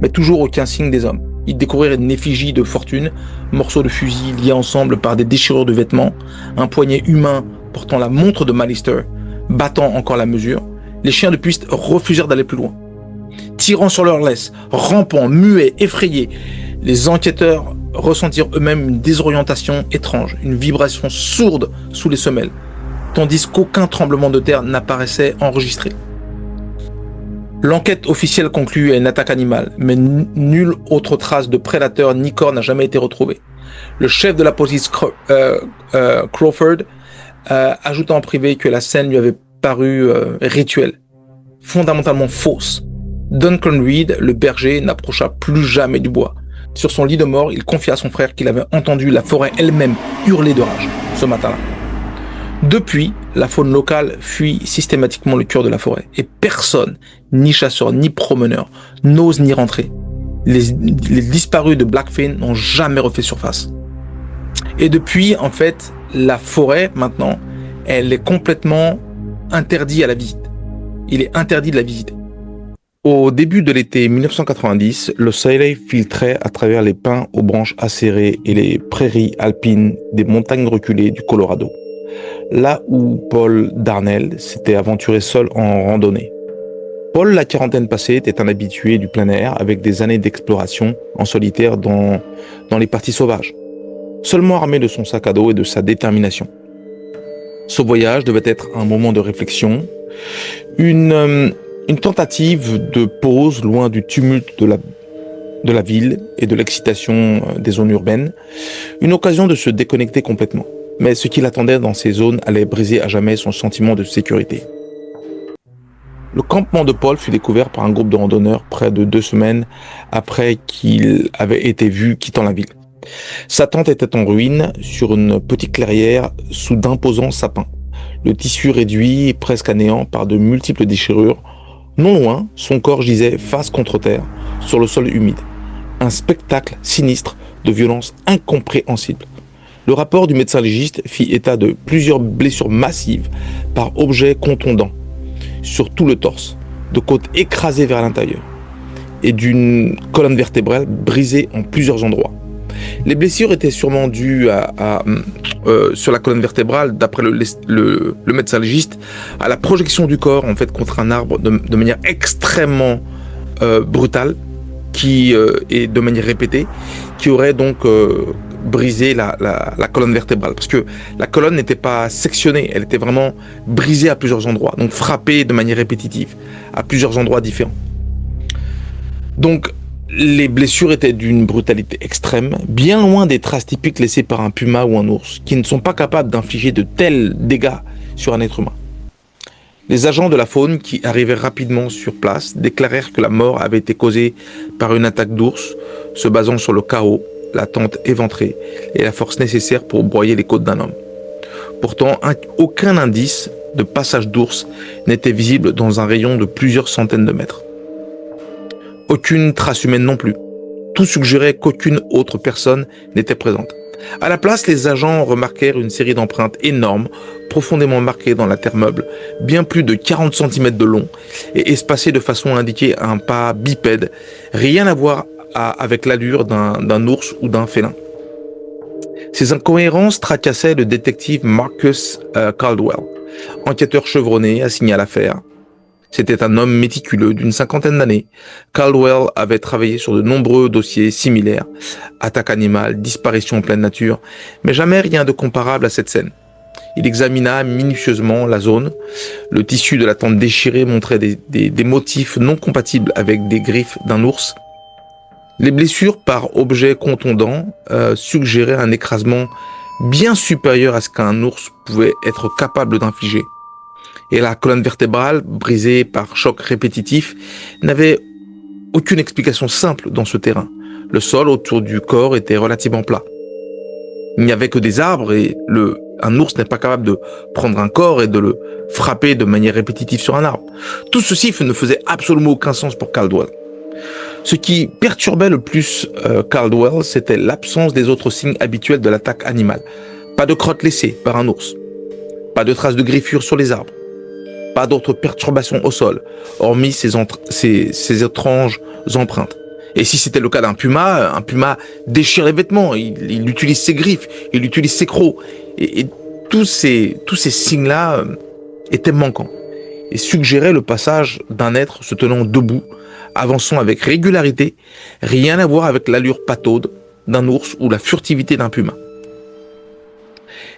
Mais toujours aucun signe des hommes. Ils découvrirent une effigie de fortune, morceaux de fusil liés ensemble par des déchirures de vêtements, un poignet humain portant la montre de Malister, battant encore la mesure. Les chiens de piste refusèrent d'aller plus loin. Tirant sur leur laisse, rampant, muets, effrayés, les enquêteurs ressentirent eux-mêmes une désorientation étrange, une vibration sourde sous les semelles, tandis qu'aucun tremblement de terre n'apparaissait enregistré. L'enquête officielle conclut à une attaque animale, mais nulle autre trace de prédateur ni corps n'a jamais été retrouvée. Le chef de la police, Crawford, ajouta en privé que la scène lui avait paru rituelle, fondamentalement fausse. Duncan Reid, le berger, n'approcha plus jamais du bois. Sur son lit de mort, il confia à son frère qu'il avait entendu la forêt elle-même hurler de rage ce matin-là. Depuis, la faune locale fuit systématiquement le cœur de la forêt. Et personne, ni chasseur, ni promeneur, n'ose n'y rentrer. Les disparus de Blackfin n'ont jamais refait surface. Et depuis, en fait, la forêt, maintenant, elle est complètement interdite à la visite. Il est interdit de la visiter. Au début de l'été 1990, le soleil filtrait à travers les pins aux branches acérées et les prairies alpines des montagnes reculées du Colorado, là où Paul Darnell s'était aventuré seul en randonnée. Paul, la quarantaine passée, était un habitué du plein air avec des années d'exploration en solitaire dans les parties sauvages, seulement armé de son sac à dos et de sa détermination. Ce voyage devait être un moment de réflexion, une tentative de pause loin du tumulte de la ville et de l'excitation des zones urbaines, une occasion de se déconnecter complètement. Mais ce qui l'attendait dans ces zones allait briser à jamais son sentiment de sécurité. Le campement de Paul fut découvert par un groupe de randonneurs près de 2 semaines après qu'il avait été vu quittant la ville. Sa tente était en ruine sur une petite clairière sous d'imposants sapins. Le tissu réduit et presque à néant par de multiples déchirures. Non loin, son corps gisait face contre terre sur le sol humide. Un spectacle sinistre de violence incompréhensible. Le rapport du médecin légiste fit état de plusieurs blessures massives par objets contondants sur tout le torse, de côtes écrasées vers l'intérieur et d'une colonne vertébrale brisée en plusieurs endroits. Les blessures étaient sûrement dues sur la colonne vertébrale, d'après le médecin légiste, à la projection du corps en fait contre un arbre de manière extrêmement brutale et de manière répétée, qui aurait donc brisé la colonne vertébrale, parce que la colonne n'était pas sectionnée, elle était vraiment brisée à plusieurs endroits, donc frappée de manière répétitive à plusieurs endroits différents. Donc les blessures étaient d'une brutalité extrême, bien loin des traces typiques laissées par un puma ou un ours, qui ne sont pas capables d'infliger de tels dégâts sur un être humain. Les agents de la faune qui arrivaient rapidement sur place déclarèrent que la mort avait été causée par une attaque d'ours, se basant sur le chaos, la tente éventrée et la force nécessaire pour broyer les côtes d'un homme. Pourtant, aucun indice de passage d'ours n'était visible dans un rayon de plusieurs centaines de mètres. Aucune trace humaine non plus. Tout suggérait qu'aucune autre personne n'était présente. À la place, les agents remarquèrent une série d'empreintes énormes, profondément marquées dans la terre meuble, bien plus de 40 cm de long et espacées de façon à indiquer un pas bipède, rien à voir avec l'allure d'un ours ou d'un félin. Ces incohérences tracassaient le détective Marcus Caldwell, enquêteur chevronné assigné à l'affaire. C'était un homme méticuleux d'une 50aine d'années. Caldwell avait travaillé sur de nombreux dossiers similaires, attaques animales, disparitions en pleine nature, mais jamais rien de comparable à cette scène. Il examina minutieusement la zone. Le tissu de la tente déchirée montrait des motifs non compatibles avec des griffes d'un ours. Les blessures par objets contondants suggéraient un écrasement bien supérieur à ce qu'un ours pouvait être capable d'infliger. Et la colonne vertébrale, brisée par choc répétitif, n'avait aucune explication simple dans ce terrain. Le sol autour du corps était relativement plat. Il n'y avait que des arbres et un ours n'est pas capable de prendre un corps et de le frapper de manière répétitive sur un arbre. Tout ceci ne faisait absolument aucun sens pour Caldwell. Ce qui perturbait le plus Caldwell, c'était l'absence des autres signes habituels de l'attaque animale. Pas de crottes laissées par un ours. Pas de traces de griffures sur les arbres. Pas d'autres perturbations au sol, hormis ces étranges empreintes. Et si c'était le cas d'un puma déchire les vêtements, il utilise ses griffes, il utilise ses crocs. Et tous ces signes-là étaient manquants et suggéraient le passage d'un être se tenant debout, avançant avec régularité, rien à voir avec l'allure pataude d'un ours ou la furtivité d'un puma.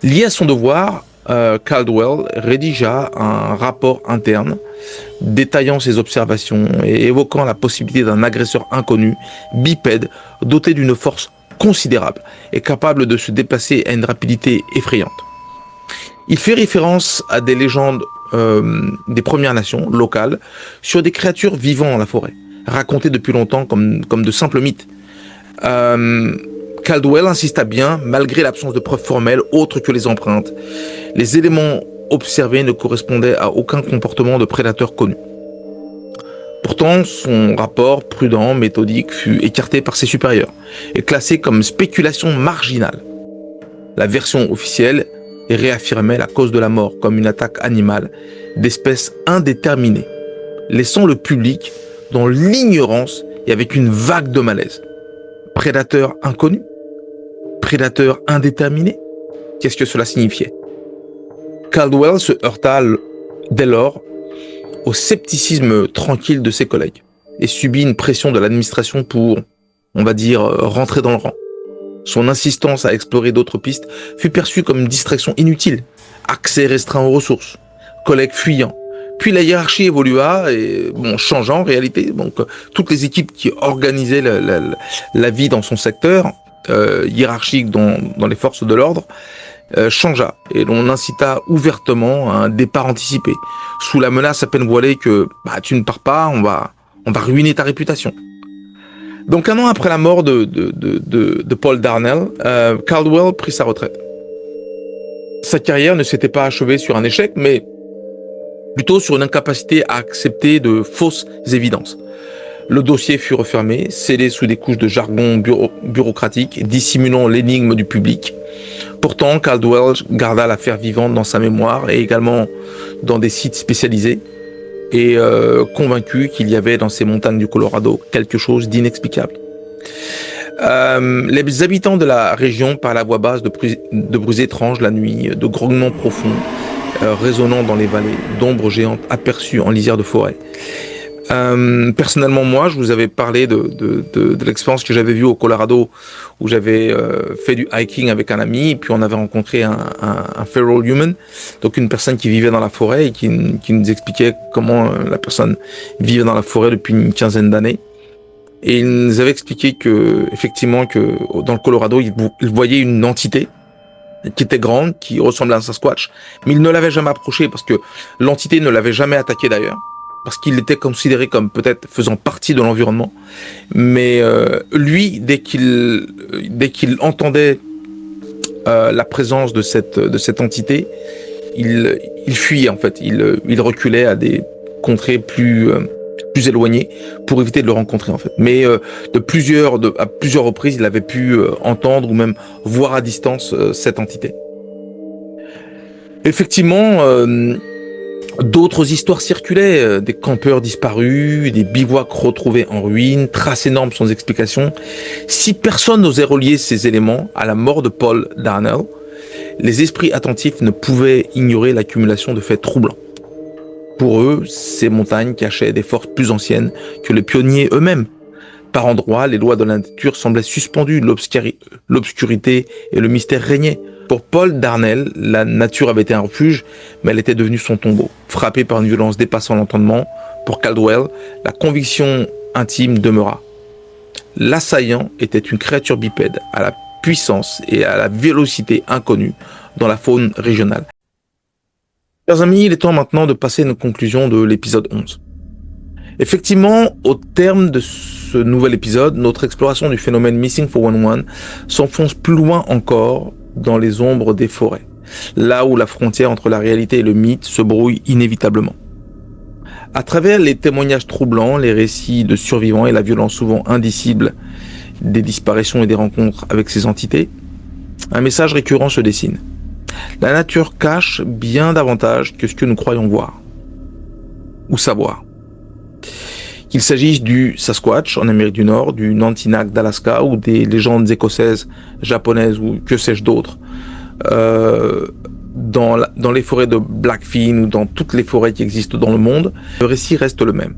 Lié à son devoir, Caldwell rédigea un rapport interne détaillant ses observations et évoquant la possibilité d'un agresseur inconnu, bipède, doté d'une force considérable et capable de se déplacer à une rapidité effrayante. Il fait référence à des légendes des Premières Nations locales sur des créatures vivant dans la forêt, racontées depuis longtemps comme de simples mythes. Caldwell insista bien, malgré l'absence de preuves formelles autres que les empreintes. Les éléments observés ne correspondaient à aucun comportement de prédateur connu. Pourtant, son rapport prudent, méthodique, fut écarté par ses supérieurs et classé comme spéculation marginale. La version officielle réaffirmait la cause de la mort comme une attaque animale d'espèce indéterminée, laissant le public dans l'ignorance et avec une vague de malaise. Prédateur inconnu? Prédateur indéterminé? Qu'est-ce que cela signifiait? Caldwell se heurta dès lors au scepticisme tranquille de ses collègues et subit une pression de l'administration pour, on va dire, rentrer dans le rang. Son insistance à explorer d'autres pistes fut perçue comme une distraction inutile, accès restreint aux ressources, collègues fuyants. Puis la hiérarchie évolua et changea en réalité. Donc toutes les équipes qui organisaient la vie dans son secteur hiérarchique dans les forces de l'ordre changea et l'on incita ouvertement à un départ anticipé sous la menace à peine voilée que tu ne pars pas, on va ruiner ta réputation. Donc 1 an après la mort de Paul Darnell, Caldwell prit sa retraite. Sa carrière ne s'était pas achevée sur un échec, mais plutôt sur une incapacité à accepter de fausses évidences. Le dossier fut refermé, scellé sous des couches de jargon bureaucratique, dissimulant l'énigme du public. Pourtant, Caldwell garda l'affaire vivante dans sa mémoire et également dans des sites spécialisés, et convaincu qu'il y avait dans ces montagnes du Colorado quelque chose d'inexplicable. Les habitants de la région parlent à voix basse de bruits étranges la nuit, de grognements profonds résonnant dans les vallées, d'ombres géantes aperçues en lisière de forêt. Personnellement, moi, je vous avais parlé de l'expérience que j'avais vue au Colorado, où j'avais fait du hiking avec un ami, et puis on avait rencontré un feral human, donc une personne qui vivait dans la forêt et qui nous expliquait comment la personne vivait dans la forêt depuis une quinzaine d'années. Et il nous avait expliqué que, effectivement, que dans le Colorado, il voyait une entité qui était grande, qui ressemblait à un Sasquatch, mais il ne l'avait jamais approché parce que l'entité ne l'avait jamais attaqué d'ailleurs, parce qu'il était considéré comme peut-être faisant partie de l'environnement. Mais lui, dès qu'il entendait la présence de cette entité, il fuyait en fait. Il reculait à des contrées plus éloignées pour éviter de le rencontrer en fait. Mais à plusieurs reprises, il avait pu entendre ou même voir à distance cette entité. Effectivement, d'autres histoires circulaient, des campeurs disparus, des bivouacs retrouvés en ruine, traces énormes sans explication. Si personne n'osait relier ces éléments à la mort de Paul Darnell, les esprits attentifs ne pouvaient ignorer l'accumulation de faits troublants. Pour eux, ces montagnes cachaient des forces plus anciennes que les pionniers eux-mêmes. Par endroits, les lois de la nature semblaient suspendues, l'obscurité et le mystère régnaient. Pour Paul Darnell, la nature avait été un refuge, mais elle était devenue son tombeau. Frappé par une violence dépassant l'entendement, pour Caldwell, la conviction intime demeura. L'assaillant était une créature bipède, à la puissance et à la vélocité inconnues dans la faune régionale. Chers amis, il est temps maintenant de passer à une conclusion de l'épisode 11. Effectivement, au terme de ce nouvel épisode, notre exploration du phénomène Missing 411 s'enfonce plus loin encore dans les ombres des forêts, là où la frontière entre la réalité et le mythe se brouille inévitablement. À travers les témoignages troublants, les récits de survivants et la violence souvent indicible des disparitions et des rencontres avec ces entités, un message récurrent se dessine. La nature cache bien davantage que ce que nous croyons voir ou savoir. Qu'il s'agisse du Sasquatch en Amérique du Nord, du Nantinak d'Alaska ou des légendes écossaises, japonaises ou que sais-je d'autres, dans les forêts de Blackfin ou dans toutes les forêts qui existent dans le monde, le récit reste le même.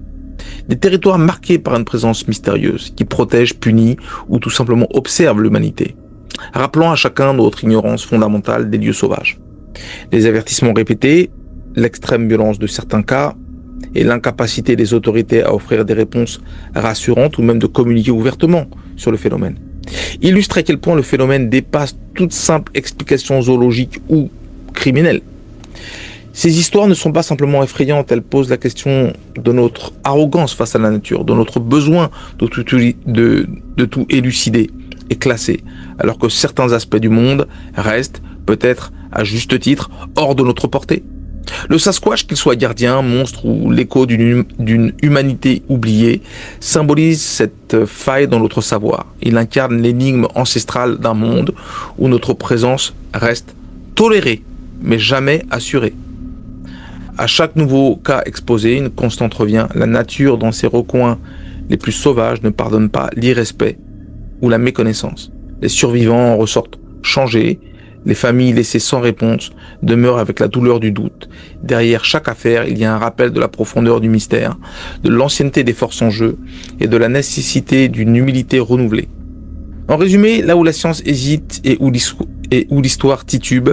Des territoires marqués par une présence mystérieuse qui protège, punit ou tout simplement observe l'humanité, rappelant à chacun notre ignorance fondamentale des lieux sauvages. Les avertissements répétés, l'extrême violence de certains cas, et l'incapacité des autorités à offrir des réponses rassurantes ou même de communiquer ouvertement sur le phénomène illustre à quel point le phénomène dépasse toute simple explication zoologique ou criminelle. Ces histoires ne sont pas simplement effrayantes, elles posent la question de notre arrogance face à la nature, de notre besoin de tout élucider et classer, alors que certains aspects du monde restent, peut-être à juste titre, hors de notre portée. Le Sasquatch, qu'il soit gardien, monstre ou l'écho d'une humanité oubliée, symbolise cette faille dans notre savoir. Il incarne l'énigme ancestrale d'un monde où notre présence reste tolérée, mais jamais assurée. À chaque nouveau cas exposé, une constante revient. La nature, dans ses recoins les plus sauvages, ne pardonne pas l'irrespect ou la méconnaissance. Les survivants en ressortent changés. Les familles laissées sans réponse demeurent avec la douleur du doute. Derrière chaque affaire, il y a un rappel de la profondeur du mystère, de l'ancienneté des forces en jeu et de la nécessité d'une humilité renouvelée. En résumé, là où la science hésite et où l'histoire titube,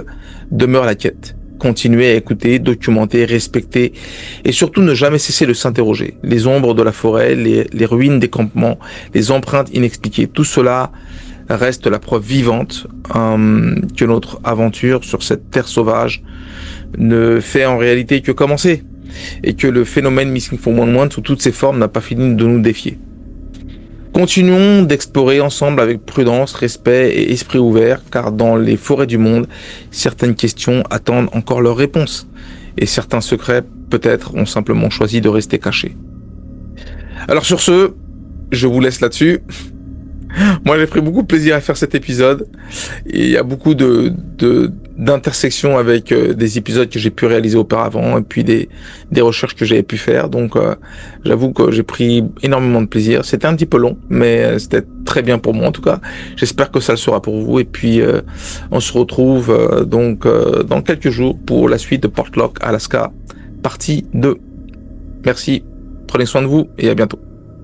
demeure la quête. Continuer à écouter, documenter, respecter et surtout ne jamais cesser de s'interroger. Les ombres de la forêt, les ruines des campements, les empreintes inexpliquées, tout cela reste la preuve vivante que notre aventure sur cette terre sauvage ne fait en réalité que commencer et que le phénomène Missing 411 sous toutes ses formes n'a pas fini de nous défier. Continuons d'explorer ensemble avec prudence, respect et esprit ouvert, car dans les forêts du monde, certaines questions attendent encore leur réponse et certains secrets peut-être ont simplement choisi de rester cachés. Alors sur ce, je vous laisse là-dessus. Moi, j'ai pris beaucoup de plaisir à faire cet épisode. Et il y a beaucoup d'intersections avec des épisodes que j'ai pu réaliser auparavant et puis des recherches que j'avais pu faire. Donc, j'avoue que j'ai pris énormément de plaisir. C'était un petit peu long, mais c'était très bien pour moi en tout cas. J'espère que ça le sera pour vous. Et puis, on se retrouve dans quelques jours pour la suite de Portlock, Alaska, partie 2. Merci, prenez soin de vous et à bientôt.